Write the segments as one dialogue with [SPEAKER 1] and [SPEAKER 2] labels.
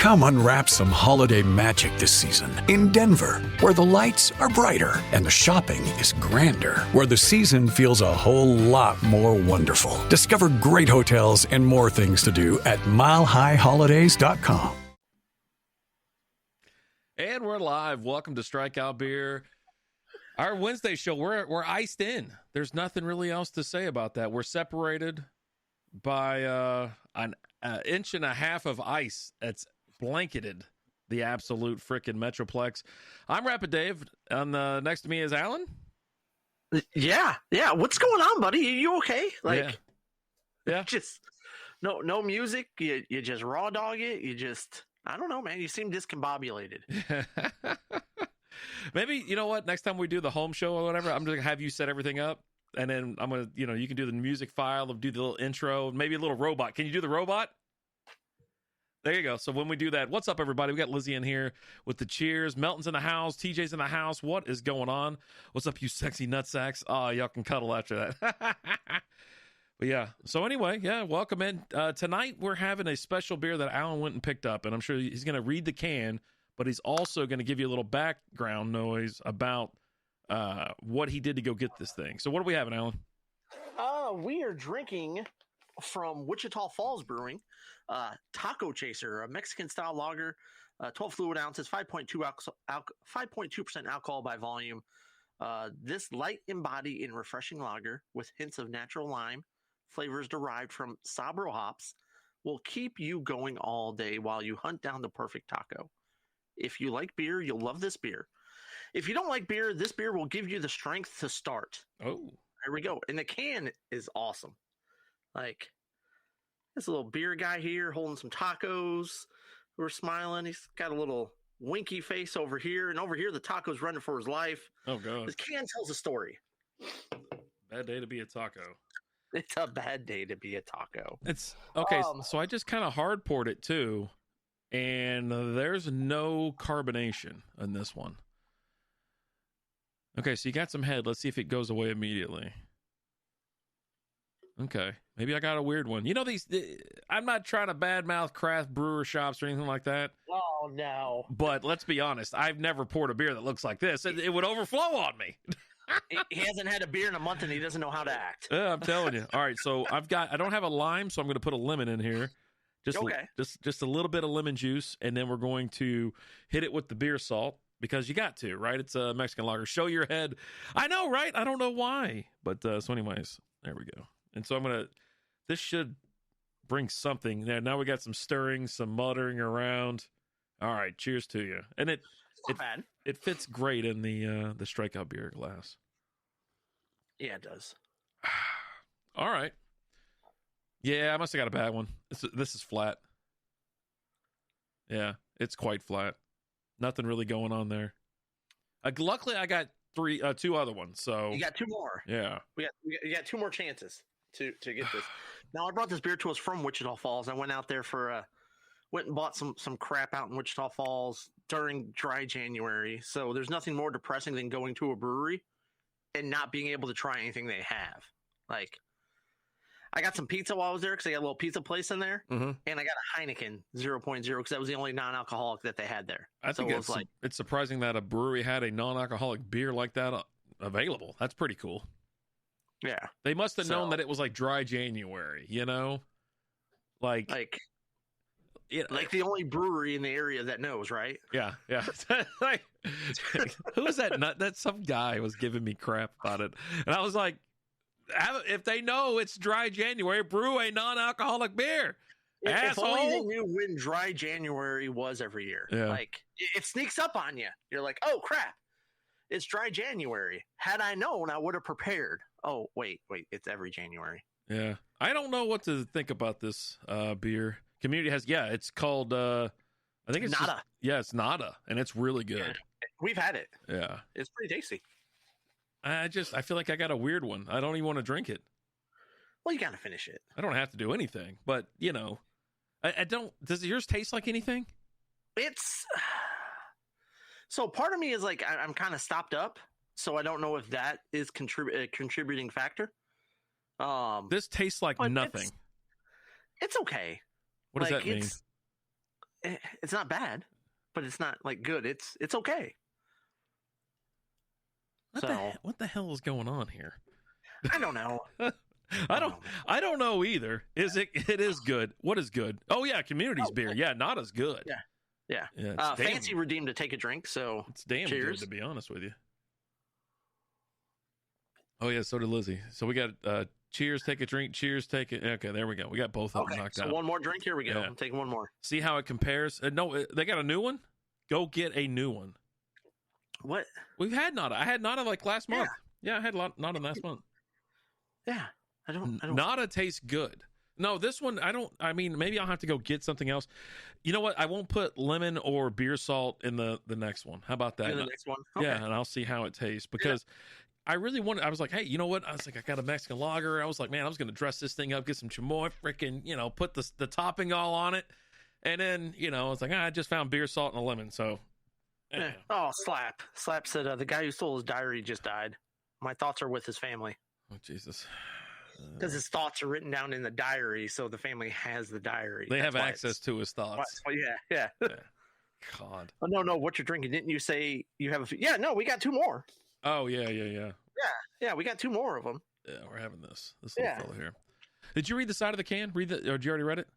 [SPEAKER 1] Come unwrap some holiday magic this season in Denver, where the lights are brighter and the shopping is grander, where the season feels a whole lot more wonderful. Discover great hotels and more things to do at milehighholidays.com.
[SPEAKER 2] And we're live. Welcome to Strikeout Beer. Our Wednesday show, we're iced in. There's nothing really else to say about that. We're separated by an inch and a half of ice that's blanketed the absolute frickin' Metroplex. I'm Rapid Dave, and next to me is Alan.
[SPEAKER 3] Yeah. What's going on, buddy? You okay?
[SPEAKER 2] Yeah.
[SPEAKER 3] Just no music. You just raw dog it. You just, I don't know, man. You seem discombobulated.
[SPEAKER 2] Maybe, you know what? Next time we do the home show or whatever, I'm just gonna have you set everything up, and then I'm gonna, you can do the music file, do the little intro, maybe a little robot. Can you do the robot? There you go. So when we do that, what's up, everybody? We got Lizzie in here with the cheers. Melton's in the house. TJ's in the house. What is going on? What's up, you sexy nutsacks? Oh, y'all can cuddle after that. But yeah. So anyway, yeah, welcome in. Tonight we're having a special beer that Alan went and picked up, and I'm sure he's going to read the can, but he's also going to give you a little background noise about what he did to go get this thing. So what are we having, Alan?
[SPEAKER 3] We are drinking from Wichita Falls Brewing, Taco Chaser, a Mexican-style lager, 12 fluid ounces, 5.2% alcohol by volume. This light and body and refreshing lager with hints of natural lime, flavors derived from Sabro hops, will keep you going all day while you hunt down the perfect taco. If you like beer, you'll love this beer. If you don't like beer, this beer will give you the strength to start.
[SPEAKER 2] Oh,
[SPEAKER 3] there we go. And the can is awesome. Like, this little beer guy here holding some tacos. We're smiling. He's got a little winky face over here. And over here, the taco's running for his life.
[SPEAKER 2] Oh, God.
[SPEAKER 3] This can tells a story.
[SPEAKER 2] Bad day to be a taco.
[SPEAKER 3] It's a bad day to be a taco.
[SPEAKER 2] It's okay. So I just kind of hard poured it too, and there's no carbonation in this one. Okay, so you got some head. Let's see if it goes away immediately. Okay, maybe I got a weird one. I'm not trying to badmouth craft brewer shops or anything like that.
[SPEAKER 3] Oh, no.
[SPEAKER 2] But let's be honest, I've never poured a beer that looks like this. It would overflow on me.
[SPEAKER 3] He hasn't had a beer in a month and he doesn't know how to act.
[SPEAKER 2] Yeah, I'm telling you. All right, so I don't have a lime, so I'm going to put a lemon in here. Just a little bit of lemon juice, and then we're going to hit it with the beer salt because you got to, right? It's a Mexican lager. Show your head. I know, right? I don't know why. But so anyways, there we go. And so this should bring something there. Now we got some stirring, some muttering around. All right, cheers to you. And it fits great in the Strikeout Beer glass.
[SPEAKER 3] Yeah, it does.
[SPEAKER 2] All right. Yeah, I must have got a bad one. This is flat. Yeah, it's quite flat. Nothing really going on there. Luckily, I got two other ones. So
[SPEAKER 3] you got two more.
[SPEAKER 2] Yeah,
[SPEAKER 3] we got two more chances to get this. Now, I brought this beer to us from Wichita Falls. I went out there went and bought some crap out in Wichita Falls during dry January. So there's nothing more depressing than going to a brewery and not being able to try anything they have. Like, I got some pizza while I was there because they got a little pizza place in there, and I got a Heineken 0.0 because that was the only non-alcoholic that they had there.
[SPEAKER 2] I think it's surprising that a brewery had a non-alcoholic beer like that available. That's pretty cool.
[SPEAKER 3] Yeah,
[SPEAKER 2] they must have known that it was like dry January, like
[SPEAKER 3] the only brewery in the area that knows, right?
[SPEAKER 2] Yeah. Like, who was that nut? That some guy was giving me crap about it, and I was like, if they know it's dry January, brew a non-alcoholic beer.
[SPEAKER 3] If only they knew when dry January was every year.
[SPEAKER 2] Yeah.
[SPEAKER 3] Like, it sneaks up on you. You're like, oh crap, it's dry January. Had I known, I would have prepared. Oh, wait, it's every January.
[SPEAKER 2] Yeah. I don't know what to think about this beer. Community has, it's called, I think it's
[SPEAKER 3] Nada.
[SPEAKER 2] It's Nada, and it's really good.
[SPEAKER 3] Yeah. We've had it.
[SPEAKER 2] Yeah.
[SPEAKER 3] It's pretty tasty.
[SPEAKER 2] I feel like I got a weird one. I don't even want to drink it.
[SPEAKER 3] Well, you got to finish it.
[SPEAKER 2] I don't have to do anything, but, I don't, does yours taste like anything?
[SPEAKER 3] So part of me is like, I'm kind of stopped up, so I don't know if that is a contributing factor.
[SPEAKER 2] This tastes like nothing.
[SPEAKER 3] It's okay.
[SPEAKER 2] What does that mean?
[SPEAKER 3] it's not bad, but it's not like good. It's okay.
[SPEAKER 2] What the hell is going on here?
[SPEAKER 3] I don't know.
[SPEAKER 2] I don't know either. It is good. What is good? Oh yeah, Community's beer. Yeah, not as good.
[SPEAKER 3] Yeah. Fancy redeemed to take a drink, so
[SPEAKER 2] it's damn
[SPEAKER 3] cheers.
[SPEAKER 2] good, to be honest with you. Oh yeah, so did Lizzie. So we got cheers, take a drink, cheers, take it. Okay, there we go. We got both of them knocked out.
[SPEAKER 3] One more drink. Here we go. Yeah. I'm taking one more.
[SPEAKER 2] See how it compares. No, they got a new one. Go get a new one.
[SPEAKER 3] What?
[SPEAKER 2] We've had Nada. I had Nada like last month. Yeah, I had Nada last month.
[SPEAKER 3] Yeah, I don't.
[SPEAKER 2] Nada tastes good. No, this one I don't. I mean, maybe I'll have to go get something else. You know what? I won't put lemon or beer salt in the next one. How about that?
[SPEAKER 3] In the next one. Okay.
[SPEAKER 2] Yeah, and I'll see how it tastes because I really wanted. I was like, hey, you know what? I was like, I got a Mexican lager. I was like, man, I was going to dress this thing up, get some chamoy, freaking, put the topping all on it, and then I was like, I just found beer, salt, and a lemon. So.
[SPEAKER 3] Yeah. Oh, Slap said the guy who stole his diary just died. My thoughts are with his family.
[SPEAKER 2] Oh, Jesus.
[SPEAKER 3] Because his thoughts are written down in the diary, so the family has the diary.
[SPEAKER 2] They have access to his thoughts.
[SPEAKER 3] Yeah.
[SPEAKER 2] God.
[SPEAKER 3] Oh, no, what you're drinking. Didn't you say you have a few? Yeah, no, we got two more.
[SPEAKER 2] Oh, yeah.
[SPEAKER 3] Yeah, we got two more of them.
[SPEAKER 2] Yeah, we're having this little fella here. Did you read the side of the can? Or did you already read it?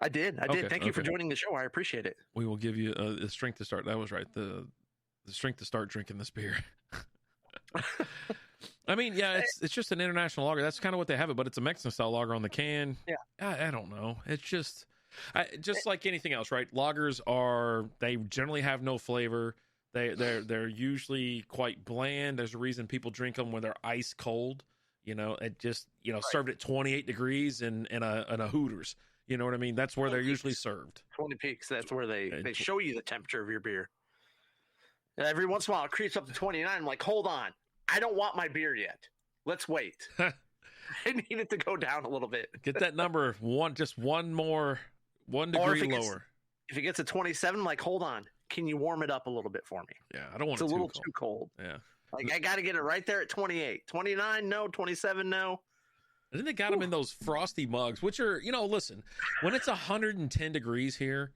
[SPEAKER 3] I did. Thank you for joining the show. I appreciate it.
[SPEAKER 2] We will give you the strength to start. That was right. The strength to start drinking this beer. I mean, yeah, it's just an international lager. That's kind of what they have it, but it's a Mexican style lager on the can.
[SPEAKER 3] Yeah.
[SPEAKER 2] I don't know. It's just like anything else, right? Lagers they generally have no flavor. They're usually quite bland. There's a reason people drink them when they're ice cold. It just served at 28 degrees in a Hooters. You know what I mean? That's where they're usually served.
[SPEAKER 3] 20 Peaks. That's where they show you the temperature of your beer. And every once in a while, it creeps up to 29. I'm like, hold on. I don't want my beer yet. Let's wait. I need it to go down a little bit.
[SPEAKER 2] Get that number one degree lower.
[SPEAKER 3] If it gets to 27, I'm like, hold on. Can you warm it up a little bit for me?
[SPEAKER 2] Yeah, I don't want
[SPEAKER 3] it too cold.
[SPEAKER 2] Yeah.
[SPEAKER 3] Like, I got to get it right there at 28. 29, no. 27, no.
[SPEAKER 2] And then they got them in those frosty mugs, which are, listen, when it's 110 degrees here,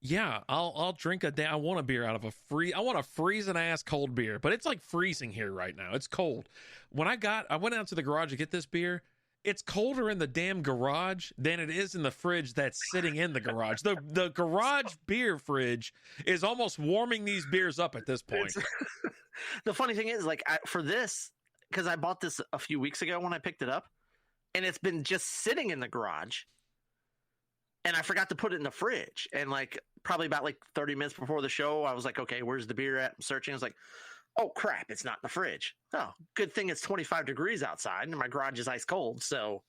[SPEAKER 2] yeah, I'll drink I want a beer out of I want a freezing ass cold beer, but it's like freezing here right now. It's cold. When I went out to the garage to get this beer, it's colder in the damn garage than it is in the fridge that's sitting in the garage. The garage beer fridge is almost warming these beers up at this point.
[SPEAKER 3] The funny thing is, like, for this, because I bought this a few weeks ago when I picked it up, and it's been just sitting in the garage, and I forgot to put it in the fridge. And like probably about 30 minutes before the show, I was like, okay, where's the beer at? I'm searching. I was like, oh crap, it's not in the fridge. Oh, good thing it's 25 degrees outside and my garage is ice cold, so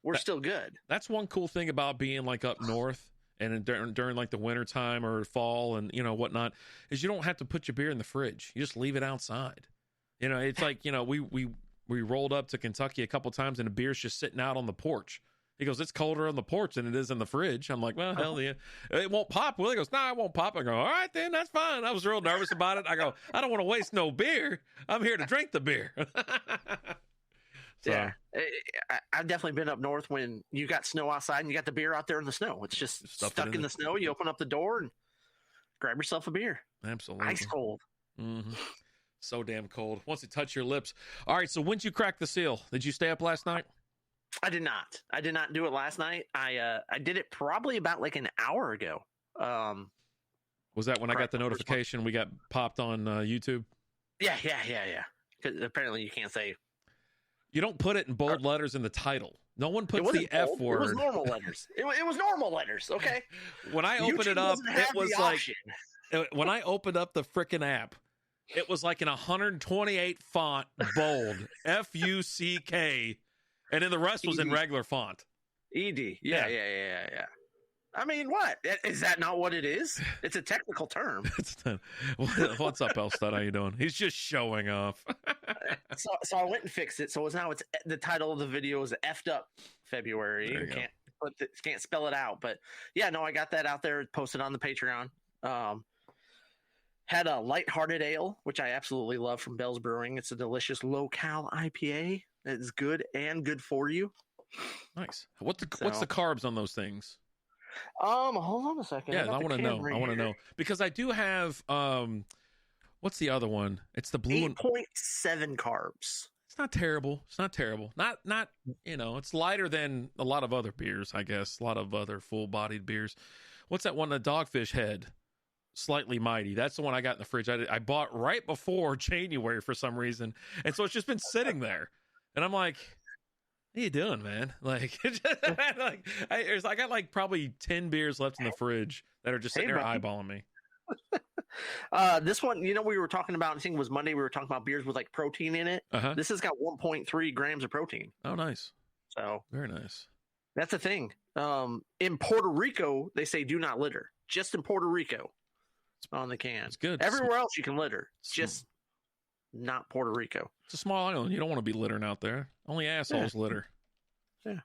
[SPEAKER 3] we're still good.
[SPEAKER 2] That's one cool thing about being up north and during the winter time or fall and whatnot, is you don't have to put your beer in the fridge. You just leave it outside. It's like we rolled up to Kentucky a couple times and the beer's just sitting out on the porch. He goes, it's colder on the porch than it is in the fridge. I'm like, well, hell yeah. It won't pop, will it? He goes, no, it won't pop. I go, all right, then, that's fine. I was real nervous about it. I go, I don't want to waste no beer. I'm here to drink the beer.
[SPEAKER 3] Yeah. I've definitely been up north when you got snow outside and you got the beer out there in the snow. It's just stuck in the snow. You open up the door and grab yourself a beer.
[SPEAKER 2] Absolutely.
[SPEAKER 3] Ice cold.
[SPEAKER 2] Mm-hmm. So damn cold. Once it touched your lips. All right, so when'd you crack the seal? Did you stay up last night?
[SPEAKER 3] I did not. I did not do it last night. I did it probably about an hour ago.
[SPEAKER 2] Was that when I got the notification we got popped on YouTube?
[SPEAKER 3] Yeah. Because apparently you can't say.
[SPEAKER 2] You don't put it in bold letters in the title. No one puts the F word.
[SPEAKER 3] It was normal letters. It was normal letters. Okay.
[SPEAKER 2] When I opened it up, it was when I opened up the frickin' app, it was in 128 font, bold, FUCK. And then the rest was in regular font.
[SPEAKER 3] ED. Yeah. I mean, what? Is that not what it is? It's a technical term.
[SPEAKER 2] What's up, Elstad? How you doing? He's just showing off.
[SPEAKER 3] So I went and fixed it. So now it's the title of the video is Effed Up February. You can't spell it out. But yeah, no, I got that out there, posted on the Patreon. Had a lighthearted ale, which I absolutely love from Bell's Brewing. It's a delicious low-cal IPA. It's good and good for you.
[SPEAKER 2] Nice. What's the carbs on those things?
[SPEAKER 3] Hold on a second.
[SPEAKER 2] Yeah, I want to know. I want to know because I do have what's the other one? It's the blue
[SPEAKER 3] 8.7 carbs.
[SPEAKER 2] It's not terrible. It's not terrible. Not it's lighter than a lot of other beers, I guess. A lot of other full-bodied beers. What's that one? The Dogfish Head. Slightly Mighty. That's the one I got in the fridge. I bought right before January for some reason. And so it's just been sitting there. And I'm like, what are you doing, man? Like, I got like probably 10 beers left in the fridge that are just sitting there eyeballing me.
[SPEAKER 3] This one, we were talking about, I think it was Monday, we were talking about beers with like protein in it.
[SPEAKER 2] Uh-huh.
[SPEAKER 3] This has got 1.3 grams of protein.
[SPEAKER 2] Oh, nice.
[SPEAKER 3] So
[SPEAKER 2] very nice.
[SPEAKER 3] That's the thing. In Puerto Rico, they say do not litter. Just in Puerto Rico on the can.
[SPEAKER 2] It's good.
[SPEAKER 3] Everywhere else you can litter. Just not Puerto Rico.
[SPEAKER 2] It's a small island. You don't want to be littering out there. Only assholes litter.
[SPEAKER 3] Yeah.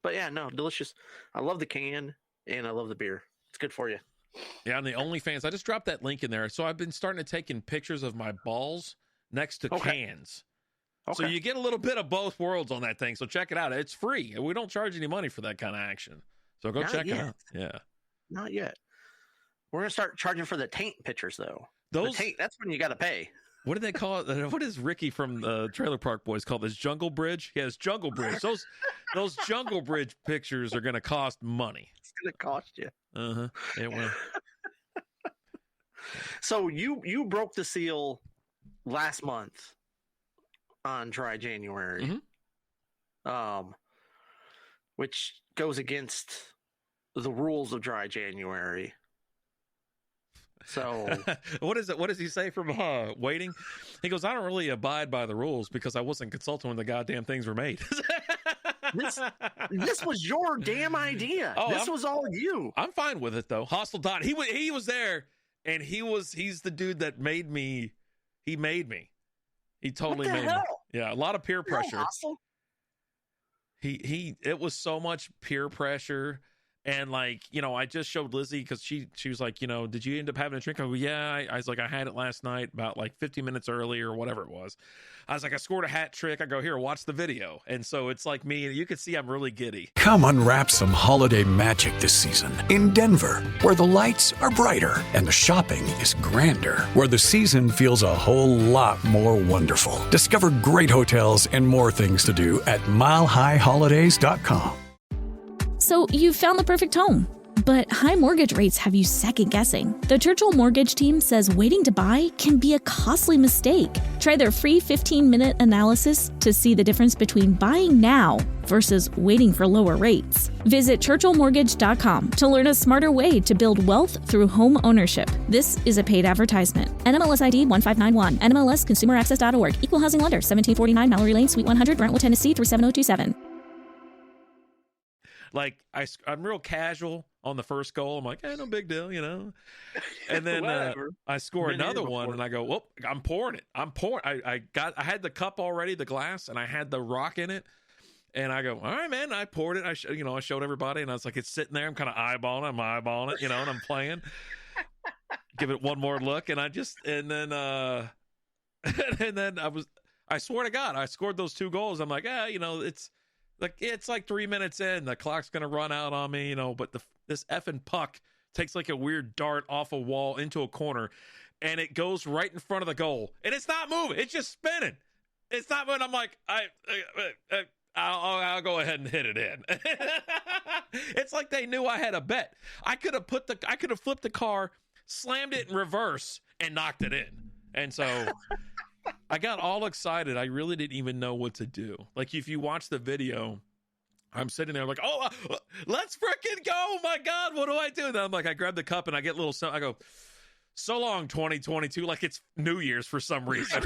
[SPEAKER 3] But yeah, no, delicious. I love the can and I love the beer. It's good for you.
[SPEAKER 2] Yeah, and the OnlyFans, I just dropped that link in there. So I've been starting to take in pictures of my balls next to cans. Okay. So you get a little bit of both worlds on that thing. So check it out. It's free. We don't charge any money for that kind of action. So go check it out. Yeah.
[SPEAKER 3] Not yet. We're going to start charging for the taint pictures, though.
[SPEAKER 2] Those
[SPEAKER 3] taint, that's when you got to pay.
[SPEAKER 2] What do they call it? What is Ricky from the Trailer Park Boys called this? Jungle Bridge? Yeah, it's Jungle Bridge. Those Jungle Bridge pictures are going to cost money.
[SPEAKER 3] It's going to cost you.
[SPEAKER 2] Uh-huh. It will.
[SPEAKER 3] So you broke the seal last month on Dry January, which goes against the rules of Dry January. So
[SPEAKER 2] what is it? What does he say from waiting? He goes, I don't really abide by the rules because I wasn't consulting when the goddamn things were made.
[SPEAKER 3] This was your damn idea. Oh, this was all you.
[SPEAKER 2] I'm fine with it though. Hostile Dot. He was there, and he's the dude that made me. He made me. He totally made me. Yeah, a lot of peer pressure. It was so much peer pressure. And like, I just showed Lizzie because she was like, did you end up having a drink? I go, yeah. I was like, I had it last night about like 50 minutes early or whatever it was. I was like, I scored a hat trick. I go, here, watch the video. And so it's like me, you can see I'm really giddy.
[SPEAKER 1] Come unwrap some holiday magic this season in Denver, where the lights are brighter and the shopping is grander, where the season feels a whole lot more wonderful. Discover great hotels and more things to do at milehighholidays.com.
[SPEAKER 4] So you found the perfect home, but high mortgage rates have you second-guessing. The Churchill Mortgage Team says waiting to buy can be a costly mistake. Try their free 15-minute analysis to see the difference between buying now versus waiting for lower rates. Visit churchillmortgage.com to learn a smarter way to build wealth through home ownership. This is a paid advertisement. NMLS ID 1591. NMLSconsumeraccess.org. Equal housing lender. 1749 Mallory Lane, Suite 100, Brentwood, Tennessee 37027.
[SPEAKER 2] Like I'm real casual on the first goal. I'm like, no big deal, And then I score another one, and I go, well, I'm pouring it. I had the cup already, the glass, and I had the rock in it. And I go, all right, man. I poured it. I showed everybody, and I was like, it's sitting there. I'm kind of eyeballing it, and I'm playing. Give it one more look, and then I swear to God, I scored those 2 goals. I'm like, it's like 3 minutes in, the clock's going to run out on me, but this effing puck takes like a weird dart off a wall into a corner, and it goes right in front of the goal, and it's not moving. It's just spinning. It's not moving. I'm like, I'll go ahead and hit it in. It's like they knew I had a bet. I could have flipped the car, slammed it in reverse, and knocked it in. And so I got all excited. I really didn't even know what to do. Like, if you watch the video, I'm sitting there like, let's freaking go. Oh my God, what do I do? And I'm like, I grab the cup and I get a little, I go, so long 2022, like it's New Year's for some reason.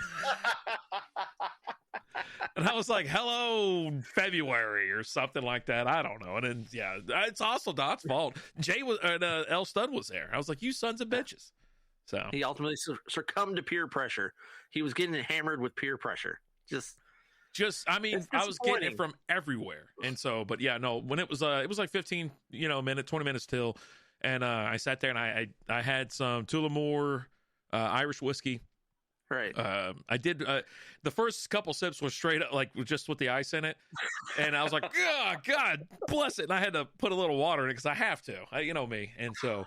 [SPEAKER 2] And I was like, hello, February or something like that. I don't know. And then, yeah, it's also Dot's fault. Jay was, L Stud was there. I was like, you sons of bitches. So
[SPEAKER 3] he ultimately succumbed to peer pressure. He was getting hammered with peer pressure.
[SPEAKER 2] I mean, I was getting it from everywhere. And so, but yeah, no, when it was like 15, 20 minutes till, and I sat there and I had some Tullamore Irish whiskey.
[SPEAKER 3] Right.
[SPEAKER 2] I did the first couple sips was straight up, like just with the ice in it, and I was like, oh, God bless it, and I had to put a little water in it because I have to, you know me, and so.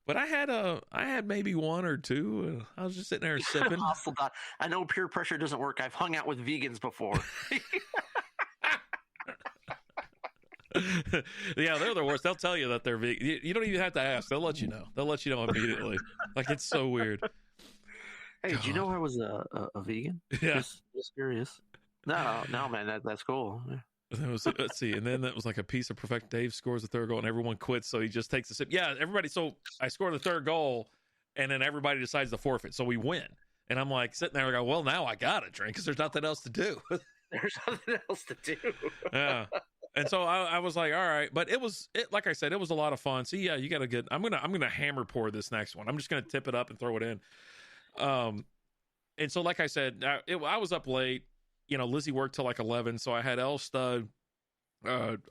[SPEAKER 2] But I had maybe one or two. I was just sitting there sipping.
[SPEAKER 3] Hostile dot. I know peer pressure doesn't work. I've hung out with vegans before.
[SPEAKER 2] Yeah, they're the worst. They'll tell you that they're vegan. You don't even have to ask. They'll let you know. They'll let you know immediately. Like, it's so weird.
[SPEAKER 3] Hey, did you know I was a vegan?
[SPEAKER 2] Yeah.
[SPEAKER 3] Just curious. No, man, that's cool. Yeah.
[SPEAKER 2] Let's see. And then that was like a piece of perfect. Dave scores the third goal and everyone quits. So he just takes a sip. Yeah, everybody. So I score the third goal and then everybody decides to forfeit. So we win. And I'm like sitting there, I go, well, now I got to drink because there's nothing else to do.
[SPEAKER 3] There's nothing else to do.
[SPEAKER 2] Yeah. And so I was like, all right. But like I said, it was a lot of fun. So yeah, you got to get, I'm going to hammer pour this next one. I'm just going to tip it up and throw it in. And so, like I said, I was up late. You know, Lizzie worked till like 11, so I had El Stud,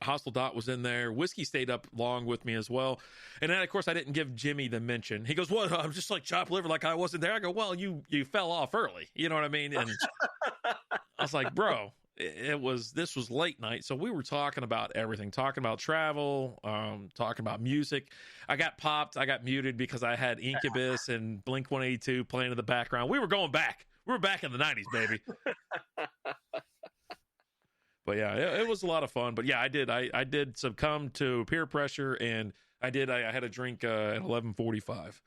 [SPEAKER 2] Hostile Dot was in there. Whiskey stayed up long with me as well. And then, of course, I didn't give Jimmy the mention. He goes, "What? I'm just like chopped liver, like I wasn't there." I go, "Well, you fell off early." You know what I mean? And I was like, "Bro, this was late night, so we were talking about everything, talking about travel, talking about music. I got muted because I had Incubus and Blink 182 playing in the background. We were going back. We were back in the 90s, baby." But yeah, it was a lot of fun. But yeah, I did succumb to peer pressure, and I had a drink at 11:45.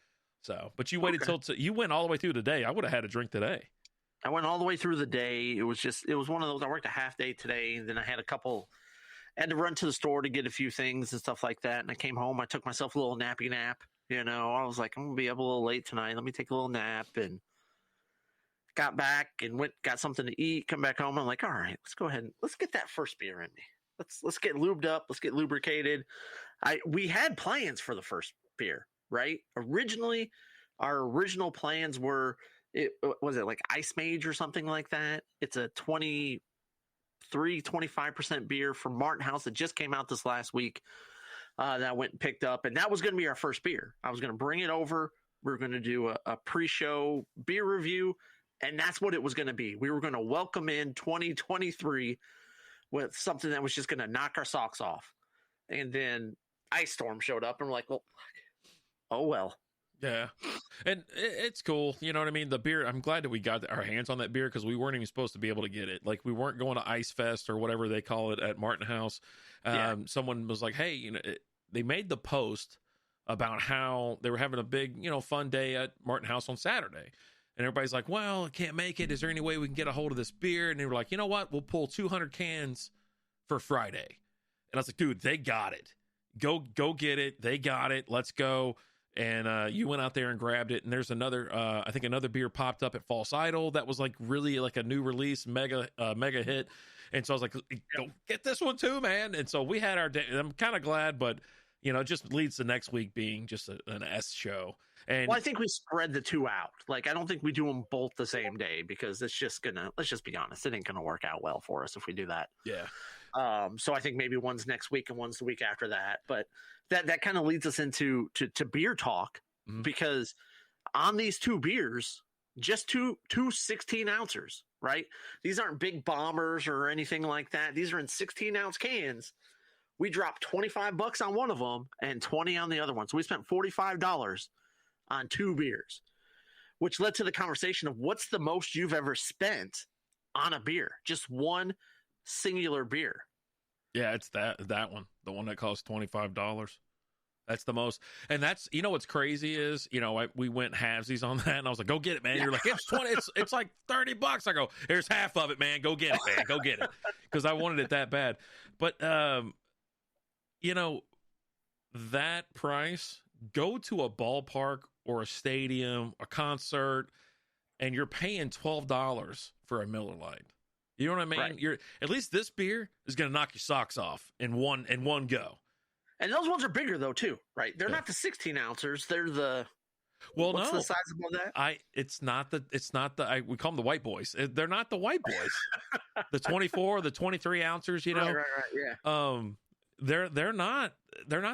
[SPEAKER 2] So, but you waited till you went all the way through the day. I would have had a drink today.
[SPEAKER 3] I went all the way through the day. It was one of those. I worked a half day today, and then I had to run to the store to get a few things and stuff like that. And I came home. I took myself a little nappy nap. You know, I was like, I'm gonna be up a little late tonight. Let me take a little nap, and got back and got something to eat. Come back home. I'm like, all right, let's go ahead and let's get that first beer in me. Let's get lubed up. Let's get lubricated. We had plans for the first beer, right? Originally, our original plans were. Was it like Ice Mage or something like that? It's a 25% beer from Martin House that just came out this last week that I went and picked up. And that was going to be our first beer. I was going to bring it over. We were going to do a pre-show beer review. And that's what it was going to be. We were going to welcome in 2023 with something that was just going to knock our socks off. And then Ice Storm showed up and we're like, well, oh, well.
[SPEAKER 2] Yeah, and it's cool. You know what I mean? The beer, I'm glad that we got our hands on that beer because we weren't even supposed to be able to get it. Like, we weren't going to Ice Fest or whatever they call it at Martin House. Someone was like, hey, you know, they made the post about how they were having a big, you know, fun day at Martin House on Saturday. And everybody's like, well, I can't make it. Is there any way we can get a hold of this beer? And they were like, you know what? We'll pull 200 cans for Friday. And I was like, dude, they got it. Go get it. They got it. Let's go. And you went out there and grabbed it. And there's another, I think another beer popped up at False Idol that was like really like a new release, mega hit. And so I was like, go get this one too, man. And so we had our day. I'm kind of glad, but you know, it just leads to next week being just an S show. And
[SPEAKER 3] well, I think we spread the two out. Like, I don't think we do them both the same day because it's just let's just be honest, it ain't gonna work out well for us if we do that.
[SPEAKER 2] Yeah.
[SPEAKER 3] So I think maybe one's next week and one's the week after that. But that kind of leads us into beer talk because on these two beers, just two 16-ounces, right? These aren't big bombers or anything like that. These are in 16-ounce cans. We dropped $25 on one of them and 20 on the other one. So we spent $45 on two beers, which led to the conversation of what's the most you've ever spent on a beer? Just one singular beer.
[SPEAKER 2] Yeah, it's that one, the one that costs $25. That's the most. And that's, you know, what's crazy is, you know, we went halvesies on that and I was like, go get it, man. You're like, it's 20, it's like $30. I go, here's half of it, man. Go get it, man. Go get it. Cause I wanted it that bad. But, you know, that price, go to a ballpark or a stadium, a concert, and you're paying $12 for a Miller Lite. You know what I mean?
[SPEAKER 3] Right.
[SPEAKER 2] You're at least this beer is going to knock your socks off in one go.
[SPEAKER 3] And those ones are bigger though too, right? They're not the 16-ounces. They're the what's the size above that?
[SPEAKER 2] We call them the white boys. They're not the white boys. The 24, the 23 ounces. You know,
[SPEAKER 3] right. Yeah.
[SPEAKER 2] They're not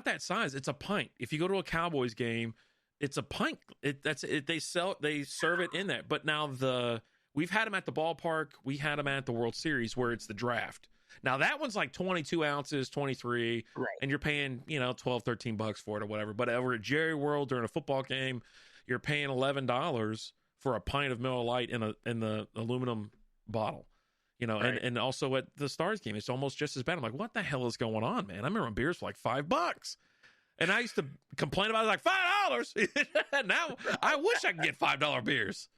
[SPEAKER 2] that size. It's a pint. If you go to a Cowboys game It's a pint. They serve it in there. But now we've had them at the ballpark. We had them at the World Series where it's the draft. Now that one's like 22 ounces, 23,
[SPEAKER 3] Right.
[SPEAKER 2] and you're paying, $12, $13 for it or whatever. But over at Jerry World during a football game, you're paying $11 for a pint of Miller Lite in the aluminum bottle.
[SPEAKER 3] Right.
[SPEAKER 2] And also at the Stars game, it's almost just as bad. I'm like, what the hell is going on, man? I remember beers for like $5. And I used to complain about it like $5. Now I wish I could get $5 beers.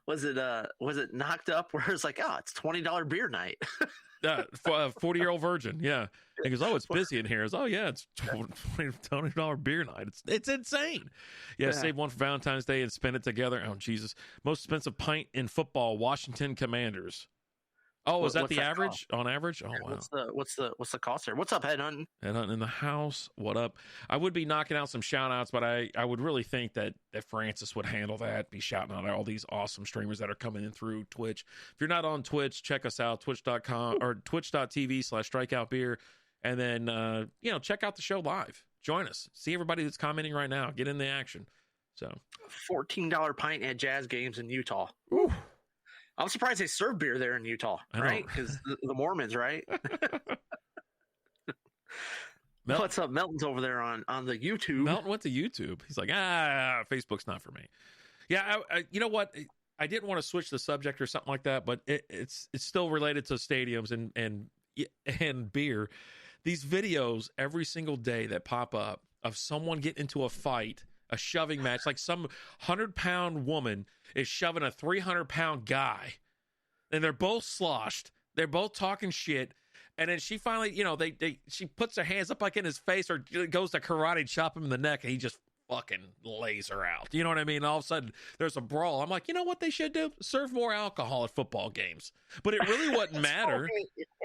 [SPEAKER 3] was it knocked up where it's like, oh, it's $20 beer night?
[SPEAKER 2] 40-year-old virgin. Yeah. He goes, oh, it's busy in here. It's, oh yeah, it's $20 beer night. It's insane. Yeah. Save one for Valentine's Day and spend it together. Oh, Jesus. Most expensive pint in football, Washington Commanders. Oh, is that the average? On average? Oh, wow.
[SPEAKER 3] What's the cost there? What's up, Head Hunting?
[SPEAKER 2] Head Hunting in the house. What up? I would be knocking out some shout outs, but I would really think that Francis would handle that, be shouting out all these awesome streamers that are coming in through Twitch. If you're not on Twitch, check us out, twitch.com or twitch.tv/strikeout beer. And then, check out the show live. Join us. See everybody that's commenting right now. Get in the action. So
[SPEAKER 3] $14 pint at Jazz games in Utah.
[SPEAKER 2] Ooh.
[SPEAKER 3] I'm surprised they serve beer there in Utah, right? Because the Mormons, right? What's up? Melton's over there on the YouTube.
[SPEAKER 2] Melton went to YouTube. He's like, Facebook's not for me. Yeah, you know what? I didn't want to switch the subject or something like that, but it's still related to stadiums and beer. These videos every single day that pop up of someone getting into a fight, a shoving match, like some 100-pound woman is shoving a 300-pound guy, and they're both sloshed. They're both talking shit, and then she finally, she puts her hands up like in his face or goes to karate chop him in the neck, and he just fucking lays her out. You know what I mean? All of a sudden, there's a brawl. I'm like, you know what they should do? Serve more alcohol at football games. But it really wouldn't matter.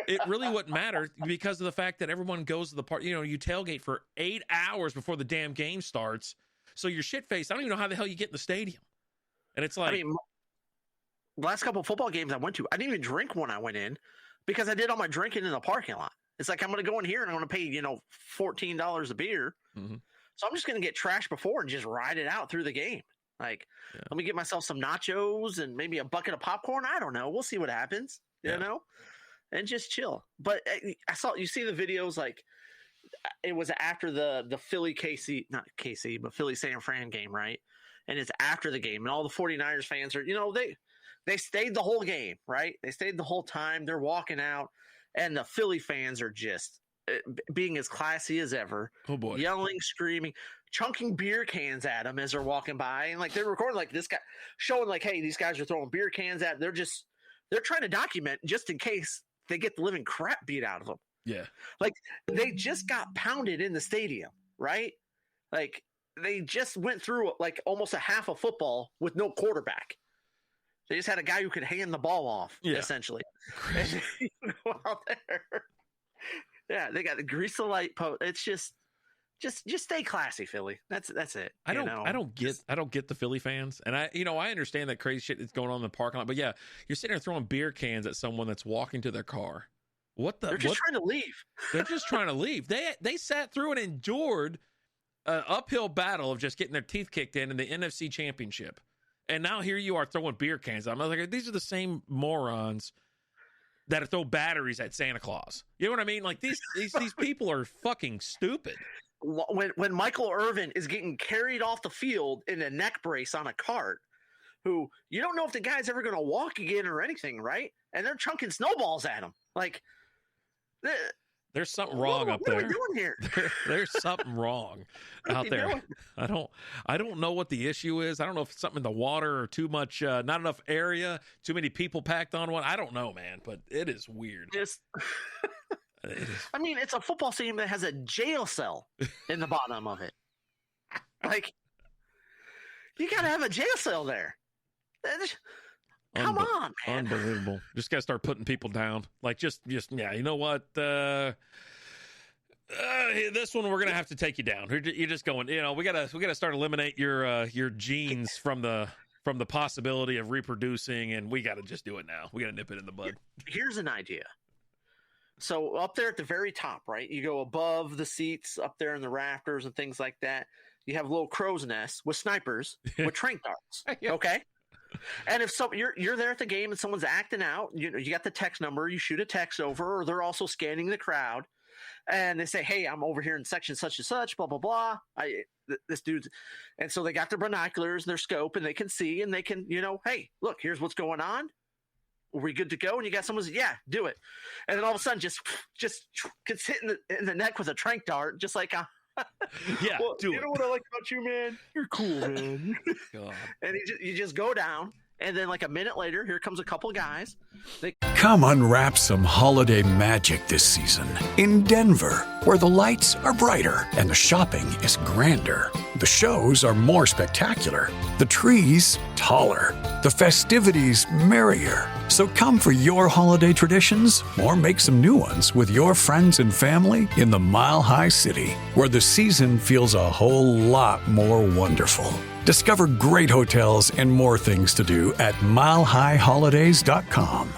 [SPEAKER 2] It really wouldn't matter because of the fact that everyone goes to the park. You tailgate for 8 hours before the damn game starts. So you're shit-faced. I don't even know how the hell you get in the stadium. And it's like...
[SPEAKER 3] the last couple of football games I went to, I didn't even drink when I went in because I did all my drinking in the parking lot. It's like, I'm going to go in here and I'm going to pay, $14 a beer.
[SPEAKER 2] Mm-hmm.
[SPEAKER 3] So I'm just going to get trashed before and just ride it out through the game. Let me get myself some nachos and maybe a bucket of popcorn. I don't know. We'll see what happens, and just chill. But you see the videos, like it was after the Philly Philly San Fran game, right? And it's after the game, and all the 49ers fans are, they stayed the whole game, right? They stayed the whole time. They're walking out, and the Philly fans are just being as classy as ever.
[SPEAKER 2] Oh boy.
[SPEAKER 3] Yelling, screaming, chunking beer cans at them as they're walking by. And they're recording this guy showing hey, these guys are throwing beer cans at them. They're trying to document just in case they get the living crap beat out of them.
[SPEAKER 2] Yeah.
[SPEAKER 3] They just got pounded in the stadium, right? They just went through almost a half of football with no quarterback. They just had a guy who could hand the ball off, essentially. And you go out there. Yeah, they got the grease the light post. It's just stay classy, Philly. That's it.
[SPEAKER 2] I don't get the Philly fans, and I understand that crazy shit is going on in the parking lot. But yeah, you're sitting there throwing beer cans at someone that's walking to their car. They're just
[SPEAKER 3] trying to leave.
[SPEAKER 2] They're just trying to leave. They sat through and endured an uphill battle of just getting their teeth kicked in the NFC Championship, and now here you are throwing beer cans. I'm like, these are the same morons that throw batteries at Santa Claus. You know what I mean? These people are fucking stupid.
[SPEAKER 3] When Michael Irvin is getting carried off the field in a neck brace on a cart, who you don't know if the guy's ever going to walk again or anything, right? And they're chunking snowballs at him.
[SPEAKER 2] There's something wrong up there.
[SPEAKER 3] What are we doing here?
[SPEAKER 2] There's something wrong out there.
[SPEAKER 3] Doing?
[SPEAKER 2] I don't know what the issue is. I don't know if it's something in the water or too much, not enough area, too many people packed on one. I don't know, man, but it is weird.
[SPEAKER 3] It's a football stadium that has a jail cell in the bottom of it. You got to have a jail cell there. Come on, man.
[SPEAKER 2] Unbelievable. Just got to start putting people down. You know what? This one we're gonna have to take you down. You're just going. We gotta start eliminate your genes from the possibility of reproducing, and we gotta just do it now. We gotta nip it in the bud.
[SPEAKER 3] Here's an idea. So up there at the very top, right? You go above the seats, up there in the rafters and things like that. you have little crow's nests with snipers with trank darts.
[SPEAKER 2] Yeah.
[SPEAKER 3] Okay. And if you're there at the game and someone's acting out, you got the text number, you shoot a text over, or they're also scanning the crowd, and they say, "Hey, I'm over here in section such and such, blah blah blah." This dude's, and so they got their binoculars and their scope, and they can see, and they can, hey, look, here's what's going on. Are we good to go? And you got someone say, "Yeah, do it," and then all of a sudden, just gets hit in the neck with a trank dart, just like
[SPEAKER 2] yeah,
[SPEAKER 3] well,
[SPEAKER 2] do
[SPEAKER 3] you
[SPEAKER 2] it.
[SPEAKER 3] know what I like about you, man? You're cool, man.
[SPEAKER 2] God.
[SPEAKER 3] And you just go down, and then like a minute later, here comes a couple guys.
[SPEAKER 1] Come unwrap some holiday magic this season in Denver, where the lights are brighter and the shopping is grander. The shows are more spectacular, the trees taller, the festivities merrier. So come for your holiday traditions or make some new ones with your friends and family in the Mile High City, where the season feels a whole lot more wonderful. Discover great hotels and more things to do at milehighholidays.com.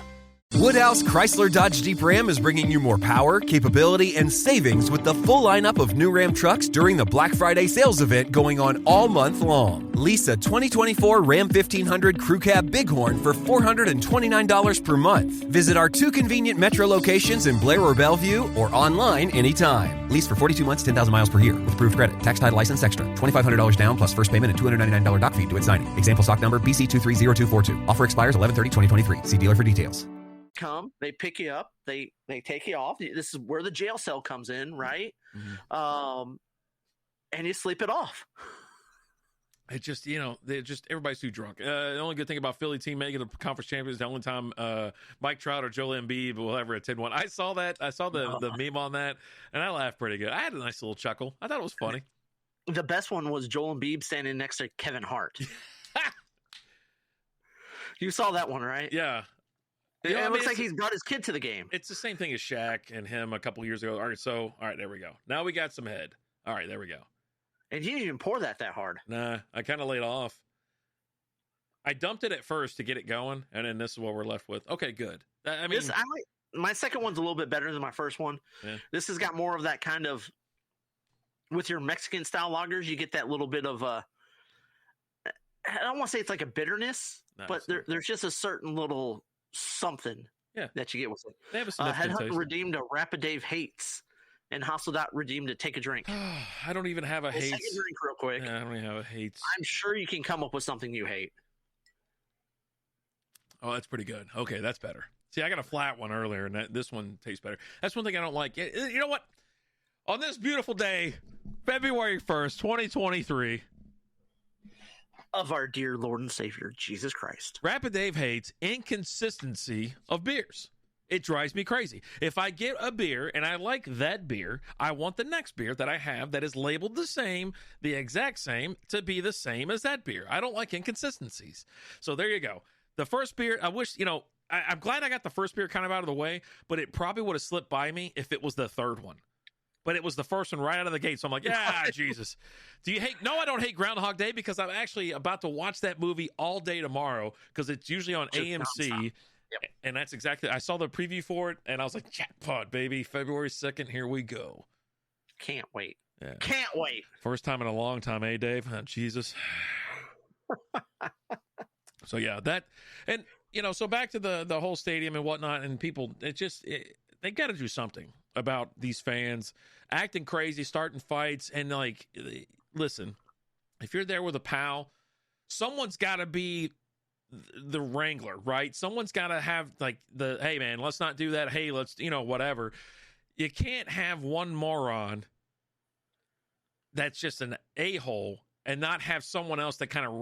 [SPEAKER 5] Woodhouse Chrysler Dodge Jeep Ram is bringing you more power, capability, and savings with the full lineup of new Ram trucks during the Black Friday sales event going on all month long. Lease a 2024 Ram 1500 Crew Cab Bighorn for $429 per month. Visit our 2 convenient metro locations in Blair or Bellevue or online anytime. Lease for 42 months, 10,000 miles per year with approved credit. Tax, title, license extra. $2,500 down plus first payment and $299 doc fee to its signing. Example stock number BC230242. Offer expires 11/30/2023. See dealer for details.
[SPEAKER 3] Come, they pick you up, they take you off. This is where the jail cell comes in, right?
[SPEAKER 2] Mm-hmm.
[SPEAKER 3] And you sleep it off.
[SPEAKER 2] It just, everybody's too drunk. The only good thing about Philly team making the conference champions, the only time Mike Trout or Joel Embiid will ever attend one. I saw that. I saw the meme on that, and I laughed pretty good. I had a nice little chuckle. I thought it was funny.
[SPEAKER 3] The best one was Joel Embiid standing next to Kevin Hart. You saw that one, right?
[SPEAKER 2] Yeah.
[SPEAKER 3] It looks like he's brought his kid to the game.
[SPEAKER 2] It's the same thing as Shaq and him a couple years ago. All right, there we go. Now we got some head. All right, there we go.
[SPEAKER 3] And you didn't even pour that hard.
[SPEAKER 2] Nah, I kind of laid off. I dumped it at first to get it going, and then this is what we're left with. Okay, good. I mean,
[SPEAKER 3] my second one's a little bit better than my first one.
[SPEAKER 2] Yeah.
[SPEAKER 3] This has got more of that kind of, with your Mexican style lagers, you get that little bit of I don't want to say it's like a bitterness, but there's just a certain little something that you get with it.
[SPEAKER 2] They have a significant
[SPEAKER 3] Headhunter
[SPEAKER 2] taste.
[SPEAKER 3] redeemed a Rapid Dave Hates, and Hasseldat redeemed a Take a Drink.
[SPEAKER 2] I don't even have a Hates.
[SPEAKER 3] Take a drink real quick.
[SPEAKER 2] Yeah, I don't even have a Hates.
[SPEAKER 3] I'm sure you can come up with something you hate.
[SPEAKER 2] Oh, that's pretty good. Okay, that's better. See, I got a flat one earlier, and this one tastes better. That's one thing I don't like. You know what? On this beautiful day, February 1st, 2023,
[SPEAKER 3] of our dear Lord and Savior, Jesus Christ.
[SPEAKER 2] Rapid Dave hates inconsistency of beers. It drives me crazy. If I get a beer and I like that beer, I want the next beer that I have that is labeled the same, the exact same, to be the same as that beer. I don't like inconsistencies. So there you go. The first beer, I wish, I'm glad I got the first beer kind of out of the way, but it probably would have slipped by me if it was the third one. But it was the first one right out of the gate. So I'm like, yeah, Jesus. Do you hate? No, I don't hate Groundhog Day because I'm actually about to watch that movie all day tomorrow because it's usually on AMC.
[SPEAKER 3] Yep.
[SPEAKER 2] And that's exactly, I saw the preview for it and I was like, jackpot, baby. February 2nd, here we go.
[SPEAKER 3] Can't wait.
[SPEAKER 2] Yeah.
[SPEAKER 3] Can't wait.
[SPEAKER 2] First time in a long time, Dave? Oh, Jesus. So, yeah, that, and, so back to the whole stadium and whatnot, and people, they got to do something about these fans acting crazy, starting fights, and listen, if you're there with a pal, someone's got to be the wrangler, right? Someone's got to have hey man, let's not do that. Hey, let's, whatever. You can't have one moron that's just an a-hole and not have someone else that kind of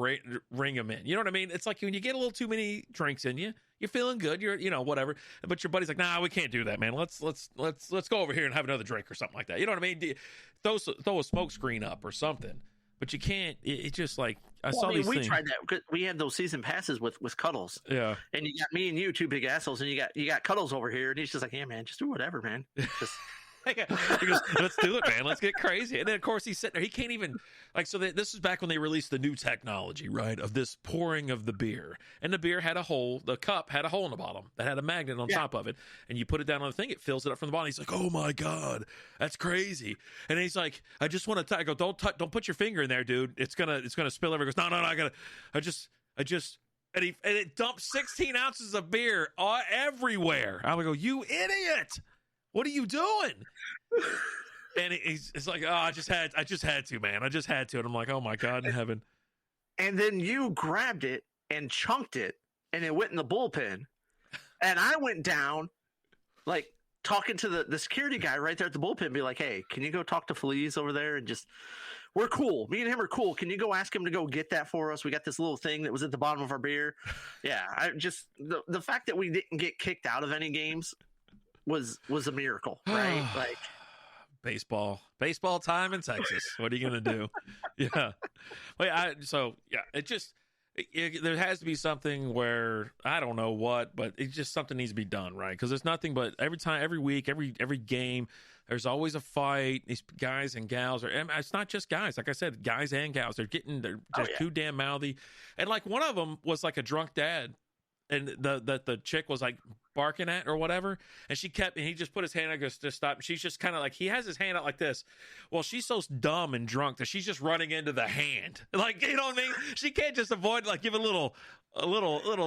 [SPEAKER 2] ring them in. You know what I mean? It's like when you get a little too many drinks in you, you're feeling good, you're, whatever. But your buddy's like, nah, we can't do that, man. Let's go over here and have another drink or something like that. You know what I mean? Throw a smoke screen up or something. But you can't. It's just like these
[SPEAKER 3] we
[SPEAKER 2] things.
[SPEAKER 3] tried that because we had those season passes with Cuddles.
[SPEAKER 2] Yeah.
[SPEAKER 3] And you got me and you, two big assholes, and you got Cuddles over here, and he's just like, yeah, man, just do whatever, man. Just
[SPEAKER 2] He goes, let's do it, man. Let's get crazy. And then, of course, he's sitting there. He can't even, like, so this is back when they released the new technology, right, of this pouring of the beer. And the beer had a hole, the cup had a hole in the bottom that had a magnet on top of it. And you put it down on the thing, it fills it up from the bottom. He's like, oh, my God, that's crazy. And he's like, I just want to, I go, don't put your finger in there, dude. It's going to spill over. He goes, no, I just, and it dumped 16 ounces of beer everywhere. I would go, you idiot. What are you doing? And it's like, oh, I just had to, man. I just had to. And I'm like, oh my God in heaven.
[SPEAKER 3] And then you grabbed it and chunked it, and it went in the bullpen. And I went down, like, talking to the security guy right there at the bullpen, be like, hey, can you go talk to Feliz over there and just, we're cool. Me and him are cool. Can you go ask him to go get that for us? We got this little thing that was at the bottom of our beer. Yeah, I just, the fact that we didn't get kicked out of any games was a miracle, right? Like,
[SPEAKER 2] baseball time in Texas. What are you gonna do? Yeah. Well, it just there has to be something where I don't know what, but it's just something needs to be done, right? Because there's nothing but every week, every game, there's always a fight. These guys and gals and it's not just guys. Like I said, guys and gals, they're just too damn mouthy. And like one of them was like a drunk dad. And the chick was like barking at or whatever, and he just put his hand out, goes, just stop. And she's just kind of like, he has his hand out like this. Well, she's so dumb and drunk that she's just running into the hand, like, you know what I mean? She can't just avoid, like, give a little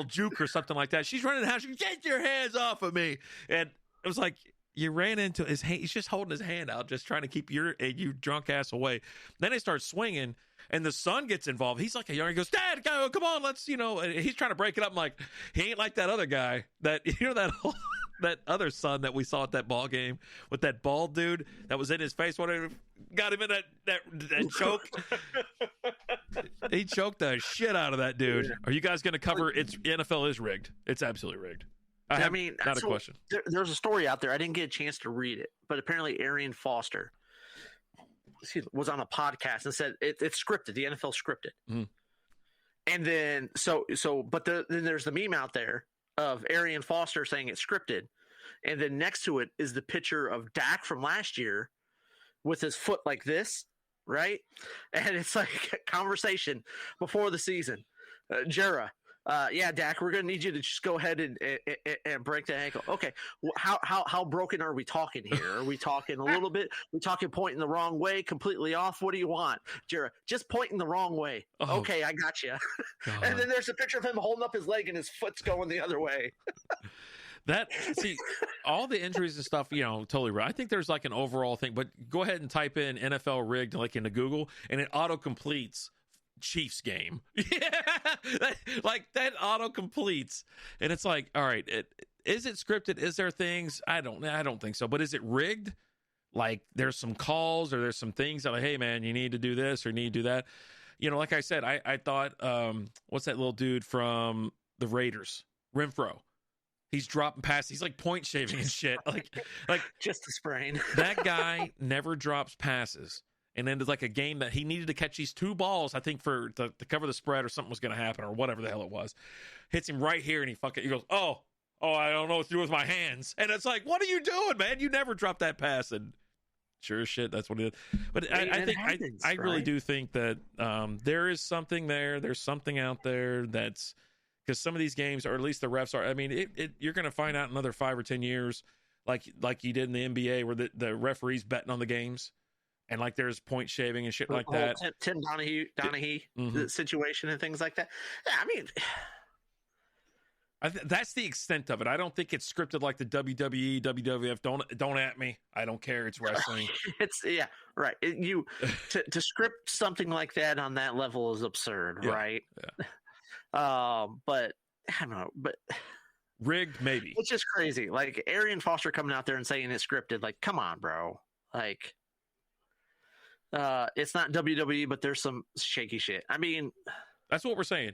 [SPEAKER 2] juke or something like that. She's running the house. She goes, get your hands off of me. And it was like, you ran into his hand. He's just holding his hand out, just trying to keep you drunk ass away. Then they start swinging. And the son gets involved. He's like a young. He goes, Dad, go, come on, let's, and he's trying to break it up. I'm like, he ain't like that other guy that, that other son that we saw at that ball game with that bald dude that was in his face. Whatever got him in that choke. He choked the shit out of that dude. Are you guys going to cover? NFL is rigged. It's absolutely rigged.
[SPEAKER 3] I mean,
[SPEAKER 2] not a question.
[SPEAKER 3] There's a story out there. I didn't get a chance to read it, but apparently Arian Foster was on a podcast and said it's scripted. The NFL scripted. Mm. And then then there's the meme out there of Arian Foster saying it's scripted, and then next to it is the picture of Dak from last year with his foot like this, right? And it's like a conversation before the season. Jera, yeah, Dak, we're gonna need you to just go ahead and break the ankle. Okay, how broken are we talking here? Are we talking a little bit? We talking pointing the wrong way, completely off? What do you want, Jera? Just pointing the wrong way. Oh, okay, I got you. And then there's a picture of him holding up his leg and his foot's going the other way.
[SPEAKER 2] All the injuries and stuff, totally right. I think there's like an overall thing, but go ahead and type in NFL rigged like into Google, and it auto completes Chiefs game. Yeah, that auto completes, and it's like, all right, is it scripted? Is there things? I don't think so. But is it rigged? Like there's some calls or there's some things that like, hey man, you need to do this or you need to do that. Like I said, I thought, what's that little dude from the Raiders, Renfro? He's dropping passes. He's like point shaving and shit. Like
[SPEAKER 3] just a sprain.
[SPEAKER 2] That guy never drops passes. And then there's like a game that he needed to catch these two balls, I think, to cover the spread or something was going to happen or whatever the hell it was. Hits him right here and he goes, oh, I don't know what to do with my hands. And it's like, what are you doing, man? You never dropped that pass. And sure as shit, that's what it is. But I really do think that there is something there. There's something out there that's because some of these games, or at least the refs are, I mean, you're going to find out in another 5 or 10 years, like you did in the NBA where the referees betting on the games. And like there's point shaving and shit like that.
[SPEAKER 3] Tim Donahue mm-hmm. situation and things like that. Yeah, I mean,
[SPEAKER 2] that's the extent of it. I don't think it's scripted like the WWE, WWF. Don't at me. I don't care. It's wrestling.
[SPEAKER 3] Yeah, right. To script something like that on that level is absurd, right? Yeah. But I don't know. But
[SPEAKER 2] rigged, maybe.
[SPEAKER 3] It's just crazy. Like Arian Foster coming out there and saying it's scripted. Like, come on, bro. Like. It's not WWE, but there's some shaky shit. I mean,
[SPEAKER 2] that's what we're saying,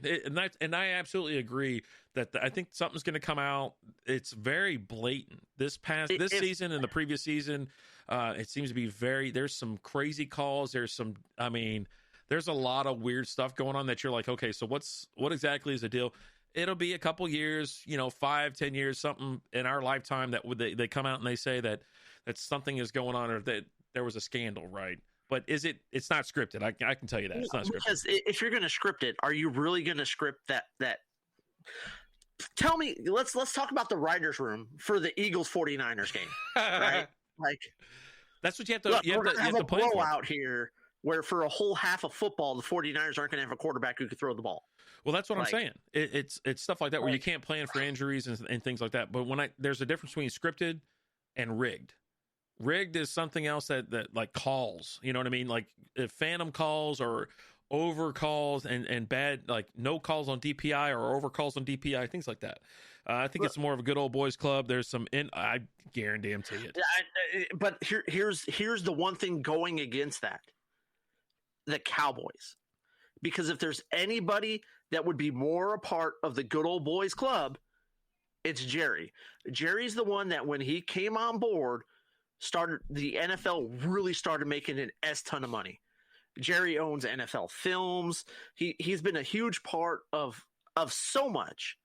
[SPEAKER 2] and I absolutely agree that I think something's going to come out. It's very blatant. This season and the previous season, it seems to be there's some crazy calls. There's a lot of weird stuff going on that you're like, okay, so what exactly is the deal? it'll be a couple years, 5-10 years, something in our lifetime that they come out and they say that something is going on or that there was a scandal, right? But it's not scripted. I can tell you that it's not scripted.
[SPEAKER 3] Because if you're going to script it, are you really going to script that? Tell me, let's talk about the writer's room for the Eagles 49ers game, right? Like,
[SPEAKER 2] that's what you have to.
[SPEAKER 3] Look,
[SPEAKER 2] you have
[SPEAKER 3] we're
[SPEAKER 2] to,
[SPEAKER 3] going
[SPEAKER 2] you
[SPEAKER 3] to
[SPEAKER 2] have
[SPEAKER 3] have
[SPEAKER 2] to
[SPEAKER 3] a
[SPEAKER 2] plan for.
[SPEAKER 3] blowout here where for a whole half of football, the 49ers aren't going to have a quarterback who can throw the ball.
[SPEAKER 2] Well, that's what I'm saying. It's stuff like that where you can't plan for injuries and things like that. But there's a difference between scripted and rigged. Rigged is something else that like calls. You know what I mean? Like if phantom calls or over calls and bad, like no calls on DPI or over calls on DPI, things like that. I think it's more of a good old boys club. There's some I guarantee it.
[SPEAKER 3] But here's the one thing going against that: the Cowboys. Because if there's anybody that would be more a part of the good old boys club, it's Jerry. Jerry's the one that when he came on board, the NFL really started making an ton of money. Jerry owns NFL Films. He's been a huge part of so much.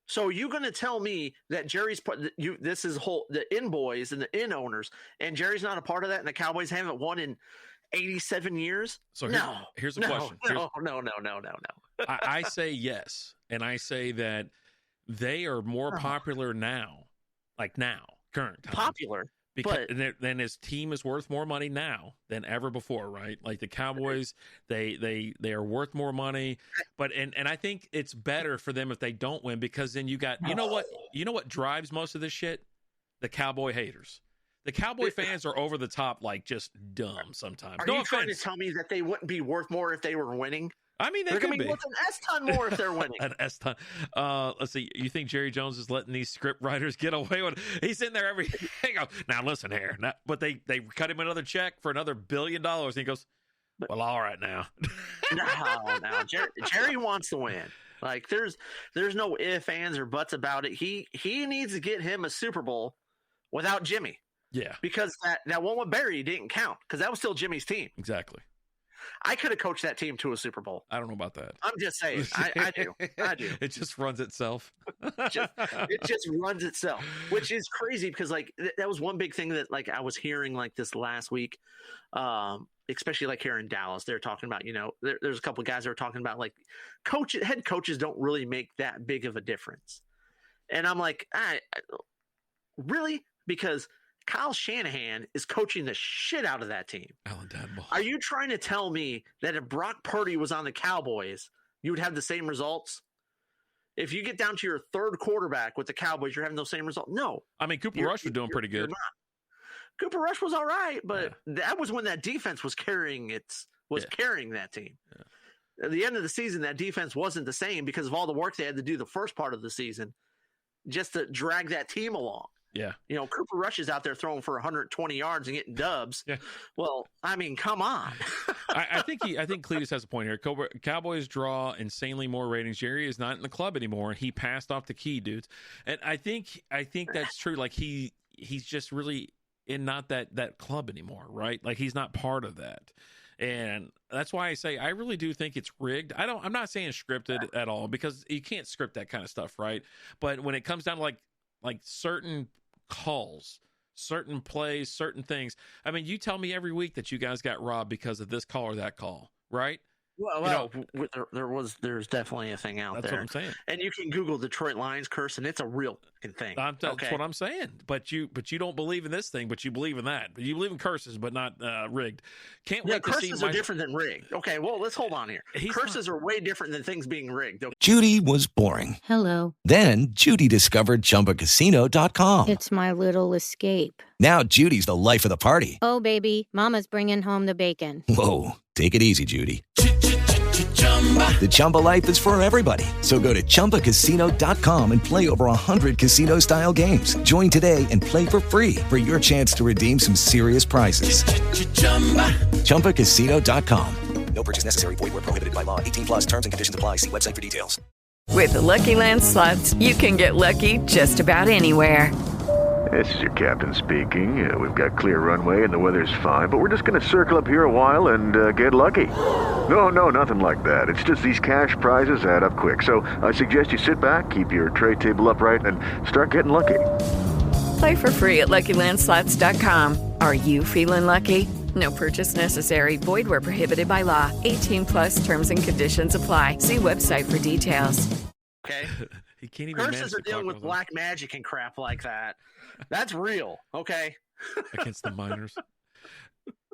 [SPEAKER 3] So you're going to tell me that Jerry's part? This is the in boys and the in owners, and Jerry's not a part of that, and the Cowboys haven't won in 87 years?
[SPEAKER 2] So here's a question.
[SPEAKER 3] No.
[SPEAKER 2] I say yes, and I say that they are more popular now, current time.
[SPEAKER 3] Popular.
[SPEAKER 2] Because then his team is worth more money now than ever before, right? Like the Cowboys, they are worth more money. But and I think it's better for them if they don't win, because then you got you know what drives most of this shit? The Cowboy haters. The Cowboy fans are over the top, like just dumb sometimes.
[SPEAKER 3] Are you trying to tell me that they wouldn't be worth more if they were winning?
[SPEAKER 2] I mean,
[SPEAKER 3] they're
[SPEAKER 2] going to
[SPEAKER 3] be worth an S-ton more if they're winning.
[SPEAKER 2] An S-ton. Let's see. You think Jerry Jones is letting these script writers get away with it? He's in there he goes, now listen here. But they cut him another check for another $1 billion. And he goes, well, all right now.
[SPEAKER 3] No. Jerry wants to win. Like there's no ifs, ands, or buts about it. He needs to get him a Super Bowl without Jimmy.
[SPEAKER 2] Yeah.
[SPEAKER 3] Because that one with Barry didn't count because that was still Jimmy's team.
[SPEAKER 2] Exactly.
[SPEAKER 3] I could have coached that team to a Super Bowl.
[SPEAKER 2] I don't know about that.
[SPEAKER 3] I'm just saying. I do.
[SPEAKER 2] It just runs itself.
[SPEAKER 3] It just runs itself, which is crazy because like that was one big thing that like I was hearing like this last week, especially like here in Dallas. They're talking about, there's a couple of guys that are talking about like head coaches don't really make that big of a difference. And I'm like, really? Because Kyle Shanahan is coaching the shit out of that team.
[SPEAKER 2] Alan Dadball.
[SPEAKER 3] Are you trying to tell me that if Brock Purdy was on the Cowboys, you would have the same results? If you get down to your third quarterback with the Cowboys, you're having those same results? No.
[SPEAKER 2] I mean, Cooper Rush was doing pretty good.
[SPEAKER 3] Cooper Rush was all right, but that was when that defense was carrying carrying that team. Yeah. At the end of the season, that defense wasn't the same because of all the work they had to do the first part of the season just to drag that team along.
[SPEAKER 2] Yeah.
[SPEAKER 3] Cooper Rush is out there throwing for 120 yards and getting dubs. Yeah. Well, I mean, come on.
[SPEAKER 2] I think Cletus has a point here. Cowboys draw insanely more ratings. Jerry is not in the club anymore. He passed off the key, dudes. And I think that's true. Like he's just really in not that club anymore, right? Like he's not part of that. And that's why I say I really do think it's rigged. I'm not saying scripted at all because you can't script that kind of stuff, right? But when it comes down to like certain calls, certain plays, certain things. I mean, you tell me every week that you guys got robbed because of this call or that call, right?
[SPEAKER 3] Well, there's definitely a thing out there.
[SPEAKER 2] That's what I'm saying.
[SPEAKER 3] And you can Google Detroit Lions curse, and it's a real thing.
[SPEAKER 2] That's what I'm saying. But you don't believe in this thing, but you believe in that. But you believe in curses, but not rigged. Can't wait to see.
[SPEAKER 3] Curses are different than rigged. Okay, well, let's hold on here. Curses are way different than things being rigged. Okay.
[SPEAKER 6] Judy was boring.
[SPEAKER 7] Hello.
[SPEAKER 6] Then Judy discovered ChumbaCasino.com.
[SPEAKER 7] It's my little escape.
[SPEAKER 6] Now Judy's the life of the party.
[SPEAKER 7] Oh, baby, mama's bringing home the bacon.
[SPEAKER 6] Whoa, take it easy, Judy. The Chumba life is for everybody. So go to ChumbaCasino.com and play over 100 casino-style games. Join today and play for free for your chance to redeem some serious prizes. ChumbaCasino.com.
[SPEAKER 8] No purchase necessary. Void where prohibited by law. 18+ terms and conditions apply. See website for details.
[SPEAKER 9] With the Lucky Land Slots, you can get lucky just about anywhere. This is your captain speaking. We've got clear runway and the weather's fine, but we're just going to circle up here a while and get lucky. No, nothing like that. It's just these cash prizes add up quick. So I suggest you sit back, keep your tray table upright, and start getting lucky.
[SPEAKER 10] Play for free at LuckyLandSlots.com. Are you feeling lucky? No purchase necessary. Void where prohibited by law. 18+ terms and conditions apply. See website for details.
[SPEAKER 3] Okay.
[SPEAKER 2] He can't even
[SPEAKER 3] Curses are dealing with black magic and crap like that. That's real. Okay.
[SPEAKER 2] Against the miners.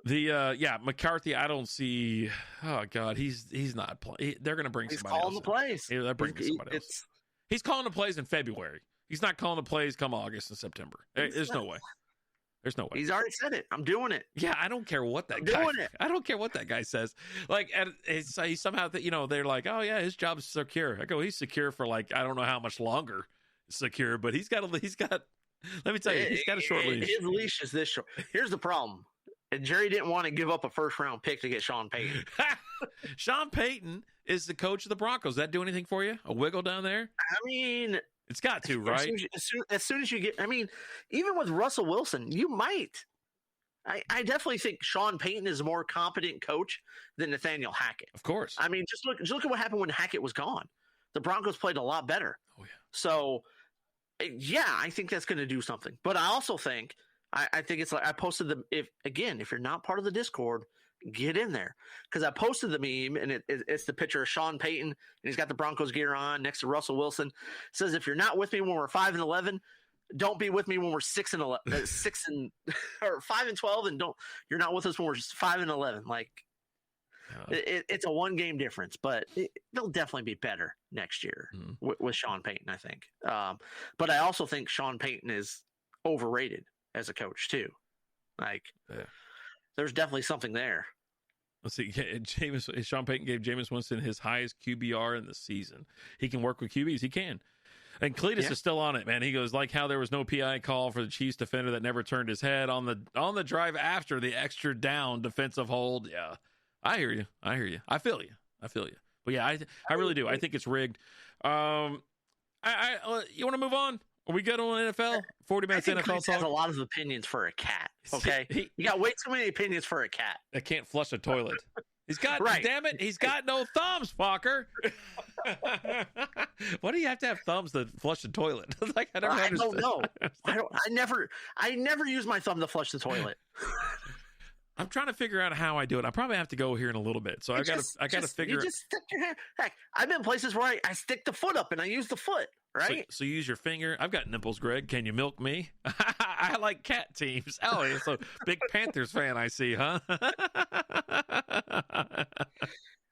[SPEAKER 2] McCarthy, I don't see. Oh God, he's not playing. They're going to bring somebody else.
[SPEAKER 3] He's calling the plays.
[SPEAKER 2] Yeah, they're bringing somebody else. He's calling the plays in February. He's not calling the plays come August and September. There's no way. There's no way.
[SPEAKER 3] He's already said it. I'm doing it.
[SPEAKER 2] Yeah, I don't care what that I don't care what that guy says. Like, he somehow they're like, oh yeah, his job's secure. I go, he's secure for like I don't know how much longer secure, but he's got. Let me tell you, he's got a short leash.
[SPEAKER 3] His leash is this short. Here's the problem. And Jerry didn't want to give up a first-round pick to get Sean Payton.
[SPEAKER 2] Sean Payton is the coach of the Broncos. Does that do anything for you? A wiggle down there?
[SPEAKER 3] I mean,
[SPEAKER 2] it's got to, right?
[SPEAKER 3] As soon as you get, I mean, even with Russell Wilson, you might. I definitely think Sean Payton is a more competent coach than Nathaniel Hackett.
[SPEAKER 2] Of course.
[SPEAKER 3] I mean, just look at what happened when Hackett was gone. The Broncos played a lot better.
[SPEAKER 2] Oh yeah.
[SPEAKER 3] So, yeah, I think that's going to do something. But I also think. I think it's like I posted if you're not part of the Discord, get in there. Because I posted the meme, and it's the picture of Sean Payton, and he's got the Broncos gear on next to Russell Wilson. It says, if you're not with me when we're 5-11, don't be with me when we're 6-11, or 5-12, and you're not with us when we're 5-11. Like, it's a 1-game difference, but they'll definitely be better next year with Sean Payton, I think. But I also think Sean Payton is overrated as a coach too. Like, there's definitely something there.
[SPEAKER 2] Let's see. Sean Payton gave Jameis Winston his highest QBR in the season. He can work with QBs. He can. And Cletus is still on it, man. He goes, like how there was no PI call for the Chiefs defender that never turned his head on the drive after the extra down defensive hold. Yeah, I hear you. I feel you. But yeah, I really do. I think it's rigged. You want to move on? Are we good on NFL? 40 minutes NFL talk?
[SPEAKER 3] Has a lot of opinions for a cat, okay? You got way too many opinions for a cat.
[SPEAKER 2] That can't flush a toilet. He's got, damn it, he's got no thumbs, Walker. Why do you have to have thumbs to flush the toilet? Like, I don't
[SPEAKER 3] know. I never use my thumb to flush the toilet.
[SPEAKER 2] I'm trying to figure out how I do it. I probably have to go here in a little bit. So I got to figure.
[SPEAKER 3] You just stick your hand. Heck, I've been places where I stick the foot up and I use the foot. Right.
[SPEAKER 2] So you use your finger. I've got nipples, Greg. Can you milk me? I like cat teams. Oh, you're so big Panthers fan, I see, huh?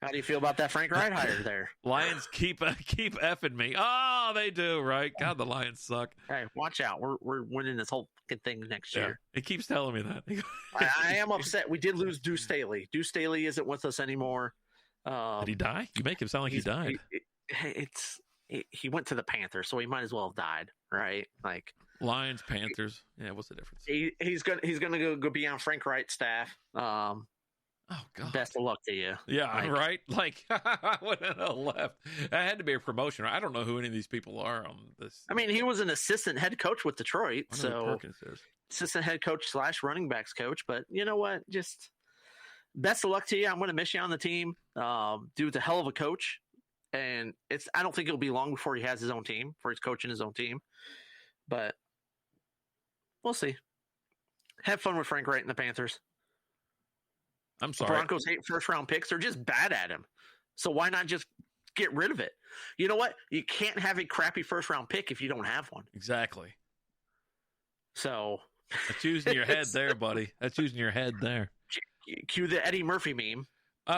[SPEAKER 3] How do you feel about that Frank Wright hire there?
[SPEAKER 2] Lions keep effing me. Oh, they do, right? God, the Lions suck.
[SPEAKER 3] Hey, watch out. We're winning this whole fucking thing next year.
[SPEAKER 2] He keeps telling me that.
[SPEAKER 3] I am upset. We did lose Deuce Staley. Deuce Staley isn't with us anymore.
[SPEAKER 2] Did he die? You make him sound like he died.
[SPEAKER 3] He went to the Panthers, so he might as well have died, right? Like
[SPEAKER 2] Lions, Panthers. Yeah, what's the difference?
[SPEAKER 3] He's gonna go be on Frank Wright's staff.
[SPEAKER 2] Oh God!
[SPEAKER 3] Best of luck to you.
[SPEAKER 2] Yeah, right. Like I wouldn't have left. That had to be a promotion. I don't know who any of these people are on this.
[SPEAKER 3] I mean, he was an assistant head coach with Detroit, so assistant head coach / running backs coach. But you know what? Just best of luck to you. I'm going to miss you on the team. Dude's a hell of a coach, and I don't think it'll be long before he has his own team, before he's coaching his own team. But we'll see. Have fun with Frank Wright and the Panthers.
[SPEAKER 2] I'm sorry.
[SPEAKER 3] The Broncos hate first-round picks. They're just bad at them. So why not just get rid of it? You know what? You can't have a crappy first-round pick if you don't have one.
[SPEAKER 2] Exactly.
[SPEAKER 3] So
[SPEAKER 2] that's using your head there, buddy. That's using your head there.
[SPEAKER 3] Cue the Eddie Murphy meme.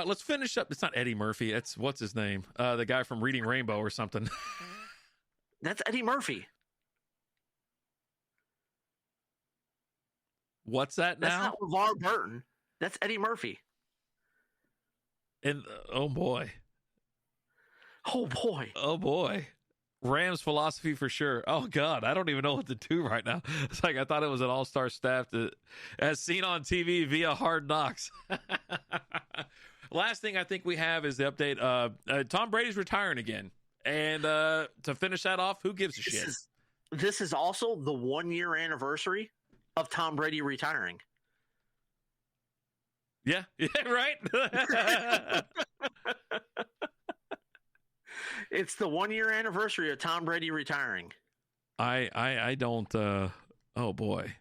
[SPEAKER 2] Let's finish up. It's not Eddie Murphy. It's what's his name? The guy from Reading Rainbow or something.
[SPEAKER 3] That's Eddie Murphy.
[SPEAKER 2] What's that now?
[SPEAKER 3] That's not LeVar Burton. That's Eddie Murphy.
[SPEAKER 2] And oh boy. Rams philosophy for sure. Oh God, I don't even know what to do right now. It's like I thought it was an all-star staff as seen on TV via Hard Knocks. Last thing I think we have is the update. Tom Brady's retiring again, and to finish that off, who gives a shit?
[SPEAKER 3] this is also the 1-year anniversary of Tom Brady retiring.
[SPEAKER 2] Yeah, right.
[SPEAKER 3] It's the 1-year anniversary of Tom Brady retiring.
[SPEAKER 2] I don't. Oh boy,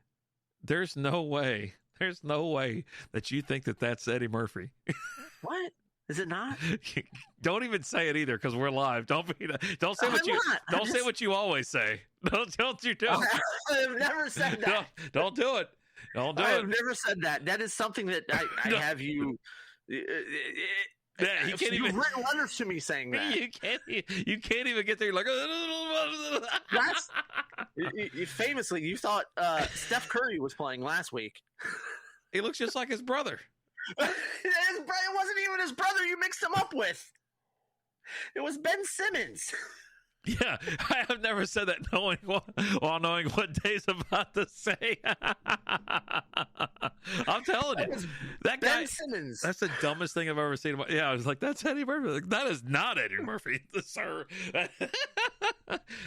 [SPEAKER 2] there's no way that you think that that's Eddie Murphy.
[SPEAKER 3] What? Is it not?
[SPEAKER 2] Don't even say it either, because we're live. Don't say what you always say. Don't you do it.
[SPEAKER 3] I've never said that.
[SPEAKER 2] Don't do it. Don't do it.
[SPEAKER 3] I've never said that. That is something that I have you.
[SPEAKER 2] Yeah, he can't
[SPEAKER 3] You've
[SPEAKER 2] even
[SPEAKER 3] written letters to me saying that.
[SPEAKER 2] You can't even get there. You're like,
[SPEAKER 3] that's famously. You thought Steph Curry was playing last week.
[SPEAKER 2] He looks just like his brother.
[SPEAKER 3] It wasn't even his brother you mixed him up with. It was Ben Simmons.
[SPEAKER 2] Yeah, I have never said that knowing what Dave's about to say. I'm telling you, that guy,
[SPEAKER 3] Ben Simmons.
[SPEAKER 2] That's the dumbest thing I've ever seen. Yeah, I was like, that's Eddie Murphy. Like, that is not Eddie Murphy, sir.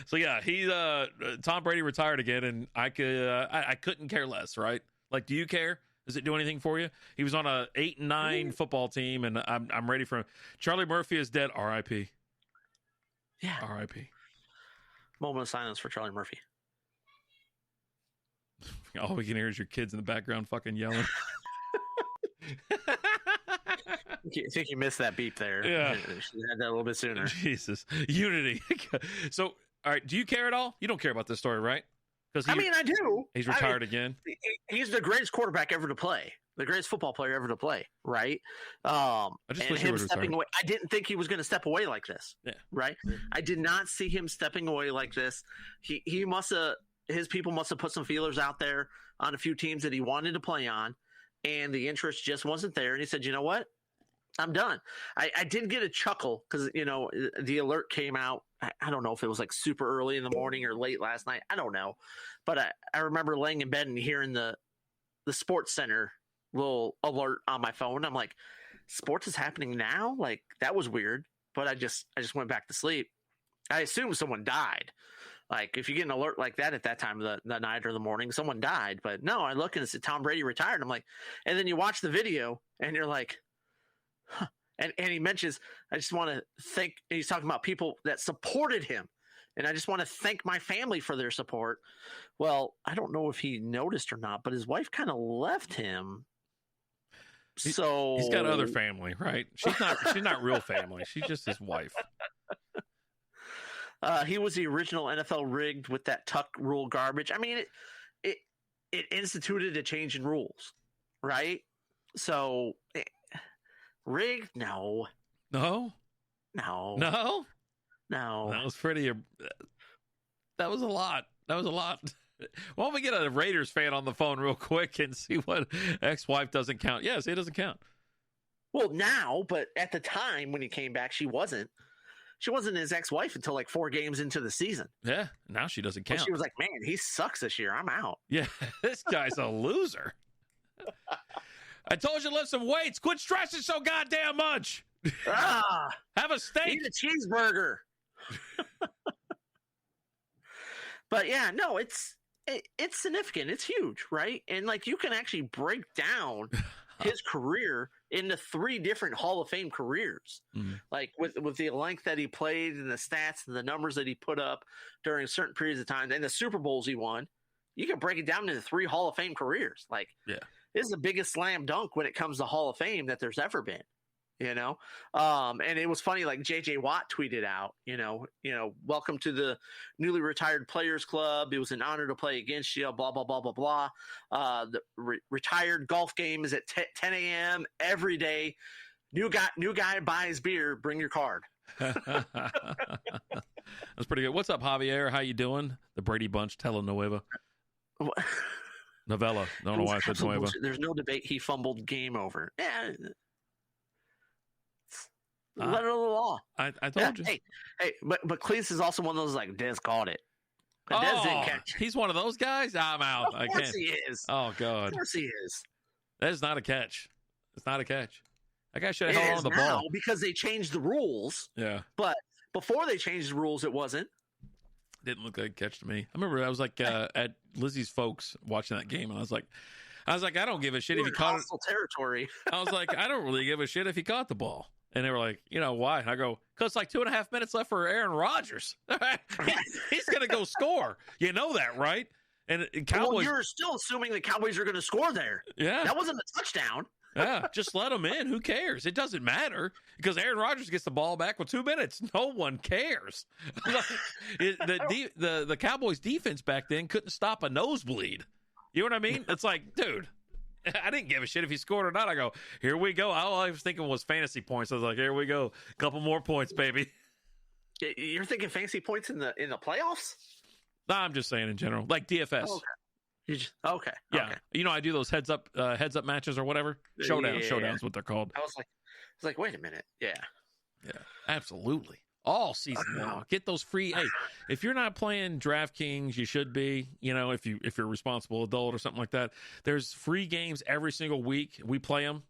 [SPEAKER 2] So yeah, Tom Brady retired again, and I couldn't care less, right? Like, do you care? Does it do anything for you? He was on a 8-9 football team, and I'm ready for him. Charlie Murphy is dead. R.I.P.
[SPEAKER 3] Yeah.
[SPEAKER 2] R.I.P.
[SPEAKER 3] Moment of silence for Charlie Murphy.
[SPEAKER 2] All we can hear is your kids in the background fucking yelling.
[SPEAKER 3] I think you missed that beep there.
[SPEAKER 2] Yeah.
[SPEAKER 3] Should have had that a little bit sooner.
[SPEAKER 2] Jesus. Unity. So, all right, do you care at all? You don't care about this story, right?
[SPEAKER 3] I mean, I do.
[SPEAKER 2] He's retired again.
[SPEAKER 3] He's the greatest quarterback ever to play. The greatest football player ever to play, right?
[SPEAKER 2] I just wish he would
[SPEAKER 3] stepping away. I didn't think he was going to step away like this.
[SPEAKER 2] Yeah.
[SPEAKER 3] Right? I did not see him stepping away like this. He must have, his people must have put some feelers out there on a few teams that he wanted to play on, and the interest just wasn't there. And he said, you know what? I'm done. I did get a chuckle because, the alert came out. I don't know if it was like super early in the morning or late last night. I don't know. But I remember laying in bed and hearing the Sports Center little alert on my phone. I'm like, sports is happening now? Like, that was weird. But I just went back to sleep. I assumed someone died. Like, if you get an alert like that at that time of the night or the morning, someone died. But no, I look and it's Tom Brady retired. I'm like, and then you watch the video and you're like, huh. And he mentions, I just want to thank, he's talking about people that supported him. And I just want to thank my family for their support. Well, I don't know if he noticed or not, but his wife kind of left him. So
[SPEAKER 2] he's got other family, right? She's not real family. She's just his wife.
[SPEAKER 3] He was the original NFL rigged with that tuck rule garbage. I mean, it instituted a change in rules, right? So rigged? No.
[SPEAKER 2] No.
[SPEAKER 3] That was
[SPEAKER 2] pretty. That was a lot. Why don't we get a Raiders fan on the phone real quick and see what ex-wife doesn't count? Yes, it doesn't count.
[SPEAKER 3] Well, now, but at the time when he came back, she wasn't. She wasn't his ex-wife until like 4 games into the season.
[SPEAKER 2] Yeah, now she doesn't count.
[SPEAKER 3] But she was like, man, he sucks this year. I'm out.
[SPEAKER 2] Yeah, this guy's a loser. I told you to lift some weights. Quit stressing so goddamn much. Have a steak.
[SPEAKER 3] Eat a cheeseburger. But yeah, no, it's significant. It's huge, right? And like you can actually break down his career into 3 different Hall of Fame careers. Mm-hmm. Like with the length that he played and the stats and the numbers that he put up during certain periods of time and the Super Bowls he won, you can break it down into 3 Hall of Fame careers. Like,
[SPEAKER 2] yeah,
[SPEAKER 3] this is the biggest slam dunk when it comes to Hall of Fame that there's ever been. And it was funny, like JJ Watt tweeted out, welcome to the newly retired players club. It was an honor to play against you, blah, blah, blah, blah, blah. The retired golf game is at 10 a.m. every day. New guy buys beer. Bring your card.
[SPEAKER 2] That's pretty good. What's up, Javier? How you doing? The Brady Bunch telenovela. Novella. Don't know why I said Nueva.
[SPEAKER 3] There's no debate. He fumbled game over. Yeah. Letter of the law.
[SPEAKER 2] I told you.
[SPEAKER 3] Hey, but Cleese is also one of those like Dez caught it. But Dez didn't catch it.
[SPEAKER 2] He's one of those guys. I'm out.
[SPEAKER 3] Of course he is.
[SPEAKER 2] Oh God.
[SPEAKER 3] Of course he is.
[SPEAKER 2] That is not a catch. It's not a catch. That guy should have held on to the ball
[SPEAKER 3] because they changed the rules.
[SPEAKER 2] Yeah.
[SPEAKER 3] But before they changed the rules, it wasn't.
[SPEAKER 2] didn't look like a catch to me. I remember I was like at Lizzie's folks watching that game, and I was like, I don't give a shit if he caught it.
[SPEAKER 3] Territory.
[SPEAKER 2] I was like, I don't really give a shit if he caught the ball. And they were like, you know why? And I go, because like 2.5 minutes left for Aaron Rodgers. He's going to go score. You know that, right? And Cowboys.
[SPEAKER 3] Well, you're still assuming the Cowboys are going to score there.
[SPEAKER 2] Yeah.
[SPEAKER 3] That wasn't a touchdown.
[SPEAKER 2] Yeah, just let him in. Who cares? It doesn't matter because Aaron Rodgers gets the ball back with 2 minutes. No one cares. The Cowboys defense back then couldn't stop a nosebleed. You know what I mean? It's like, dude, I didn't give a shit if he scored or not. I go, here we go. All I was thinking was fantasy points. I was like, here we go. A couple more points, baby.
[SPEAKER 3] You're thinking fantasy points in the playoffs?
[SPEAKER 2] No, I'm just saying in general, like DFS.
[SPEAKER 3] Oh, okay. Okay.
[SPEAKER 2] Yeah.
[SPEAKER 3] Okay.
[SPEAKER 2] You know, I do those heads up matches or whatever. Showdowns, what they're called.
[SPEAKER 3] I was like, wait a minute. Yeah.
[SPEAKER 2] Yeah. Absolutely. All season long. Get those free. Hey, if you're not playing DraftKings, you should be. You know, if you're a responsible adult or something like that. There's free games every single week. We play them.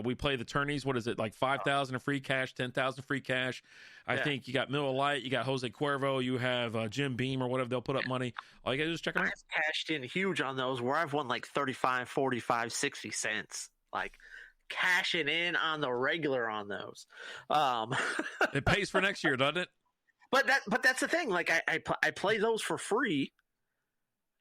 [SPEAKER 2] We play the tourneys. What is it, like 5,000 in free cash, 10,000 free cash? I think you got Miller Lite, you got Jose Cuervo, you have Jim Beam or whatever. They'll put up money. All you got to do is check it out.
[SPEAKER 3] I've cashed in huge on those where I've won like 35, 45, 60 cents. Like cashing in on the regular on those.
[SPEAKER 2] It pays for next year, doesn't it?
[SPEAKER 3] But that's the thing. Like I play those for free.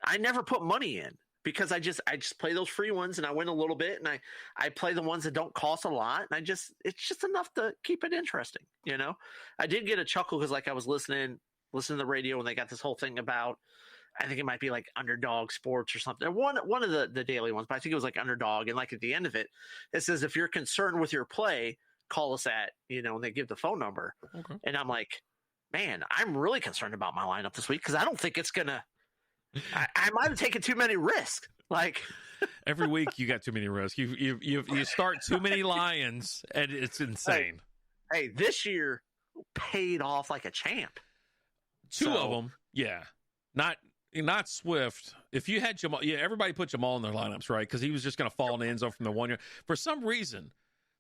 [SPEAKER 3] I never put money in. Because I just play those free ones and I win a little bit, and I play the ones that don't cost a lot, and it's just enough to keep it interesting, you know. I did get a chuckle because like I was listening to the radio and they got this whole thing about, I think it might be like Underdog Sports or something, one of the daily ones, but I think it was like Underdog, and like at the end of it, it says if you're concerned with your play, call us at, you know, and they give the phone number, and I'm like, man, I'm really concerned about my lineup this week because I don't think it's gonna. I might have taken too many risks. Like
[SPEAKER 2] every week, you got too many risks. You start too many Lions, and it's insane.
[SPEAKER 3] Hey, this year paid off like a champ.
[SPEAKER 2] Two of them, yeah. Not Swift. If you had Jamal, everybody put Jamal in their lineups, right? Because he was just going to fall in the end zone from the 1 yard. For some reason,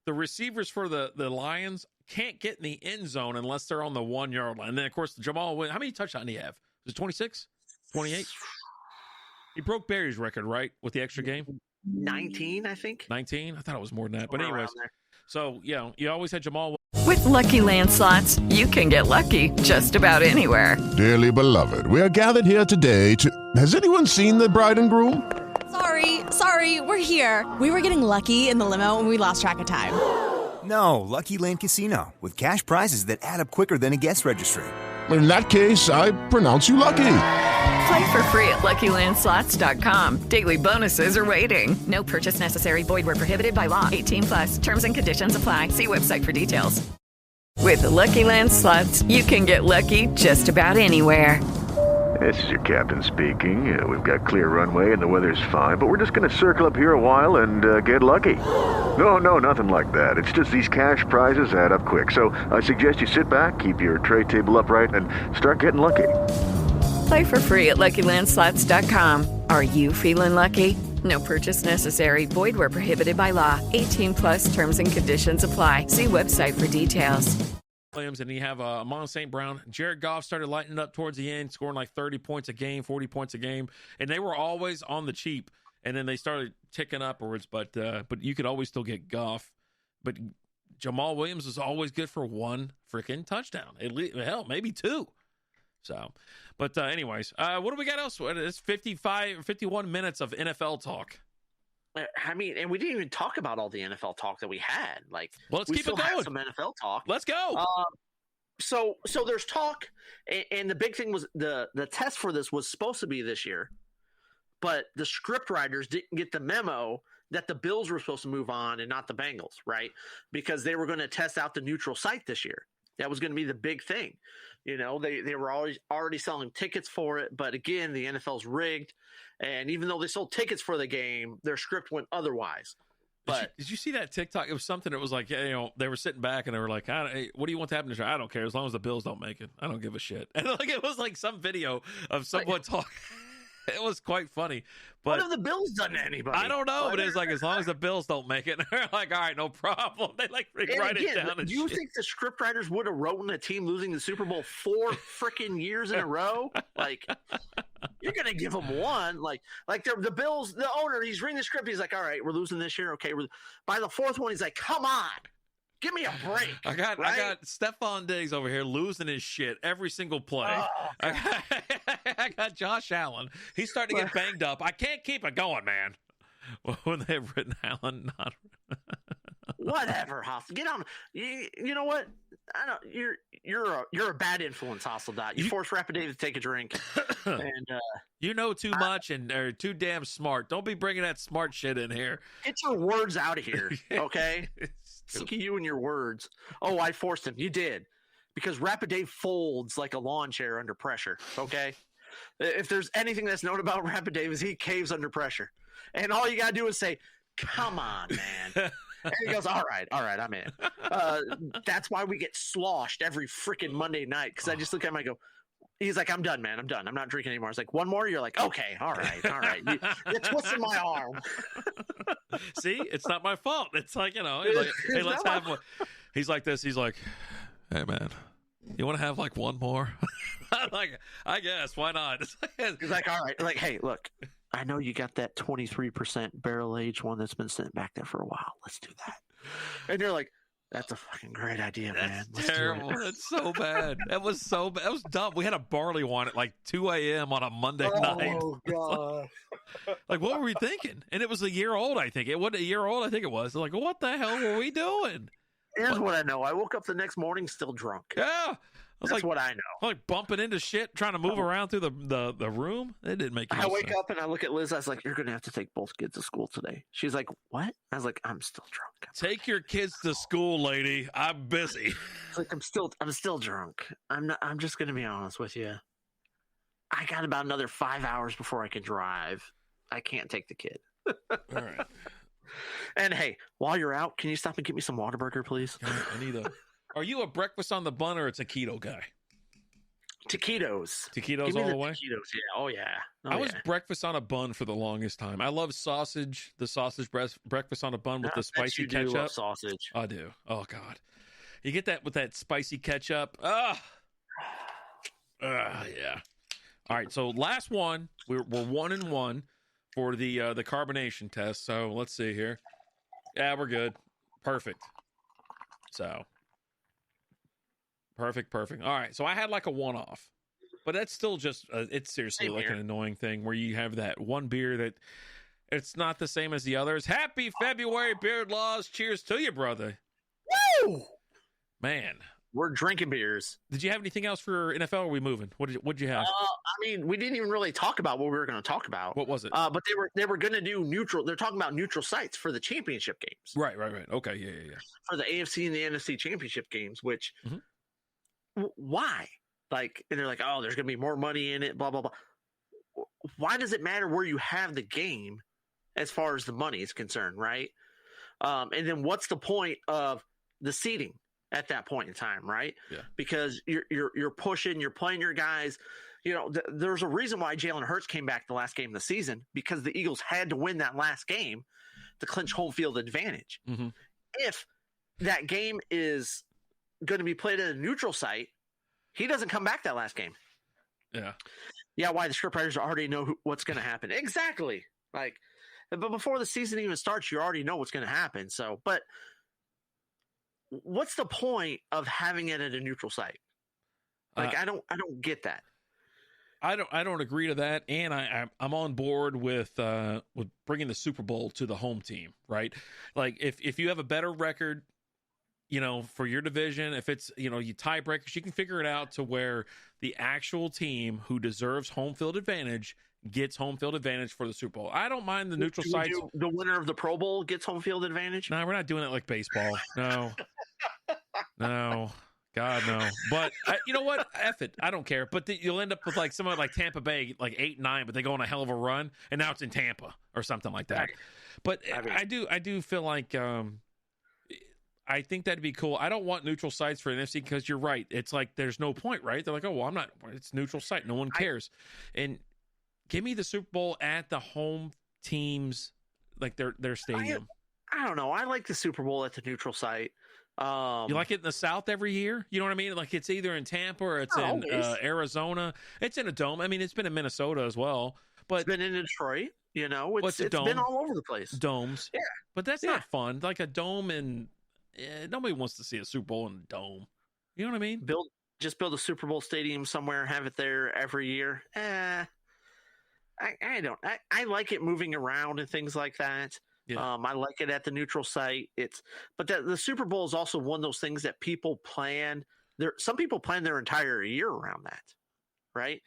[SPEAKER 2] the receivers for the Lions can't get in the end zone unless they're on the 1 yard line. And then, of course, Jamal. How many touchdowns did he have? Was it 26? 28? He broke Barry's record, right, with the extra game?
[SPEAKER 3] 19, I think.
[SPEAKER 2] 19? I thought it was more than that. But anyways, so, you always had Jamal.
[SPEAKER 10] With Lucky Land Slots, you can get lucky just about anywhere.
[SPEAKER 11] Dearly beloved, we are gathered here today to... Has anyone seen the bride and groom?
[SPEAKER 12] Sorry, we're here. We were getting lucky in the limo and we lost track of time.
[SPEAKER 13] No, Lucky Land Casino, with cash prizes that add up quicker than a guest registry.
[SPEAKER 11] In that case, I pronounce you lucky.
[SPEAKER 10] Play for free at LuckyLandSlots.com. Daily bonuses are waiting. No purchase necessary. Void where prohibited by law. 18+. Terms and conditions apply. See website for details. With the Lucky Land Slots, you can get lucky just about anywhere.
[SPEAKER 9] This is your captain speaking. We've got clear runway and the weather's fine, but we're just going to circle up here a while and get lucky. No, nothing like that. It's just these cash prizes add up quick. So I suggest you sit back, keep your tray table upright, and start getting lucky.
[SPEAKER 10] Play for free at LuckyLandSlots.com. Are you feeling lucky? No purchase necessary. Void where prohibited by law. 18+ terms and conditions apply. See website for details.
[SPEAKER 2] Williams, and you have Amon St. Brown. Jared Goff started lighting it up towards the end, scoring like 30 points a game, 40 points a game, and they were always on the cheap. And then they started ticking upwards, but you could always still get Goff. But Jamal Williams is always good for one freaking touchdown. Hell, maybe two. So, but anyways, what do we got else? It's 51 minutes of NFL talk.
[SPEAKER 3] I mean, and we didn't even talk about all the NFL talk that we had. Like,
[SPEAKER 2] well, let's keep it going.
[SPEAKER 3] Have some NFL talk.
[SPEAKER 2] Let's go.
[SPEAKER 3] So there's talk, and the big thing was the test for this was supposed to be this year, but the script writers didn't get the memo that the Bills were supposed to move on and not the Bengals, right? Because they were going to test out the neutral site this year. That was going to be the big thing. You know, they were already selling tickets for it, but again, the NFL's rigged, and even though they sold tickets for the game, their script went otherwise. But
[SPEAKER 2] did you see that TikTok? It was something that was like, you know, they were sitting back and they were like, hey, what do you want to happen this year? I don't care. As long as the Bills don't make it, I don't give a shit. And like, it was like some video of someone talking. It was quite funny. But
[SPEAKER 3] what have the Bills done to anybody?
[SPEAKER 2] I don't know, but it's like as long as the Bills don't make it, they're like, all right, no problem. They like write it down.
[SPEAKER 3] Do you think the scriptwriters would have written a team losing the Super Bowl 4 freaking years in a row? Like, you're gonna give them one. Like the Bills, the owner, he's reading the script. He's like, all right, we're losing this year. Okay, by the fourth one, he's like, come on. Give me a break.
[SPEAKER 2] I got Stephon Diggs over here losing his shit every single play.
[SPEAKER 3] Oh,
[SPEAKER 2] I got Josh Allen. He's starting to get banged up. I can't keep it going, man. When they've written Allen, not
[SPEAKER 3] whatever, Hostile. Get on. You know what? I don't. You're a bad influence, Hostile. You force Rapid Dave to take a drink, and
[SPEAKER 2] you know too much and are too damn smart. Don't be bringing that smart shit in here.
[SPEAKER 3] Get your words out of here, okay? Sick of you and your words. Oh, I forced him. You did. Because Rapid Dave folds like a lawn chair under pressure, okay? If there's anything that's known about Rapid Dave is he caves under pressure. And all you got to do is say, come on, man. And he goes, all right, I'm in. That's why we get sloshed every freaking Monday night. Because I just look at him and I go, he's like, I'm done, man. I'm done. I'm not drinking anymore. It's like, one more? You're like, okay, all right. You're twisting my arm.
[SPEAKER 2] See, it's not my fault. It's like, he's like, hey, let's have one. He's like this. He's like, hey, man, you want to have like one more? I'm like, I guess. Why not?
[SPEAKER 3] He's like, all right. Like, hey, look, I know you got that 23% barrel aged one that's been sitting back there for a while. Let's do that. And you're like, that's a fucking great idea, man.
[SPEAKER 2] That's terrible. That's so bad. That was so bad. That was dumb. We had a barley one at like 2 a.m. on a Monday night.
[SPEAKER 3] Oh, God.
[SPEAKER 2] Like, what were we thinking? And it was a year old, I think. It wasn't a year old, I think it was. Like, what the hell were we doing?
[SPEAKER 3] Here's what I know. I woke up the next morning still drunk.
[SPEAKER 2] Yeah.
[SPEAKER 3] That's what I know.
[SPEAKER 2] Like bumping into shit, trying to move around through the room. It didn't make any sense.
[SPEAKER 3] I wake up and I look at Liz. I was like, "You're gonna have to take both kids to school today." She's like, "What?" I was like, "I'm still drunk."
[SPEAKER 2] Take your kids to school, lady. I'm busy.
[SPEAKER 3] Like I'm still drunk. I'm just gonna be honest with you. I got about another 5 hours before I can drive. I can't take the kid.
[SPEAKER 2] All right.
[SPEAKER 3] And hey, while you're out, can you stop and get me some Whataburger, please?
[SPEAKER 2] I need a. Are you a breakfast on the bun or a taquito guy?
[SPEAKER 3] Taquitos.
[SPEAKER 2] Taquitos all the way?
[SPEAKER 3] Taquitos, yeah. Oh, yeah.
[SPEAKER 2] I was breakfast on a bun for the longest time. I love sausage, the sausage breakfast on a bun with the spicy ketchup.
[SPEAKER 3] Love sausage.
[SPEAKER 2] I do. Oh, God. You get that with that spicy ketchup. Yeah. All right, so last one. We're 1-1 for the carbonation test. So let's see here. Yeah, we're good. Perfect. So... Perfect. All right, so I had like a one-off, but that's still just it's seriously like an annoying thing where you have that one beer that it's not the same as the others. Happy February, Beard Laws. Cheers to you, brother.
[SPEAKER 3] Woo!
[SPEAKER 2] Man.
[SPEAKER 3] We're drinking beers.
[SPEAKER 2] Did you have anything else for NFL, or are we moving? What did you have?
[SPEAKER 3] I mean, we didn't even really talk about what we were going to talk about.
[SPEAKER 2] What was it?
[SPEAKER 3] But they were going to do neutral. They're talking about neutral sites for the championship games.
[SPEAKER 2] Right. Okay, yeah.
[SPEAKER 3] For the AFC and the NFC championship games, which... Mm-hmm. Why? Like, and they're like, oh, there's going to be more money in it, blah, blah, blah. Why does it matter where you have the game as far as the money is concerned, right? And then what's the point of the seating at that point in time, right?
[SPEAKER 2] Yeah.
[SPEAKER 3] Because you're pushing, you're playing your guys. There's a reason why Jalen Hurts came back the last game of the season, because the Eagles had to win that last game to clinch home field advantage.
[SPEAKER 2] Mm-hmm.
[SPEAKER 3] If that game is going to be played at a neutral site, he doesn't come back that last game.
[SPEAKER 2] Yeah.
[SPEAKER 3] Why? The scriptwriters already know what's going to happen. Exactly. Like, but before the season even starts, you already know what's going to happen. So, but what's the point of having it at a neutral site? Like, I don't get that.
[SPEAKER 2] I don't agree to that, and I'm on board with bringing the Super Bowl to the home team, right? Like, if you have a better record, for your division, if it's, you tie breakers, you can figure it out to where the actual team who deserves home field advantage gets home field advantage for the Super Bowl. I don't mind the neutral sites.
[SPEAKER 3] The winner of the Pro Bowl gets home field advantage?
[SPEAKER 2] No, we're not doing it like baseball. No. God, no. But you know what? F it. I don't care. But you'll end up with like someone like Tampa Bay, like 8-9, but they go on a hell of a run, and now it's in Tampa or something like that. But I do feel like I think that'd be cool. I don't want neutral sites for NFC because you're right. It's like there's no point, right? They're like, oh, well, I'm not. It's neutral site. No one cares. And Give me the Super Bowl at the home teams, like their stadium.
[SPEAKER 3] I don't know. I like the Super Bowl at the neutral site.
[SPEAKER 2] You like it in the South every year? You know what I mean? Like it's either in Tampa or it's in Arizona. It's in a dome. I mean, it's been in Minnesota as well. But
[SPEAKER 3] it's been in Detroit. You know, it's been all over the place.
[SPEAKER 2] Domes.
[SPEAKER 3] Yeah.
[SPEAKER 2] But that's not fun. Like a dome nobody wants to see a Super Bowl in a dome. You know what I mean?
[SPEAKER 3] Just build a Super Bowl stadium somewhere, have it there every year. I don't. I like it moving around and things like that. Yeah. I like it at the neutral site. But the Super Bowl is also one of those things that people plan. Some people plan their entire year around that, right?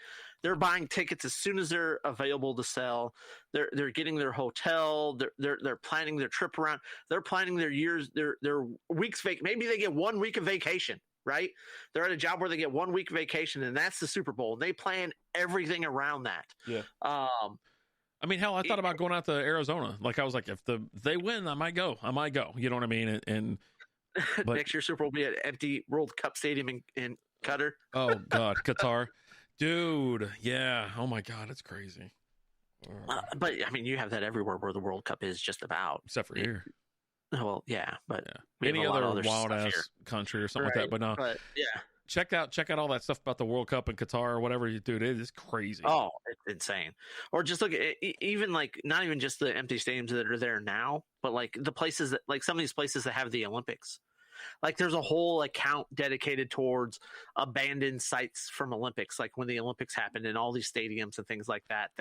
[SPEAKER 3] They're buying tickets as soon as they're available to sell. They're getting their hotel. They're planning their trip around. They're planning their years, their weeks. Maybe they get 1 week of vacation, right? They're at a job where they get 1 week vacation, and that's the Super Bowl. They plan everything around that.
[SPEAKER 2] Yeah. I mean, hell, I thought about going out to Arizona. Like I was like, if they win, I might go. You know what I mean? But
[SPEAKER 3] next year Super Bowl will be at empty World Cup Stadium in Qatar.
[SPEAKER 2] Oh God, Qatar, dude. Yeah. Oh my God, it's crazy.
[SPEAKER 3] But I mean, you have that everywhere where the World Cup is just about,
[SPEAKER 2] except for here.
[SPEAKER 3] Well, yeah, but
[SPEAKER 2] any other wild ass country or something like that. But no,
[SPEAKER 3] yeah.
[SPEAKER 2] Check out all that stuff about the World Cup in Qatar or whatever you do. It is crazy.
[SPEAKER 3] Oh, it's insane. Or just look at even like not even just the empty stadiums that are there now, but like the places that like some of these places that have the Olympics. Like there's a whole account dedicated towards abandoned sites from Olympics, like when the Olympics happened, and all these stadiums and things like that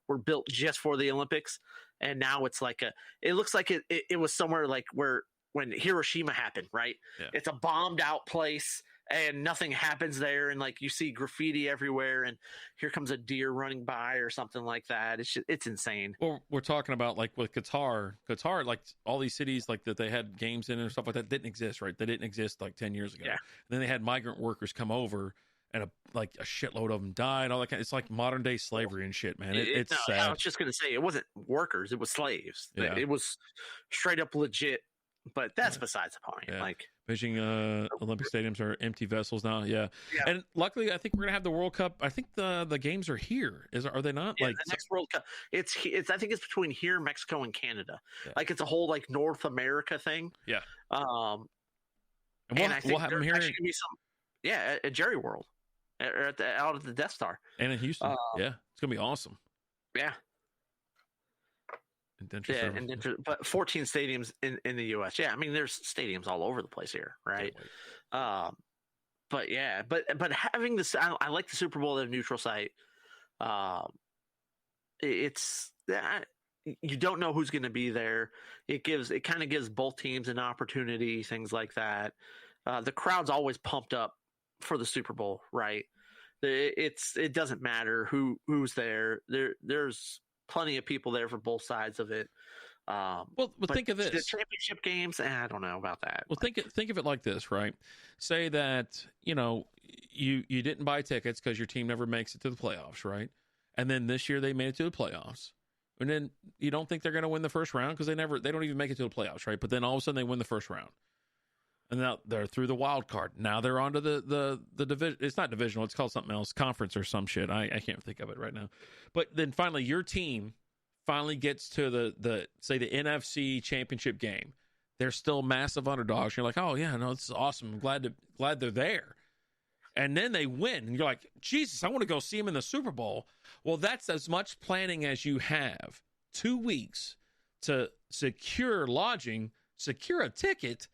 [SPEAKER 3] were built just for the Olympics. And now it's like it looks like it was somewhere like when Hiroshima happened, right? Yeah. It's a bombed out place. And nothing happens there, and like you see graffiti everywhere, and here comes a deer running by or something like that. It's insane.
[SPEAKER 2] Well, we're talking about like with Qatar, like all these cities like that they had games in and stuff like that didn't exist, right? They didn't exist like 10 years ago. Yeah. And then they had migrant workers come over, and a shitload of them died. All that it's like modern day slavery and shit, man. It's sad.
[SPEAKER 3] I was just gonna say it wasn't workers; it was slaves.
[SPEAKER 2] Yeah.
[SPEAKER 3] It was straight up legit. But that's besides the point.
[SPEAKER 2] Yeah.
[SPEAKER 3] Like
[SPEAKER 2] Beijing Olympic stadiums are empty vessels now. Yeah. And luckily, I think we're gonna have the World Cup. I think the games are here. Are they not?
[SPEAKER 3] Yeah, like the next World Cup. It's I think it's between here, Mexico, and Canada. Yeah. Like it's a whole like North America thing.
[SPEAKER 2] Yeah.
[SPEAKER 3] And I think we'll have them here. Be some, at Jerry World, out at the Death Star,
[SPEAKER 2] and in Houston. Yeah, it's gonna be awesome.
[SPEAKER 3] Yeah. But 14 stadiums in the U.S. Yeah, I mean, there's stadiums all over the place here, right? But yeah, but having this, I like the Super Bowl at a neutral site. It's you don't know who's going to be there. It kind of gives both teams an opportunity, things like that. The crowd's always pumped up for the Super Bowl, right? It doesn't matter who's there. There's plenty of people there for both sides of it.
[SPEAKER 2] But think of this:
[SPEAKER 3] the championship games. I don't know about that.
[SPEAKER 2] Well, think of it like this, right? Say that you didn't buy tickets because your team never makes it to the playoffs, right? And then this year they made it to the playoffs, and then you don't think they're going to win the first round because they don't even make it to the playoffs, right? But then all of a sudden they win the first round, and now they're through the wild card. Now they're onto the division. It's not divisional; it's called something else, conference or some shit. I can't think of it right now. But then finally, your team finally gets to the NFC championship game. They're still massive underdogs. You're like, oh yeah, no, this is awesome. I'm glad they're there. And then they win, and you're like, Jesus, I want to go see them in the Super Bowl. Well, that's as much planning as you have. 2 weeks to secure lodging, secure a ticket,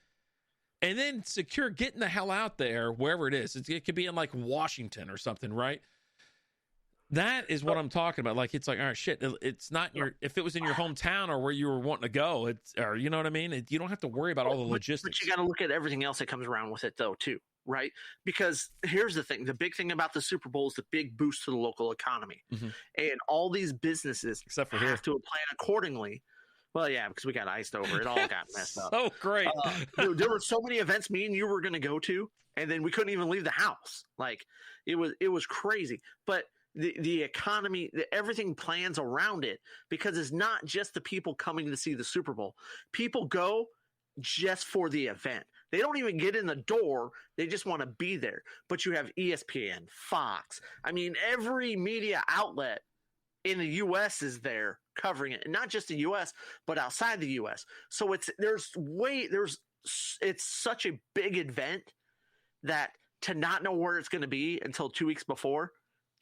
[SPEAKER 2] and then secure getting the hell out there wherever it is. It could be in like Washington or something, right? That is what I'm talking about. Like, it's like, all right, shit. It's not if it was in your hometown or where you were wanting to go, or you know what I mean? You don't have to worry about all the logistics.
[SPEAKER 3] But you got to look at everything else that comes around with it, though, too, right? Because here's the thing: the big thing about the Super Bowl is the big boost to the local economy, and all these businesses
[SPEAKER 2] except for
[SPEAKER 3] have to plan accordingly. Well, yeah, because we got iced over. It all got messed up.
[SPEAKER 2] So great.
[SPEAKER 3] There were so many events me and you were going to go to, and then we couldn't even leave the house. Like it was crazy. But the economy, everything plans around it because it's not just the people coming to see the Super Bowl. People go just for the event. They don't even get in the door. They just want to be there. But you have ESPN, Fox. I mean, every media outlet in the U.S. is there covering it, and not just the U.S. but outside the U.S. So it's such a big event that to not know where it's going to be until 2 weeks before,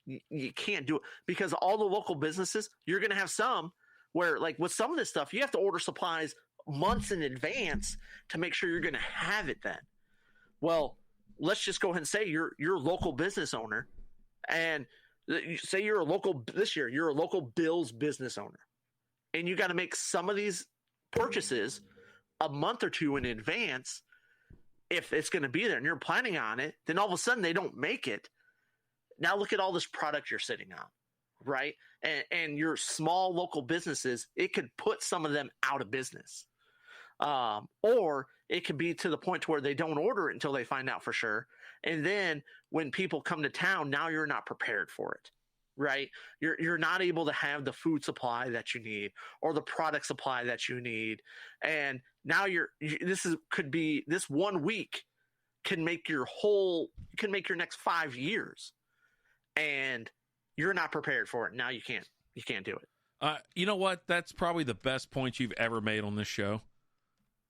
[SPEAKER 3] you can't do it, because all the local businesses, you're going to have some where, like with some of this stuff, you have to order supplies months in advance to make sure you're going to have it then. Well, let's just go ahead and say you're a local business owner, and say you're a local Bill's business owner, and you got to make some of these purchases a month or two in advance. If it's going to be there and you're planning on it, then all of a sudden they don't make it. Now look at all this product you're sitting on, right? And your small local businesses, it could put some of them out of business. Or it could be to the point where they don't order it until they find out for sure. And then when people come to town, now you're not prepared for it, right? You're not able to have the food supply that you need or the product supply that you need. And now this 1 week can make your next 5 years, and you're not prepared for it. Now you can't do it.
[SPEAKER 2] You know what? That's probably the best point you've ever made on this show.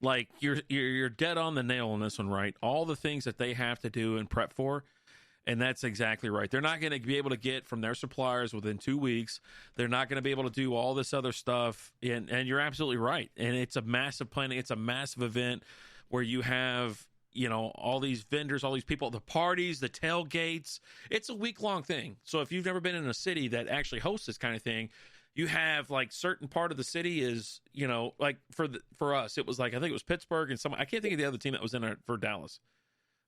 [SPEAKER 2] Like you're dead on the nail on this one, right? All the things that they have to do and prep for, and that's exactly right. They're not going to be able to get from their suppliers within 2 weeks. They're not going to be able to do all this other stuff, and you're absolutely right. And it's a massive planning. It's a massive event where you have, all these vendors, all these people, the parties, the tailgates. It's a week-long thing. So if you've never been in a city that actually hosts this kind of thing, you have like certain part of the city is, like for us, it was like, I think it was Pittsburgh and I can't think of the other team that was in it for Dallas.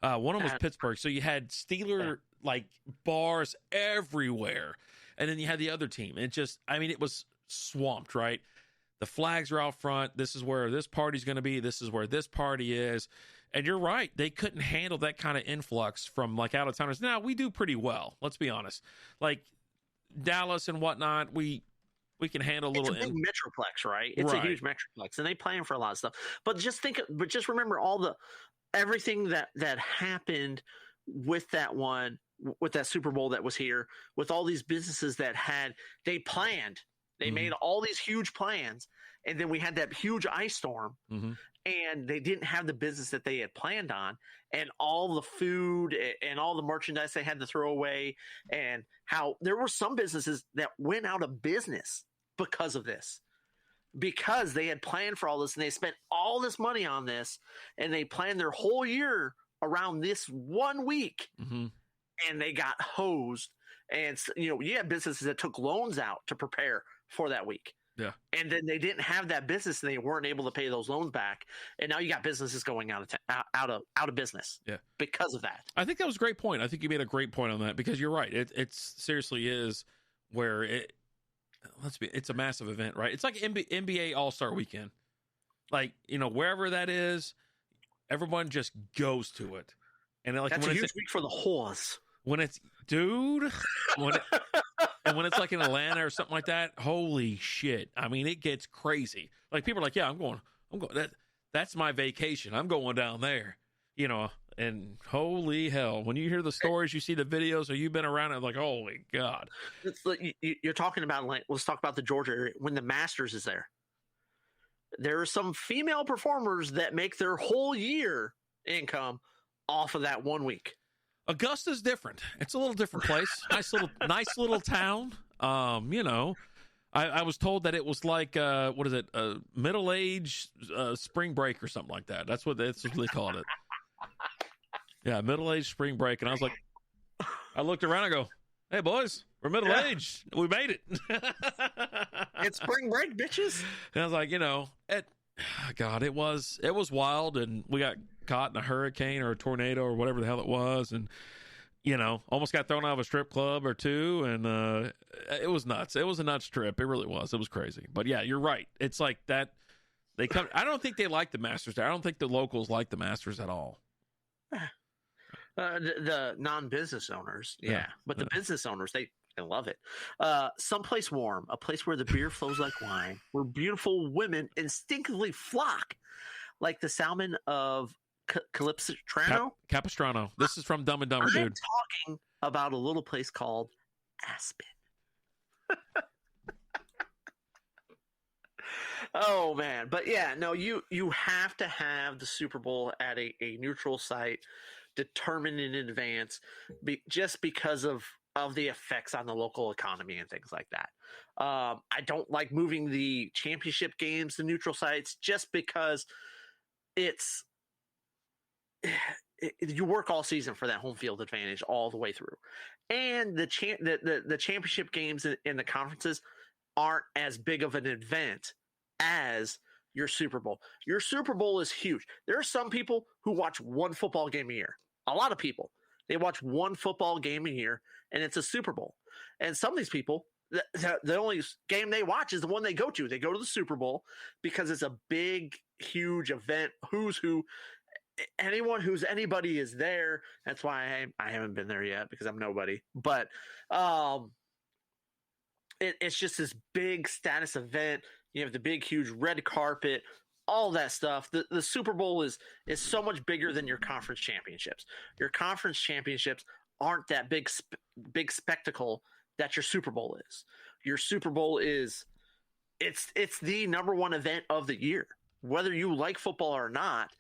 [SPEAKER 2] One of them was Pittsburgh. So you had Steeler like bars everywhere. And then you had the other team. It was swamped, right? The flags are out front. This is where this party's going to be. This is where this party is. And you're right. They couldn't handle that kind of influx from like out of towners. Now we do pretty well. Let's be honest. Like Dallas and whatnot, we can handle a little.
[SPEAKER 3] It's a big metroplex, right? It's a huge metroplex, and they plan for a lot of stuff. But just remember everything that happened with that one, with that Super Bowl that was here, with all these businesses they planned. They made all these huge plans, and then we had that huge ice storm, and they didn't have the business that they had planned on, and all the food and all the merchandise they had to throw away, and how there were some businesses that went out of business because of this, because they had planned for all this and they spent all this money on this, and they planned their whole year around this 1 week, and they got hosed. And you had businesses that took loans out to prepare for that week.
[SPEAKER 2] Yeah.
[SPEAKER 3] And then they didn't have that business and they weren't able to pay those loans back. And now you got businesses going out of business.
[SPEAKER 2] Yeah.
[SPEAKER 3] Because of that.
[SPEAKER 2] I think that was a great point. I think you made a great point on that, because you're right. It seriously is where it's a massive event, right? It's like NBA All-Star Weekend. Like, wherever that is, everyone just goes to it. And
[SPEAKER 3] that's a huge week for the whores.
[SPEAKER 2] When it's, dude, and when it's like in Atlanta or something like that, holy shit. I mean, it gets crazy. Like people are like, yeah, I'm going, that's my vacation. I'm going down there, and holy hell, when you hear the stories, you see the videos, or you've been around it, like, holy God.
[SPEAKER 3] It's like, you're talking about, let's talk about the Georgia area. When the Masters is there are some female performers that make their whole year income off of that 1 week.
[SPEAKER 2] Augusta's different. It's a little different place. nice little town. I was told that it was like what is it? Middle-aged spring break or something like that. That's what they called it. Yeah, middle-aged spring break. And I was like, I looked around and I go, hey boys, we're middle-aged. We made it.
[SPEAKER 3] It's spring break, bitches.
[SPEAKER 2] And I was like, God, it was wild, and we got caught in a hurricane or a tornado or whatever the hell it was, and almost got thrown out of a strip club or two, and it was nuts. It was a nuts trip. It really was. It was crazy. But yeah, you're right. It's like that. They come. I don't think they like the Masters there. I don't think the locals like the Masters at all.
[SPEAKER 3] The non-business owners, but the business owners, they love it. Someplace warm, a place where the beer flows like wine, where beautiful women instinctively flock like the salmon of
[SPEAKER 2] Capistrano. This is from Dumb and Dumber, dude.
[SPEAKER 3] I'm talking about a little place called Aspen. Oh man, but yeah, no, you have to have the Super Bowl at a neutral site, determined in advance, just because of the effects on the local economy and things like that. I don't like moving the championship games to neutral sites just because you work all season for that home field advantage all the way through, and the championship games in the conferences aren't as big of an event as your Super Bowl. Your Super Bowl is huge. There are some people who watch one football game a year. A lot of people, they watch one football game a year, and it's a Super Bowl. And some of these people, the only game they watch is the one they go to. They go to the Super Bowl because it's a big, huge event. Who's who. Anyone who's anybody is there. That's why I haven't been there yet because I'm nobody. But it's just this big status event. You have the big, huge red carpet, all that stuff. The Super Bowl is so much bigger than your conference championships. Your conference championships aren't that big spectacle that your Super Bowl is. Your Super Bowl is it's the number one event of the year. Whether you like football or not,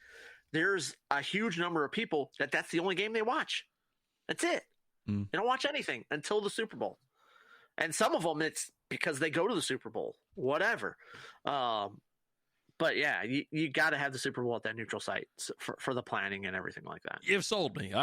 [SPEAKER 3] there's a huge number of people that's the only game they watch. That's it. They don't watch anything until the Super Bowl. And some of them, it's because they go to the Super Bowl, whatever. But yeah, you got to have the Super Bowl at that neutral site for the planning and everything like that.
[SPEAKER 2] You've sold me.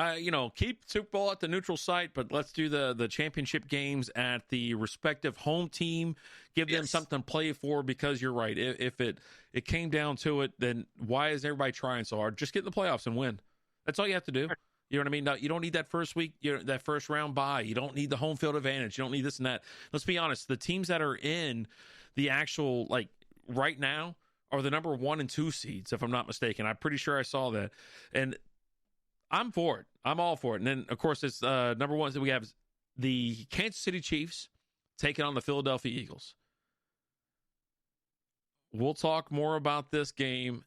[SPEAKER 2] Keep Super Bowl at the neutral site, but let's do the championship games at the respective home team. Give them something to play for, because you're right. If it came down to it, then why is everybody trying so hard? Just get in the playoffs and win. That's all you have to do. You know what I mean? No, you don't need that first week, that first round bye. You don't need the home field advantage. You don't need this and that. Let's be honest. The teams that are in the actual, right now, are the number 1 and 2 seeds, if I'm not mistaken. I'm pretty sure I saw that. And I'm for it. I'm all for it. And then, of course, it's number 1 that we have the Kansas City Chiefs taking on the Philadelphia Eagles. We'll talk more about this game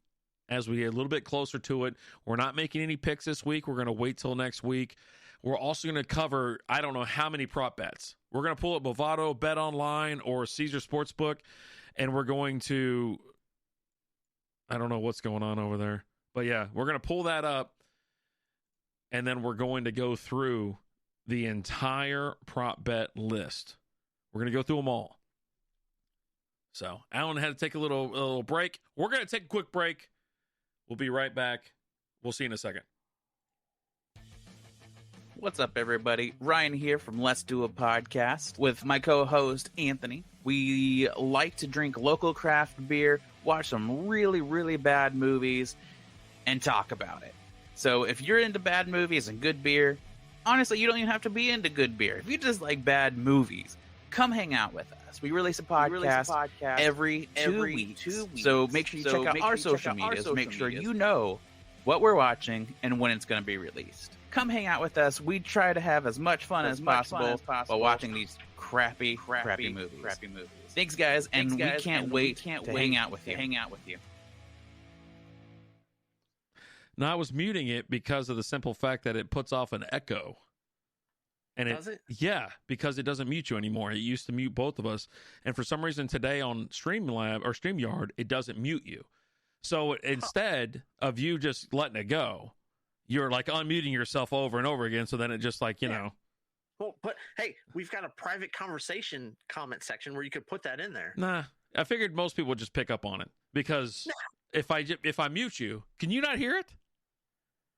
[SPEAKER 2] as we get a little bit closer to it. We're not making any picks this week. We're going to wait till next week. We're also going to cover, I don't know how many prop bets. We're going to pull up Bovado, Bet Online, or Caesar Sportsbook, and we're going to, I don't know what's going on over there. But yeah, we're going to pull that up, and then we're going to go through the entire prop bet list. We're going to go through them all. So Alan had to take a little break. We're going to take a quick break. We'll be right back. We'll see you in a second.
[SPEAKER 14] What's up, everybody? Ryan here from Let's Do a Podcast with my co-host, Anthony. We like to drink local craft beer, watch some really, really bad movies, and talk about it. So if you're into bad movies and good beer, honestly, you don't even have to be into good beer. If you just like bad movies, come hang out with us. We release a podcast every 2 weeks. So make sure you check out our social medias. Make sure you know what we're watching and when it's going to be released. Come hang out with us. We try to have as much fun as possible while watching these crappy movies. Thanks, guys, and we can't wait to hang out with you.
[SPEAKER 2] Now, I was muting it because of the simple fact that it puts off an echo. And
[SPEAKER 3] Does it?
[SPEAKER 2] Yeah, because it doesn't mute you anymore. It used to mute both of us. And for some reason today on Streamlab or StreamYard, it doesn't mute you. So instead of you just letting it go, you're like unmuting yourself over and over again. So then it just know.
[SPEAKER 3] Well, but hey, we've got a private conversation comment section where you could put that in there.
[SPEAKER 2] Nah, I figured most people would just pick up on it because if I mute you, can you not hear it?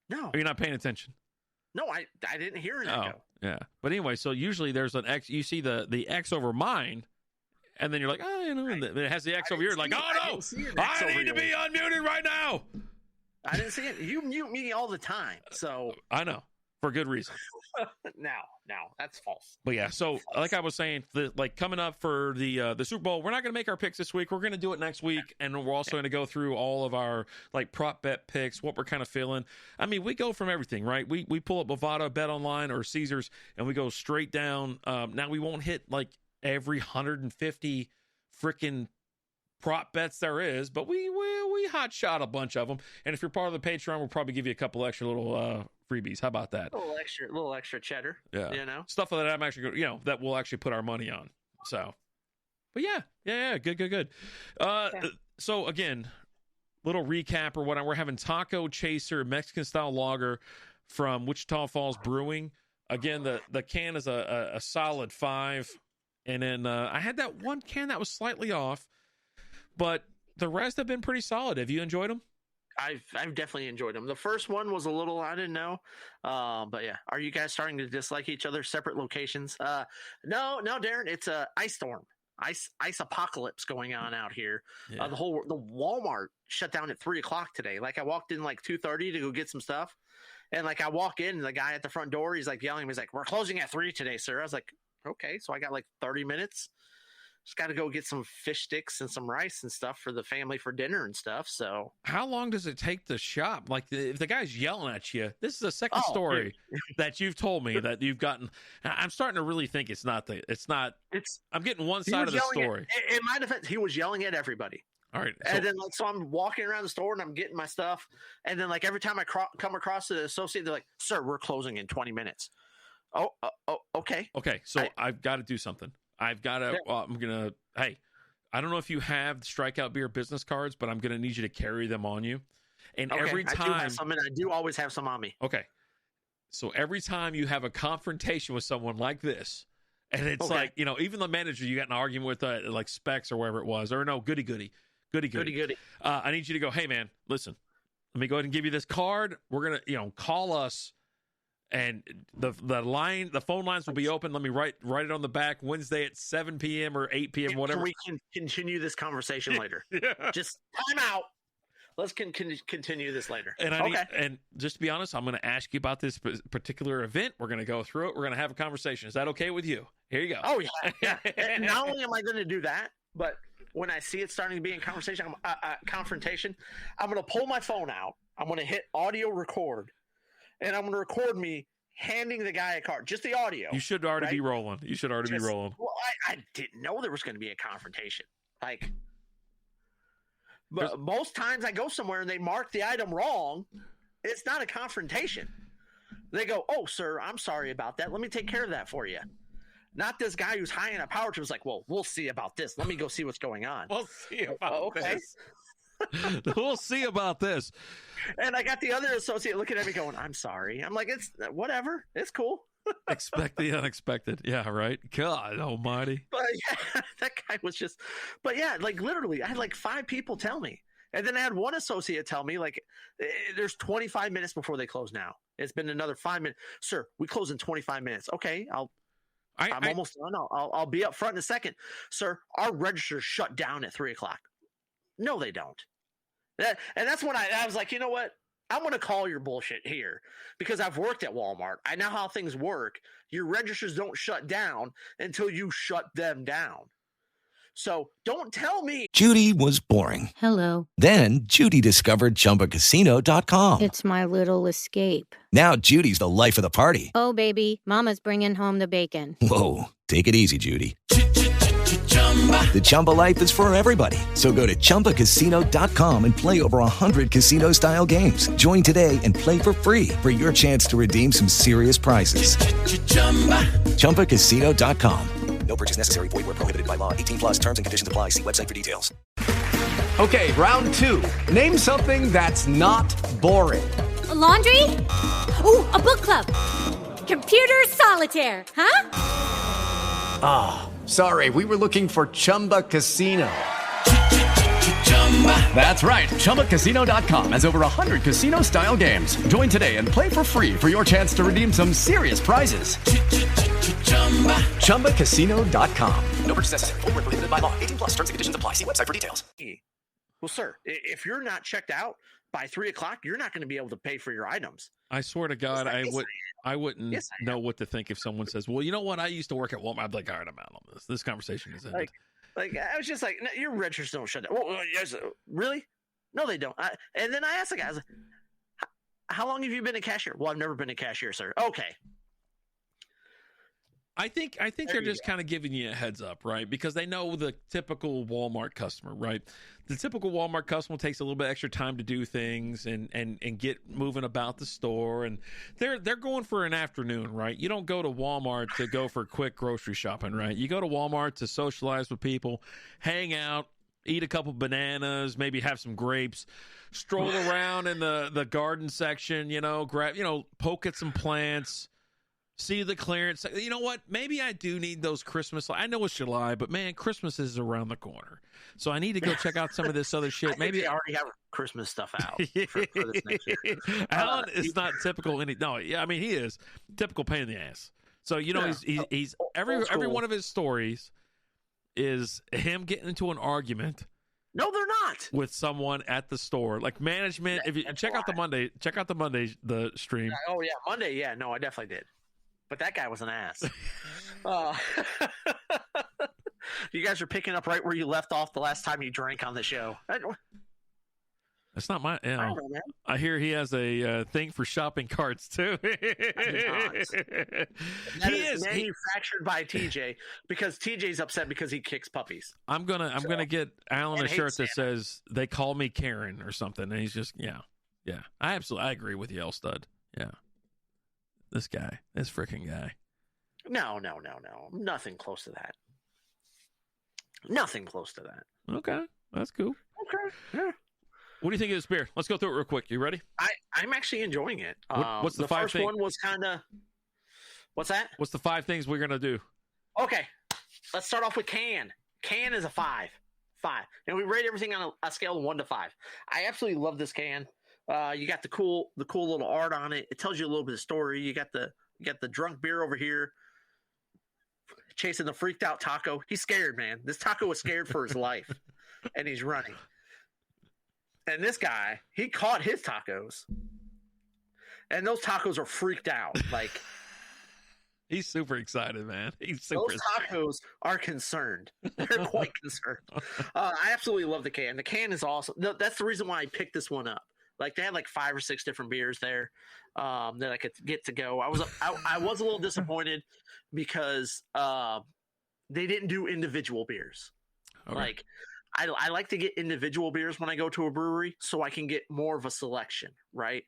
[SPEAKER 3] No.
[SPEAKER 2] Are you not paying attention?
[SPEAKER 3] No, I didn't hear an echo.
[SPEAKER 2] Yeah. But anyway, so usually there's an X. You see the X over mine, and then you're like, and it has the X over here. Like, oh, no, I need to be unmuted right now.
[SPEAKER 3] I didn't see it. You mute me all the time. So
[SPEAKER 2] I know. For good reason.
[SPEAKER 3] No, that's false.
[SPEAKER 2] But yeah, so like I was saying, coming up for the Super Bowl, we're not going to make our picks this week. We're going to do it next week, and we're also going to go through all of our prop bet picks, what we're kind of feeling. I mean, we go from everything, right? We pull up Bovado, Bet Online, or Caesars, and we go straight down. Now we won't hit every 150 freaking prop bets there is, but we hot shot a bunch of them. And if you're part of the Patreon, we'll probably give you a couple extra little freebies. How about that?
[SPEAKER 3] A little extra cheddar.
[SPEAKER 2] Yeah, stuff that I'm actually that we'll actually put our money on. So, but yeah, good. So again, little recap or whatever. We're having Taco Chaser Mexican style lager from Wichita Falls Brewing. Again, the can is a solid 5, and then I had that one can that was slightly off, but the rest have been pretty solid. Have you enjoyed them?
[SPEAKER 3] I've definitely enjoyed them. The first one was a little, I didn't know, but yeah. Are you guys starting to dislike each other? Separate locations? No, Darren. It's a ice storm, ice apocalypse going on out here.
[SPEAKER 2] Yeah.
[SPEAKER 3] The Walmart shut down at 3:00 today. Like I walked in like 2:30 to go get some stuff, and like I walk in, and the guy at the front door, he's like yelling at me. He's like, "We're closing at 3 today, sir." I was like, "Okay." So I got like 30 minutes. Just got to go get some fish sticks and some rice and stuff for the family for dinner and stuff. So
[SPEAKER 2] how long does it take to shop? Like if the guy's yelling at you, this is a second story that you've told me that you've gotten. I'm starting to really think it's not. I'm getting one side of the story.
[SPEAKER 3] In my defense, he was yelling at everybody.
[SPEAKER 2] All right.
[SPEAKER 3] And then so I'm walking around the store and I'm getting my stuff. And then like every time I come across the associate, they're like, "Sir, we're closing in 20 minutes. Oh, okay.
[SPEAKER 2] Okay. So I've got to do something. I've got to, hey, I don't know if you have the Strikeout Beer business cards, but I'm going to need you to carry them on you. And every time.
[SPEAKER 3] I do always have some on me.
[SPEAKER 2] Okay. So every time you have a confrontation with someone like this, and it's like, even the manager you got an argument with, like Specs or wherever it was, or no, Goody. I need you to go, "Hey, man, listen, let me go ahead and give you this card. We're going to, call us. And the phone lines will be open. Let me write it on the back. Wednesday at 7 p.m. or 8 p.m. whatever.
[SPEAKER 3] We can continue this conversation later.
[SPEAKER 2] Yeah.
[SPEAKER 3] Just time out. Let's continue this later.
[SPEAKER 2] And and just to be honest, I'm going to ask you about this particular event. We're going to go through it. We're going to have a conversation. Is that okay with you? Here you go.
[SPEAKER 3] Oh yeah. And not only am I going to do that, but when I see it starting to be in confrontation, I'm going to pull my phone out. I'm going to hit audio record. And I'm going to record me handing the guy a card, just the audio.
[SPEAKER 2] You should already be rolling.
[SPEAKER 3] Well, I didn't know there was going to be a confrontation. But most times I go somewhere and they mark the item wrong. It's not a confrontation. They go, "Oh, sir, I'm sorry about that. Let me take care of that for you." Not this guy who's high in a power trip is like, "Well, we'll see about this. Let me go see what's going on."
[SPEAKER 2] We'll see about this. We'll see about this.
[SPEAKER 3] And I got the other associate looking at me going, "I'm sorry." I'm like, "It's whatever. It's cool."
[SPEAKER 2] Expect the unexpected. Yeah, right. God almighty.
[SPEAKER 3] But yeah, that guy was just, but yeah, like literally, I had like 5 people tell me. And then I had one associate tell me, like, there's 25 minutes before they close now. It's been another 5 minutes. "Sir, we close in 25 minutes. Okay, I'm almost done. I'll be up front in a second. "Sir, our registers shut down at 3:00. No, they don't. And that's when I was like, you know what? I'm going to call your bullshit here because I've worked at Walmart. I know how things work. Your registers don't shut down until you shut them down. So don't tell me.
[SPEAKER 6] Judy was boring.
[SPEAKER 7] Hello.
[SPEAKER 6] Then Judy discovered ChumbaCasino.com.
[SPEAKER 7] It's my little escape.
[SPEAKER 6] Now Judy's the life of the party.
[SPEAKER 7] Oh, baby, mama's bringing home the bacon.
[SPEAKER 6] Whoa, take it easy, Judy. The Chumba life is for everybody. So go to ChumbaCasino.com and play over 100 casino-style games. Join today and play for free for your chance to redeem some serious prizes. ChumbaCasino.com.
[SPEAKER 8] No purchase necessary. Void where prohibited by law. 18+ terms and conditions apply. See website for details.
[SPEAKER 15] Okay, round 2. Name something that's not boring.
[SPEAKER 16] A laundry? Ooh, a book club. Computer solitaire, huh?
[SPEAKER 15] Ah, sorry. We were looking for Chumba Casino. That's right. ChumbaCasino.com has over 100 casino-style games. Join today and play for free for your chance to redeem some serious prizes. ChumbaCasino.com.
[SPEAKER 8] No purchase necessary. Void where prohibited by law. 18+ terms and conditions apply. See website for details.
[SPEAKER 3] Well, sir, if you're not checked out by 3:00, you're not going to be able to pay for your items.
[SPEAKER 2] I swear to God, I wouldn't know what to think if someone says, "Well, you know what? I used to work at Walmart." I'd be like, "All right, I'm out on this. This conversation is ended."
[SPEAKER 3] Like I was just like, "No, your registers don't shut down." Well, yes, really? No, they don't. And then I asked the guy, I was like, "How long have you been a cashier?" "Well, I've never been a cashier, sir." Okay.
[SPEAKER 2] I think they're just kind of giving you a heads up, right? Because they know the typical Walmart customer, right? The typical Walmart customer takes a little bit extra time to do things and get moving about the store, and they're going for an afternoon, right? You don't go to Walmart to go for quick grocery shopping, right? You go to Walmart to socialize with people, hang out, eat a couple bananas, maybe have some grapes, stroll around in the garden section, grab, poke at some plants, see the clearance. You know what? Maybe I do need those Christmas. I know it's July, but man, Christmas is around the corner. So I need to go check out some of this other shit. Maybe
[SPEAKER 3] they already have Christmas stuff out for this next year.
[SPEAKER 2] Alan is not typical. He is typical pain in the ass. So he's every one of his stories is him getting into an argument.
[SPEAKER 3] No, they're not.
[SPEAKER 2] With someone at the store, like management. If you check out the Monday the stream.
[SPEAKER 3] Oh yeah, Monday. Yeah, no, I definitely did. But that guy was an ass. You guys are picking up right where you left off the last time you drank on the show.
[SPEAKER 2] That's not my.
[SPEAKER 3] I don't know, man.
[SPEAKER 2] I hear he has a thing for shopping carts too.
[SPEAKER 3] That is manufactured by TJ because TJ's upset because he kicks puppies.
[SPEAKER 2] I'm gonna get Alan a shirt that says "They call me Karen" or something, and he's just yeah. I agree with you, El Stud. Yeah, this freaking guy.
[SPEAKER 3] No, nothing close to that. Nothing close to that.
[SPEAKER 2] Okay, that's cool.
[SPEAKER 3] Okay, yeah.
[SPEAKER 2] What do you think of this beer? Let's go through it real quick. You ready?
[SPEAKER 3] I'm actually enjoying it.
[SPEAKER 2] What's the
[SPEAKER 3] first one was kind of. What's that?
[SPEAKER 2] What's the 5 things we're gonna do?
[SPEAKER 3] Okay, let's start off with can. Can is a 5. And we rate everything on a scale of 1 to 5. I absolutely love this can. You got the cool little art on it. It tells you a little bit of story. You got the drunk beer over here, chasing the freaked out taco. He's scared, man. This taco is scared for his life, and he's running. And this guy, he caught his tacos, and those tacos are freaked out. Like
[SPEAKER 2] he's super excited, man.
[SPEAKER 3] Those tacos are concerned. They're quite concerned. I absolutely love the can. The can is awesome. That's the reason why I picked this one up. Like they had like 5 or 6 different beers there that I could get to go. I was a little disappointed because they didn't do individual beers. Okay. Like I like to get individual beers when I go to a brewery so I can get more of a selection, right?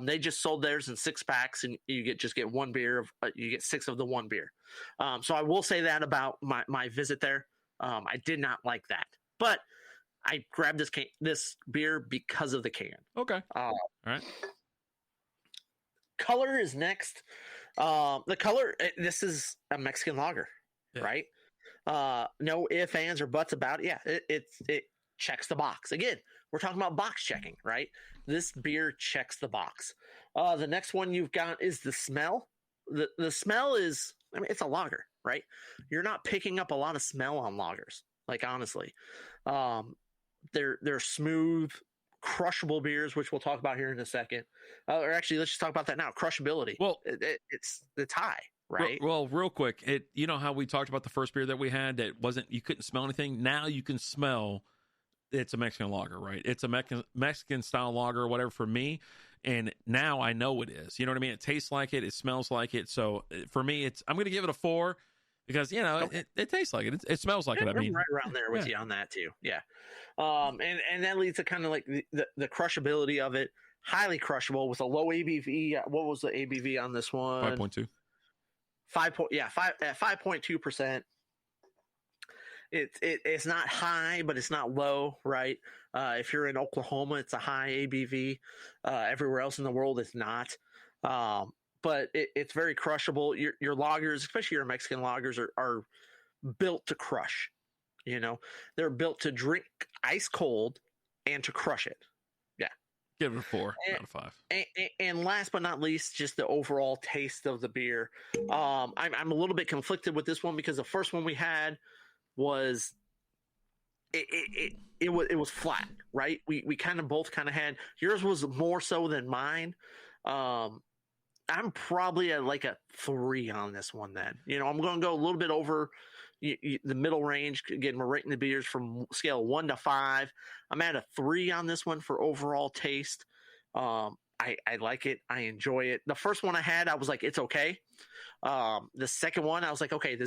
[SPEAKER 3] They just sold theirs in 6 packs and you get one beer. You get 6 of the one beer. So I will say that about my visit there. I did not like that, but I grabbed this beer because of the can.
[SPEAKER 2] Okay. All right.
[SPEAKER 3] Color is next. The color, this is a Mexican lager, right? No ifs, ands, or buts about it. Yeah, it checks the box. Again, we're talking about box checking, right? This beer checks the box. The next one you've got is the smell. The smell is, it's a lager, right? You're not picking up a lot of smell on lagers, like honestly. They're smooth, crushable beers, which we'll talk about here in a second. Or actually, let's just talk about that now. Crushability. Well, it's high. Right.
[SPEAKER 2] Well, real quick, you know how we talked about the first beer that we had that you couldn't smell anything. Now you can smell. It's a Mexican lager, right? It's a Mexican style lager or whatever for me, and now I know it is. You know what I mean? It tastes like it. It smells like it. So for me, I'm going to give it a 4 because it tastes like it. It smells like it. I mean,
[SPEAKER 3] right around there with you on that too. Yeah. And that leads to kind of like the crushability of it. Highly crushable with a low ABV. What was the ABV on this one?
[SPEAKER 2] 5.2.
[SPEAKER 3] 5.2%. It's not high, but it's not low, right? If you're in Oklahoma, it's a high ABV. Everywhere else in the world, it's not. But it's very crushable. Your lagers, especially your Mexican lagers, are built to crush. They're built to drink ice cold and to crush it. Yeah.
[SPEAKER 2] Give it a 4 out of 5.
[SPEAKER 3] And last but not least, just the overall taste of the beer. I'm a little bit conflicted with this one because the first one we had was it was flat, right? We kind of both had. Yours was more so than mine. I'm probably at like a 3 on this one. Then I'm going to go a little bit over the middle range. Again, we're rating the beers from scale 1 to 5. I'm at a 3 on this one for overall taste. I like it. I enjoy it. The first one I had, I was like, it's okay. The second one, I was like, okay,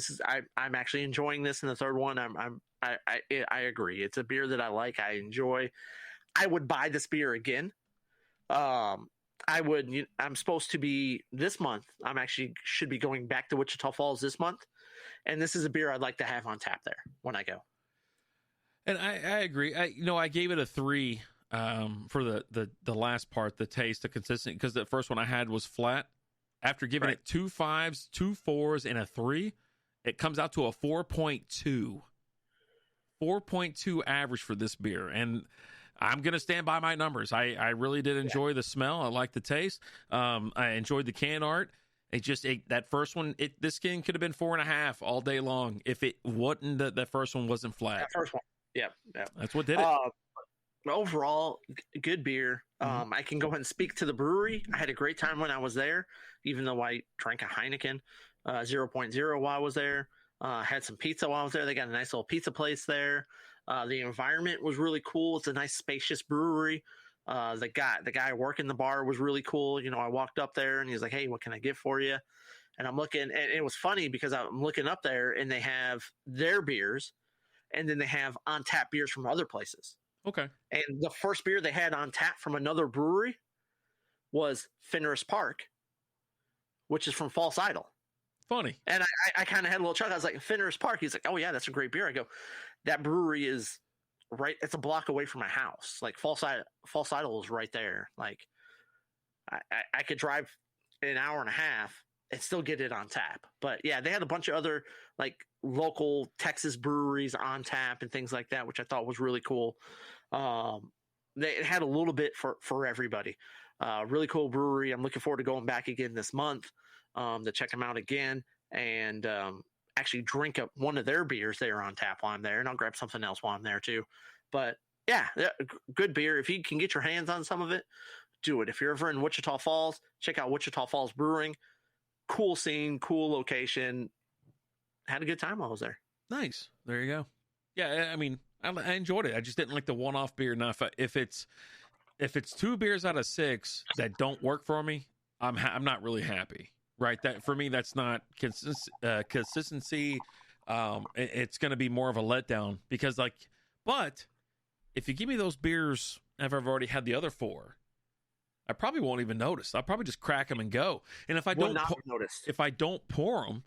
[SPEAKER 3] I'm actually enjoying this. And the third one, I agree. It's a beer that I like. I enjoy. I would buy this beer again. I'm supposed to be this month. I'm actually should be going back to Wichita Falls this month. And this is a beer I'd like to have on tap there when I go.
[SPEAKER 2] And I agree. I gave it a 3 for the last part, the taste, the consistency, because the first one I had was flat. After giving it 2 5s, 2 4s, and a 3, it comes out to a 4.2. 4.2 average for this beer. And I'm going to stand by my numbers. I really did enjoy the smell. I like the taste. I enjoyed the can art. That first one, this can could have been 4.5 all day long if it wasn't that first one wasn't flat.
[SPEAKER 3] That first one. Yeah.
[SPEAKER 2] That's what did it.
[SPEAKER 3] Overall, good beer. I can go ahead and speak to the brewery. I had a great time when I was there, even though I drank a Heineken 0.0 while I was there. Had some pizza while I was there. They got a nice little pizza place there. The environment was really cool. It's a nice, spacious brewery. The guy working the bar was really cool. I walked up there and he's like, "Hey, what can I get for you?" And I'm looking, and it was funny because I'm looking up there and they have their beers, and then they have on tap beers from other places.
[SPEAKER 2] Okay.
[SPEAKER 3] And the first beer they had on tap from another brewery was Fenris Park, which is from False Idol.
[SPEAKER 2] Funny.
[SPEAKER 3] And I kind of had a little chuckle. I was like, Fenris Park. He's like, "Oh yeah, that's a great beer." I go, "That brewery is right. It's a block away from my house. Like False Idol is right there. Like I could drive an hour and a half and still get it on tap." But yeah, they had a bunch of other like local Texas breweries on tap and things like that, which I thought was really cool. They had a little bit for everybody. Really cool brewery. I'm looking forward to going back again this month to check them out again and actually drink up one of their beers there on tap while I'm there, and I'll grab something else while I'm there too. But yeah, good beer. If you can get your hands on some of it, do it. If you're ever in Wichita Falls, check out Wichita Falls Brewing. Cool scene, cool location. Had a good time while I was there.
[SPEAKER 2] Nice. There you go. Yeah, I mean, I enjoyed it. I just didn't like the one-off beer enough. If it's 2 beers out of 6 that don't work for me, I'm not really happy. Right? That for me, that's not consistency. It's going to be more of a letdown because, but if you give me those beers after I've already had the other 4, I probably won't even notice. I'll probably just crack them and go. And if I don't pour them,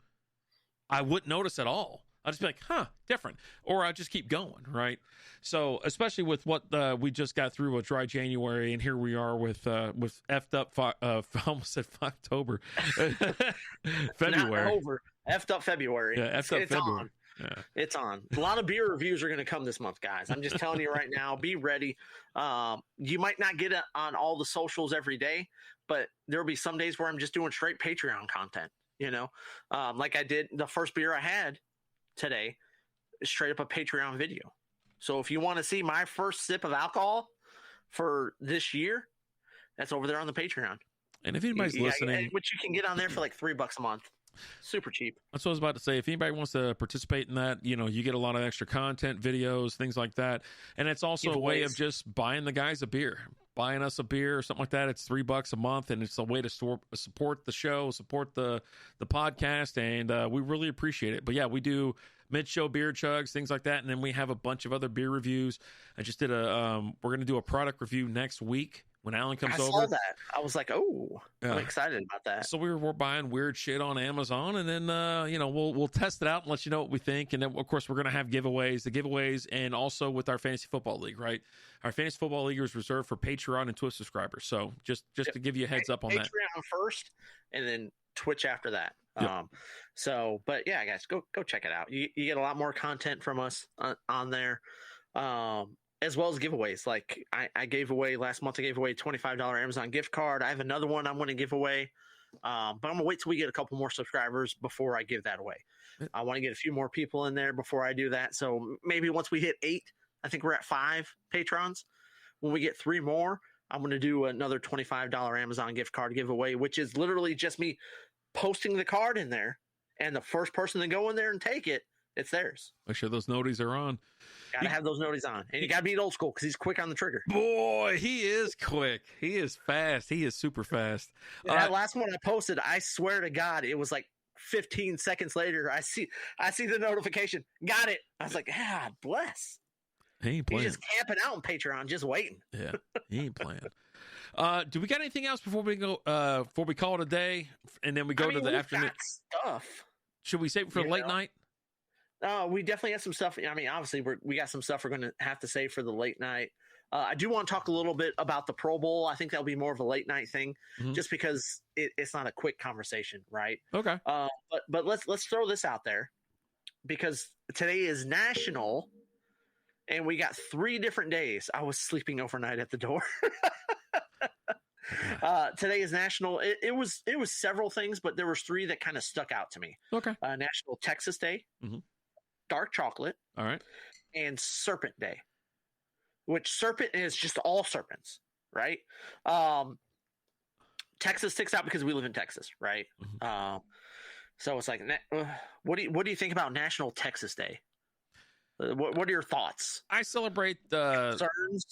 [SPEAKER 2] I wouldn't notice at all. I'll just be like, "Huh, different," or I'll just keep going, right? So, especially with what we just got through with dry January, and here we are with effed up. Almost said October, February.
[SPEAKER 3] Not over. Effed up February.
[SPEAKER 2] Yeah, effed up February.
[SPEAKER 3] On. Yeah. It's on. A lot of beer reviews are going to come this month, guys. I'm just telling you right now. Be ready. You might not get it on all the socials every day, but there will be some days where I'm just doing straight Patreon content. Like I did the first beer I had today, straight up a Patreon video. So if you want to see my first sip of alcohol for this year, that's over there on the Patreon.
[SPEAKER 2] And if anybody's listening,
[SPEAKER 3] which you can get on there for like $3 a month, super cheap.
[SPEAKER 2] That's what I was about to say. If anybody wants to participate in that, you get a lot of extra content, videos, things like that. And it's also a way of just buying the guys a beer, buying us a beer or something like that. It's $3 a month, and it's a way to support the show, support the podcast, and we really appreciate it. But yeah, we do mid-show beer chugs, things like that, and then we have a bunch of other beer reviews. I just did we're going to do a product review next week when Alan comes over.
[SPEAKER 3] I saw that. I was like, oh, I'm excited about that.
[SPEAKER 2] So we're buying weird shit on Amazon, and then we'll test it out and let you know what we think. And then of course we're going to have giveaways, and also with our fantasy football league, right? Our fantasy football league is reserved for Patreon and Twitch subscribers. So just to give you a heads up on that.
[SPEAKER 3] Patreon first, and then Twitch after that.
[SPEAKER 2] Yep.
[SPEAKER 3] But yeah, guys, go check it out. You get a lot more content from us on there, as well as giveaways. Like I gave away last month. I gave away a $25 Amazon gift card. I have another one I'm going to give away, but I'm going to wait till we get a couple more subscribers before I give that away. I want to get a few more people in there before I do that. So maybe once we hit 8, I think we're at 5 patrons. When we get 3 more, I'm going to do another $25 Amazon gift card giveaway, which is literally just me posting the card in there, and the first person to go in there and take it, it's theirs.
[SPEAKER 2] Make sure those noties are on.
[SPEAKER 3] Gotta have those noties on, and you gotta be old school because he's quick on the trigger.
[SPEAKER 2] Boy, he is quick. He is fast. He is super fast.
[SPEAKER 3] That last one I posted, I swear to God, it was like 15 seconds later. I see the notification. Got it. I was like, ah, bless.
[SPEAKER 2] He ain't playing.
[SPEAKER 3] He's just camping out on Patreon, just waiting.
[SPEAKER 2] Yeah, he ain't playing. Do we got anything else before we go? Before we call it a day, and then we go to the afternoon
[SPEAKER 3] stuff?
[SPEAKER 2] Should we save it for late night?
[SPEAKER 3] We definitely got some stuff. I mean, obviously, we got some stuff we're going to have to save for the late night. I do want to talk a little bit about the Pro Bowl. I think that'll be more of a late night thing, just because it's not a quick conversation, right?
[SPEAKER 2] Okay.
[SPEAKER 3] But let's throw this out there, because today is national, and we got 3 different days. I was sleeping overnight at the door. Today is national. It was several things, but there was 3 that kind of stuck out to me.
[SPEAKER 2] Okay.
[SPEAKER 3] National Texas Day, Dark Chocolate,
[SPEAKER 2] all right, and
[SPEAKER 3] Serpent Day, which serpent is just all serpents, right? Texas sticks out because we live in Texas, right? So it's like, what do you think about National Texas Day? What are your thoughts?
[SPEAKER 2] I celebrate the
[SPEAKER 3] concerns.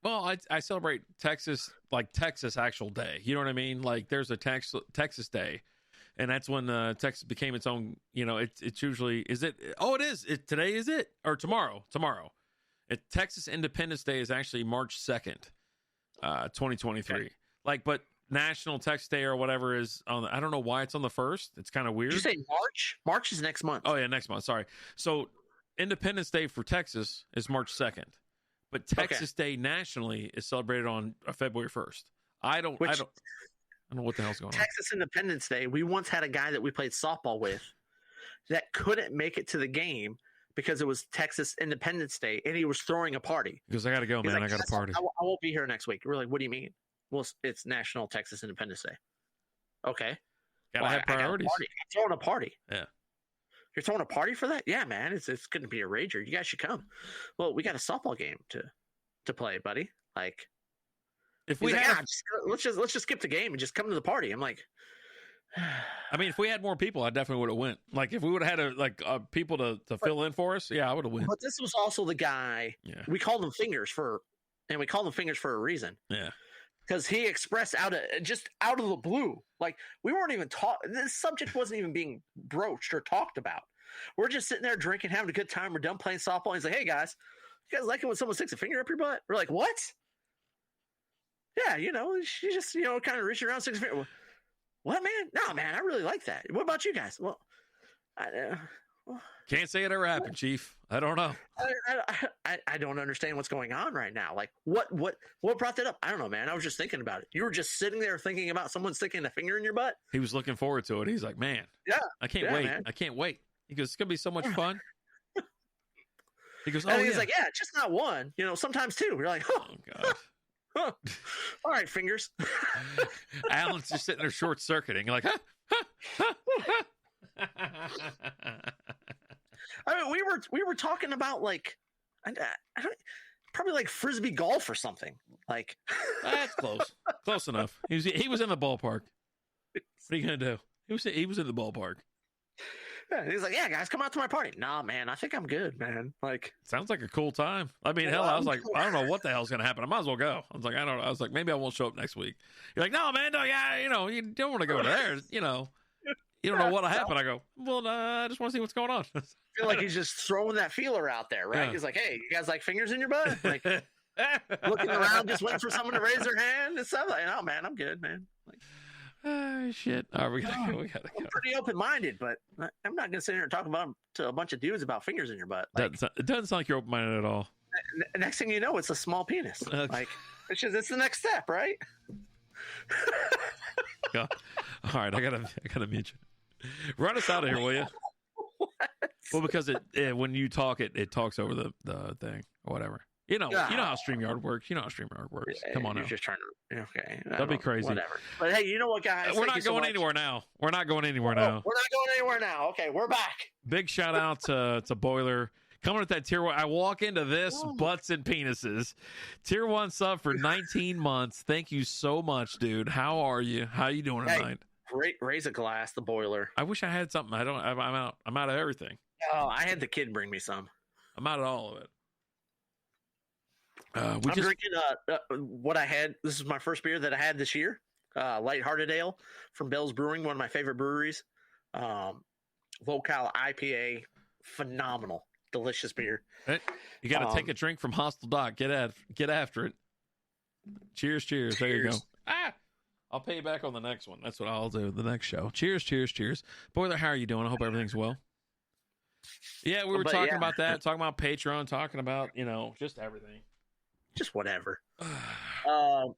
[SPEAKER 2] Well, I celebrate Texas, like Texas actual day. You know what I mean? Like there's a Texas Day, and that's when Texas became its own. You know, it's usually is it? Oh, it is. Today is it or tomorrow? Tomorrow. Texas Independence Day is actually March 2nd, 2023. Okay. Like, but National Texas Day or whatever is on. I don't know why it's on the 1st. It's kind of weird.
[SPEAKER 3] Did you say March? March is next month.
[SPEAKER 2] Oh yeah, next month. Sorry. So Independence Day for Texas is March 2nd. But Texas Day nationally is celebrated on February 1st. I don't know what the hell's going on.
[SPEAKER 3] Texas Independence Day, we once had a guy that we played softball with that couldn't make it to the game because it was Texas Independence Day, and he was throwing a party.
[SPEAKER 2] He goes, I got to go, man.
[SPEAKER 3] Like,
[SPEAKER 2] I got a party.
[SPEAKER 3] I won't be here next week. We're like, what do you mean? Well, it's National Texas Independence Day. Okay.
[SPEAKER 2] Gotta have priorities.
[SPEAKER 3] I'm throwing a party.
[SPEAKER 2] Yeah.
[SPEAKER 3] You're throwing a party for that? Yeah, man. It's going to be a rager. You guys should come. Well, we got a softball game to play, buddy. Like,
[SPEAKER 2] if we had,
[SPEAKER 3] let's just skip the game and just come to the party. I'm like,
[SPEAKER 2] I mean, if we had more people, I definitely would have went. Like, if we would have had people to fill in for us, yeah, I would have went.
[SPEAKER 3] But this was also the guy. Yeah. We called him Fingers for a reason.
[SPEAKER 2] Yeah.
[SPEAKER 3] Because he expressed out of the blue, like we weren't even this subject wasn't even being broached or talked about. We're just sitting there drinking, having a good time. We're done playing softball. And he's like, "Hey guys, you guys like it when someone sticks a finger up your butt?" We're like, "What?" Yeah, you just kind of reach around, sticks a finger. What, man? No, man, I really like that. What about you guys? Well,
[SPEAKER 2] can't say it ever happened, Chief. I don't know.
[SPEAKER 3] I don't understand what's going on right now. Like, what brought that up? I don't know, man. I was just thinking about it. You were just sitting there thinking about someone sticking a finger in your butt.
[SPEAKER 2] He was looking forward to it. He's like, man,
[SPEAKER 3] yeah,
[SPEAKER 2] I can't wait. Man. I can't wait. He goes, it's gonna be so much fun. He goes,
[SPEAKER 3] and he's like, yeah, just not one. Sometimes two. You're like, oh
[SPEAKER 2] God.
[SPEAKER 3] Huh. All right, Fingers.
[SPEAKER 2] Alan's just sitting there short circuiting, like,
[SPEAKER 3] I mean, we were talking about like, I don't, probably like frisbee golf or something. Like
[SPEAKER 2] that's close enough. He was in the ballpark. What are you gonna do? He was in the ballpark.
[SPEAKER 3] Yeah, he's like, yeah, guys, come out to my party. Nah, man, I think I'm good, man. Like,
[SPEAKER 2] sounds like a cool time. I mean, hell, I was like, I don't know what the hell's gonna happen. I might as well go. I was like, I don't know. I was like, maybe I won't show up next week. You're like, no, man, no, yeah, you don't want to go there, You don't know what'll happen. I go, well, I just want to see what's going on.
[SPEAKER 3] I feel like he's just throwing that feeler out there, right? Yeah. He's like, hey, you guys like fingers in your butt? Like, looking around, just waiting for someone to raise their hand and stuff. Like, oh, man, I'm good, man. Like,
[SPEAKER 2] oh, shit. All right, we gotta go.
[SPEAKER 3] I'm pretty open-minded, but I'm not going to sit here and talk to a bunch of dudes about fingers in your butt. Like,
[SPEAKER 2] it doesn't sound like you're open-minded at all.
[SPEAKER 3] Next thing you know, it's a small penis. Like, it's the next step, right?
[SPEAKER 2] Yeah. All right, I gotta mute you. Run us out of here, will you?
[SPEAKER 3] What?
[SPEAKER 2] Well, because when you talk, it talks over the thing or whatever. You know how StreamYard works. Come on,
[SPEAKER 3] you're
[SPEAKER 2] now.
[SPEAKER 3] Just trying to. Okay,
[SPEAKER 2] that'd be crazy.
[SPEAKER 3] Whatever. But hey, you know what, guys?
[SPEAKER 2] We're not going anywhere now. We're not going anywhere now.
[SPEAKER 3] We're not going anywhere now. Okay, we're back.
[SPEAKER 2] Big shout out to Boiler. Coming at that tier 1. I walk into this, butts and penises. Tier 1 sub for 19 months. Thank you so much, dude. How are you? How you doing tonight?
[SPEAKER 3] Raise a glass, the Boiler.
[SPEAKER 2] I wish I had something. I'm out of everything.
[SPEAKER 3] Oh, I had the kid bring me some.
[SPEAKER 2] I'm out of all of it.
[SPEAKER 3] I'm drinking what I had. This is my first beer that I had this year. Lighthearted Ale from Bell's Brewing, one of my favorite breweries. Vocal IPA, phenomenal, delicious beer.
[SPEAKER 2] Hey, you got to take a drink from Hostile Doc. Get after it. Cheers. There you go. I'll pay you back on the next one. That's what I'll do. The next show. Cheers. Boiler, how are you doing? I hope everything's well. Yeah, we were talking about that, talking about Patreon, talking about, just everything.
[SPEAKER 3] Just whatever.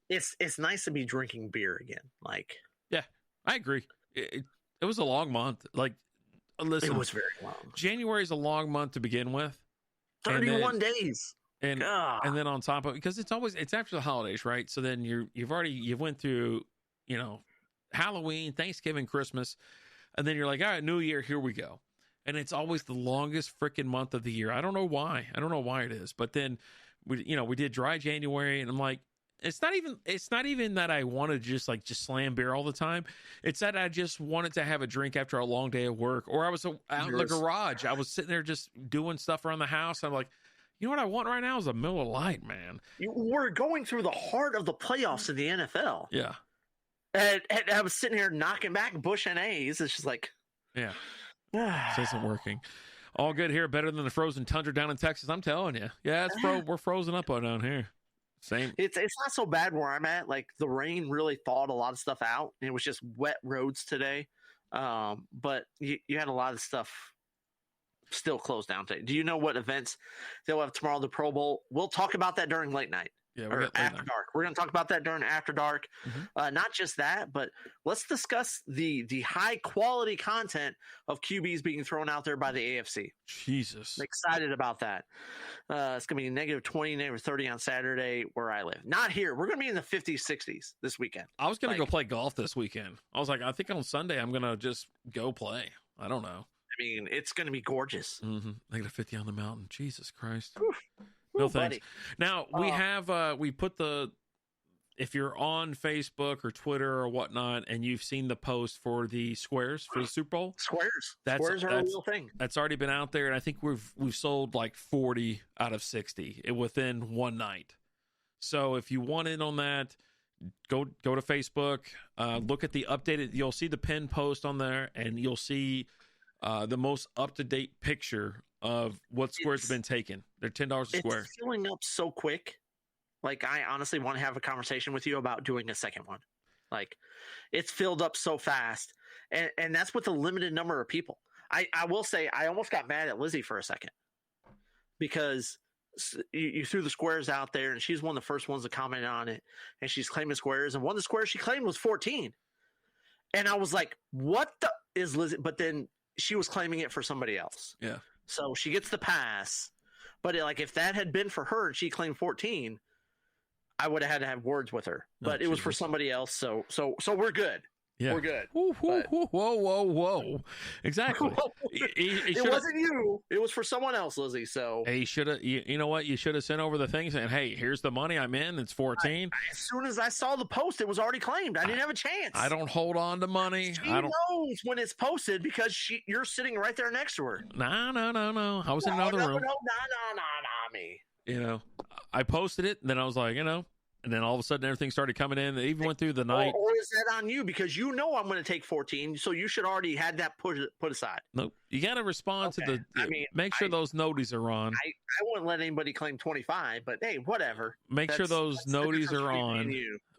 [SPEAKER 3] It's nice to be drinking beer again. Like,
[SPEAKER 2] yeah, I agree. It was a long month. Like, listen,
[SPEAKER 3] it was very long.
[SPEAKER 2] January is a long month to begin with.
[SPEAKER 3] 31 days.
[SPEAKER 2] And then on top of, because it's after the holidays, right? So then you've went through, Halloween, Thanksgiving, Christmas, and then you're like, all right, New Year, here we go. And it's always the longest freaking month of the year. I don't know why. I don't know why it is. But then we did dry January, and I'm like, it's not even that I want to just slam beer all the time. It's that I just wanted to have a drink after a long day of work, or I was out in the garage. I was sitting there just doing stuff around the house. I'm like, you know what I want right now is a Miller Lite, man.
[SPEAKER 3] We're going through the heart of the playoffs in the NFL.
[SPEAKER 2] Yeah.
[SPEAKER 3] And I was sitting here knocking back Bush and A's. It's just like,
[SPEAKER 2] yeah. This isn't working. All good here, better than the frozen tundra down in Texas. I'm telling you. Yeah, we're frozen up down here. Same.
[SPEAKER 3] It's not so bad where I'm at. Like, the rain really thawed a lot of stuff out. And it was just wet roads today. But you had a lot of stuff still closed down today. Do you know what events they'll have tomorrow? The Pro Bowl. We'll talk about that during late night.
[SPEAKER 2] Yeah,
[SPEAKER 3] or after dark. We're going to talk about that during After Dark. Mm-hmm. Not just that, but let's discuss the high quality content of QBs being thrown out there by the AFC.
[SPEAKER 2] Jesus.
[SPEAKER 3] I'm excited about that. It's going to be -20, -30 on Saturday where I live. Not here. We're going to be in the 50s, 60s this weekend.
[SPEAKER 2] I was going to go play golf this weekend. I was like, I think on Sunday I'm going to just go play. I don't know.
[SPEAKER 3] I mean, it's going to be gorgeous.
[SPEAKER 2] Mm-hmm. -50 on the mountain. Jesus Christ.
[SPEAKER 3] Oof.
[SPEAKER 2] No thanks. Buddy. Now we have we put if you're on Facebook or Twitter or whatnot, and you've seen the post for the squares for the Super Bowl.
[SPEAKER 3] Squares are a real thing.
[SPEAKER 2] That's already been out there, and I think we've sold like 40 out of 60 within one night. So if you want in on that, go to Facebook, look at the updated. You'll see the pinned post on there, and you'll see the most up-to-date picture of what squares have been taken. They're $10 a square.
[SPEAKER 3] It's filling up so quick. Like, I honestly want to have a conversation with you about doing a second one. Like, it's filled up so fast. And that's with a limited number of people. I will say, I almost got mad at Lizzie for a second. Because you threw the squares out there, and she's one of the first ones to comment on it. And she's claiming squares. And one of the squares she claimed was 14. And I was like, what the is Lizzie? But then she was claiming it for somebody else.
[SPEAKER 2] Yeah.
[SPEAKER 3] So she gets the pass, but if that had been for her and she claimed 14, I would have had to have words with her. But it was for somebody else, so we're good. Yeah. We're good.
[SPEAKER 2] Whoa. Exactly.
[SPEAKER 3] It wasn't you. It was for someone else, Lizzie. So
[SPEAKER 2] he should have. You know what? You should have sent over the thing saying, "Hey, here's the money I'm in. It's 14."
[SPEAKER 3] As soon as I saw the post, it was already claimed. I didn't have a chance.
[SPEAKER 2] I don't hold on to money.
[SPEAKER 3] She knows when it's posted because you're sitting right there next to her.
[SPEAKER 2] No. I was in another room.
[SPEAKER 3] No, me.
[SPEAKER 2] I posted it, and then I was like, and then all of a sudden everything started coming in. They even went through the night.
[SPEAKER 3] Or is that on you? Because I'm going to take 14, so you should already had that put aside.
[SPEAKER 2] Nope. You got to respond to the. Make sure those noties are on.
[SPEAKER 3] I wouldn't let anybody claim 25, but hey, whatever.
[SPEAKER 2] Make sure those noties are on.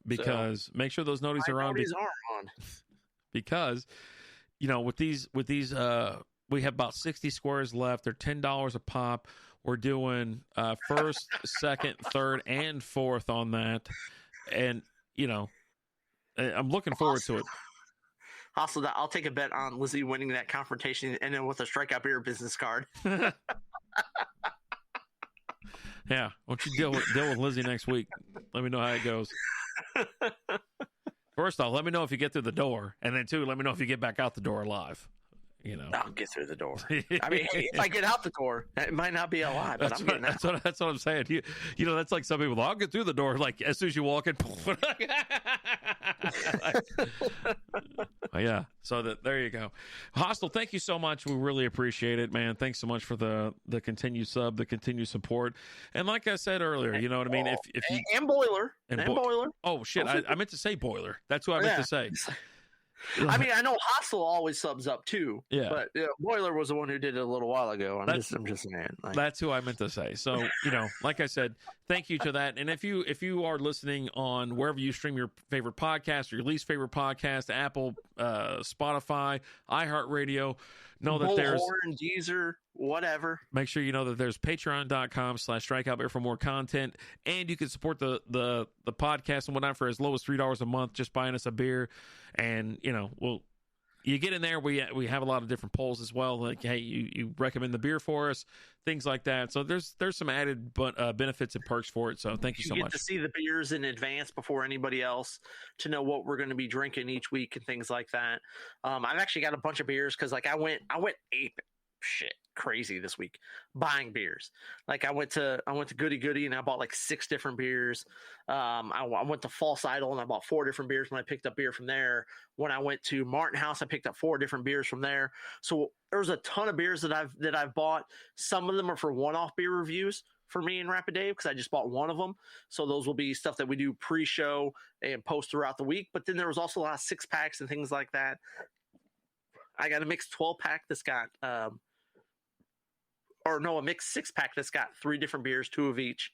[SPEAKER 2] Because make sure those noties are on. Because, with these, we have about 60 squares left. They're $10 a pop. We're doing first, second, third, and fourth on that. And, I'm looking forward to it.
[SPEAKER 3] Also, I'll take a bet on Lizzie winning that confrontation and then with a Strikeout Beer business card.
[SPEAKER 2] Yeah. Why don't you deal with Lizzie next week? Let me know how it goes. First off, let me know if you get through the door. And then, two, let me know if you get back out the door alive.
[SPEAKER 3] I'll get through the door. I mean, if I get out the door, it might not be alive, but I'm getting out.
[SPEAKER 2] That's what I'm saying. That's like some people. I'll get through the door. Like as soon as you walk in. Yeah. So there you go. Hostile. Thank you so much. We really appreciate it, man. Thanks so much for the continued sub, the continued support, and like I said earlier, you know what I mean. If you
[SPEAKER 3] and Boiler Boiler.
[SPEAKER 2] Oh shit! I meant to say Boiler. That's what I meant to say.
[SPEAKER 3] I mean, I know Hostile always subs up too.
[SPEAKER 2] Yeah,
[SPEAKER 3] but Boiler was the one who did it a little while ago. I'm just saying.
[SPEAKER 2] That's who I meant to say. So like I said, thank you to that. And if you are listening on wherever you stream your favorite podcast or your least favorite podcast, Apple, Spotify, iHeartRadio, know that there's
[SPEAKER 3] Bullhorn, Deezer, whatever.
[SPEAKER 2] Make sure you know that there's patreon.com/strikeoutbeer for more content, and you can support the podcast and whatnot for as low as $3 a month, just buying us a beer. And, you get in there, we have a lot of different polls as well. Like, hey, you recommend the beer for us, things like that. So there's some added benefits and perks for it. So thank you so much.
[SPEAKER 3] You get to see the beers in advance before anybody else, to know what we're going to be drinking each week and things like that. I've actually got a bunch of beers because I went crazy this week buying beers. Like I went to Goody Goody and I bought like 6 different beers. I went to False Idol and I bought 4 different beers when I picked up beer from there. When I went to Martin House, I picked up 4 different beers from there. So there's a ton of beers that I've bought. Some of them are for one-off beer reviews for me and Rapid Dave because I just bought one of them. So those will be stuff that we do pre-show and post throughout the week. But then there was also a lot of 6-packs and things like that. I got a mixed 12-pack that's got a mixed 6-pack that's got 3 different beers, 2 of each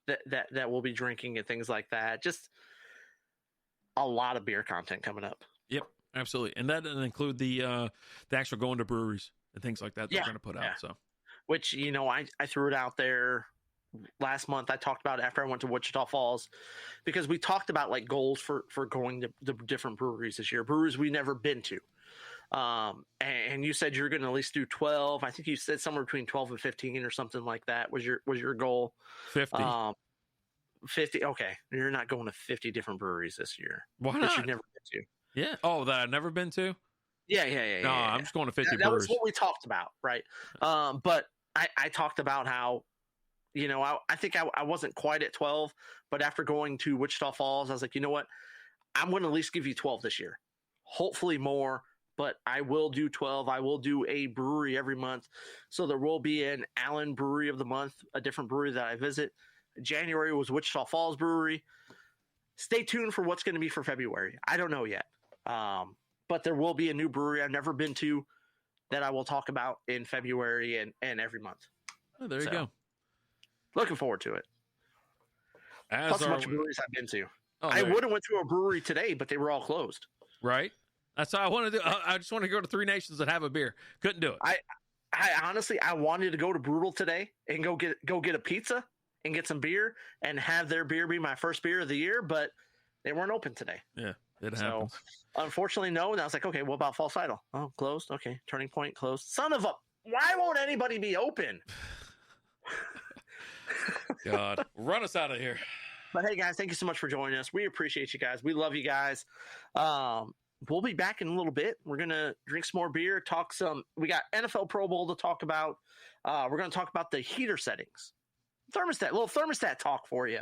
[SPEAKER 3] that we'll be drinking and things like that. Just a lot of beer content coming up.
[SPEAKER 2] Yep, absolutely. And that doesn't include the actual going to breweries and things like that we're going to put out. So,
[SPEAKER 3] which, I threw it out there last month. I talked about it after I went to Wichita Falls because we talked about like goals for going to the different breweries this year, breweries we've never been to. And you said you're going to at least do 12. I think you said somewhere between 12 and 15 or something like that was your goal.
[SPEAKER 2] 50.
[SPEAKER 3] 50. Okay. You're not going to 50 different breweries this year.
[SPEAKER 2] Why
[SPEAKER 3] that
[SPEAKER 2] not?
[SPEAKER 3] You've never been to.
[SPEAKER 2] Yeah. Oh, that I've never been to?
[SPEAKER 3] Yeah.
[SPEAKER 2] No, I'm just going to 50
[SPEAKER 3] that
[SPEAKER 2] breweries.
[SPEAKER 3] was what we talked about. Right. But I talked about how, I think I wasn't quite at 12, but after going to Wichita Falls, I was like, you know what? I'm going to at least give you 12 this year. Hopefully more. But I will do 12. I will do a brewery every month. So there will be an Allen Brewery of the month, a different brewery that I visit. January was Wichita Falls Brewery. Stay tuned for what's going to be for February. I don't know yet. But there will be a new brewery I've never been to that I will talk about in February and every month.
[SPEAKER 2] Oh, there you go.
[SPEAKER 3] Looking forward to it. Plus a bunch of breweries I've been to.
[SPEAKER 2] Oh,
[SPEAKER 3] I would have went to a brewery today, but they were all closed.
[SPEAKER 2] Right. That's all I want to do. I just want to go to 3 nations and have a beer. Couldn't do it.
[SPEAKER 3] I honestly, I wanted to go to Brutal today and go get a pizza and get some beer and have their beer be my first beer of the year, but they weren't open today.
[SPEAKER 2] Yeah, it happens.
[SPEAKER 3] So, unfortunately, no. And I was like, okay, what about False Idol? Oh, closed. Okay, Turning Point closed. Son of a! Why won't anybody be open?
[SPEAKER 2] God, run us out of here.
[SPEAKER 3] But hey, guys, thank you so much for joining us. We appreciate you guys. We love you guys. We'll be back in a little bit. We're going to drink some more beer, we got NFL Pro Bowl to talk about. We're going to talk about the heater settings. Little thermostat talk for you.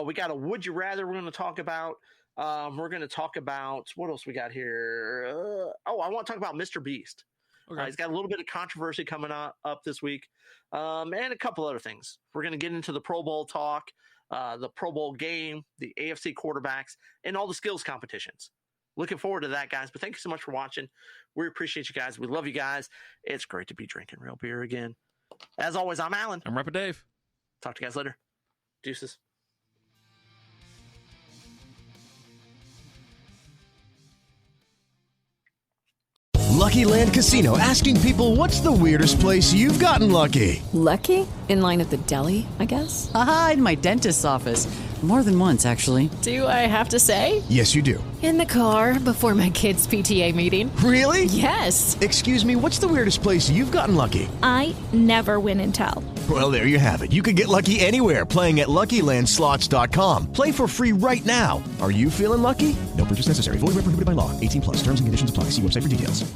[SPEAKER 3] We got a Would You Rather we're going to talk about. We're going to talk about, what else we got here? I want to talk about Mr. Beast. Okay. He's got a little bit of controversy coming up this week. And a couple other things. We're going to get into the Pro Bowl talk, the Pro Bowl game, the AFC quarterbacks, and all the skills competitions. Looking forward to that, guys. But thank you so much for watching. We appreciate you guys. We love you guys. It's great to be drinking real beer again. As always, I'm Alan.
[SPEAKER 2] I'm Rapid Dave.
[SPEAKER 3] Talk to you guys later. Deuces.
[SPEAKER 11] Lucky Land Casino, asking people, what's the weirdest place you've gotten lucky?
[SPEAKER 10] Lucky? In line at the deli, I guess?
[SPEAKER 17] Aha, in my dentist's office. More than once, actually.
[SPEAKER 12] Do I have to say?
[SPEAKER 11] Yes, you do.
[SPEAKER 12] In the car before my kids' PTA meeting.
[SPEAKER 11] Really?
[SPEAKER 12] Yes.
[SPEAKER 11] Excuse me, what's the weirdest place you've gotten lucky?
[SPEAKER 4] I never win and tell.
[SPEAKER 11] Well, there you have it. You can get lucky anywhere, playing at LuckyLandSlots.com. Play for free right now. Are you feeling lucky? No purchase necessary. Void where prohibited by law. 18+. Terms and conditions apply. See website for details.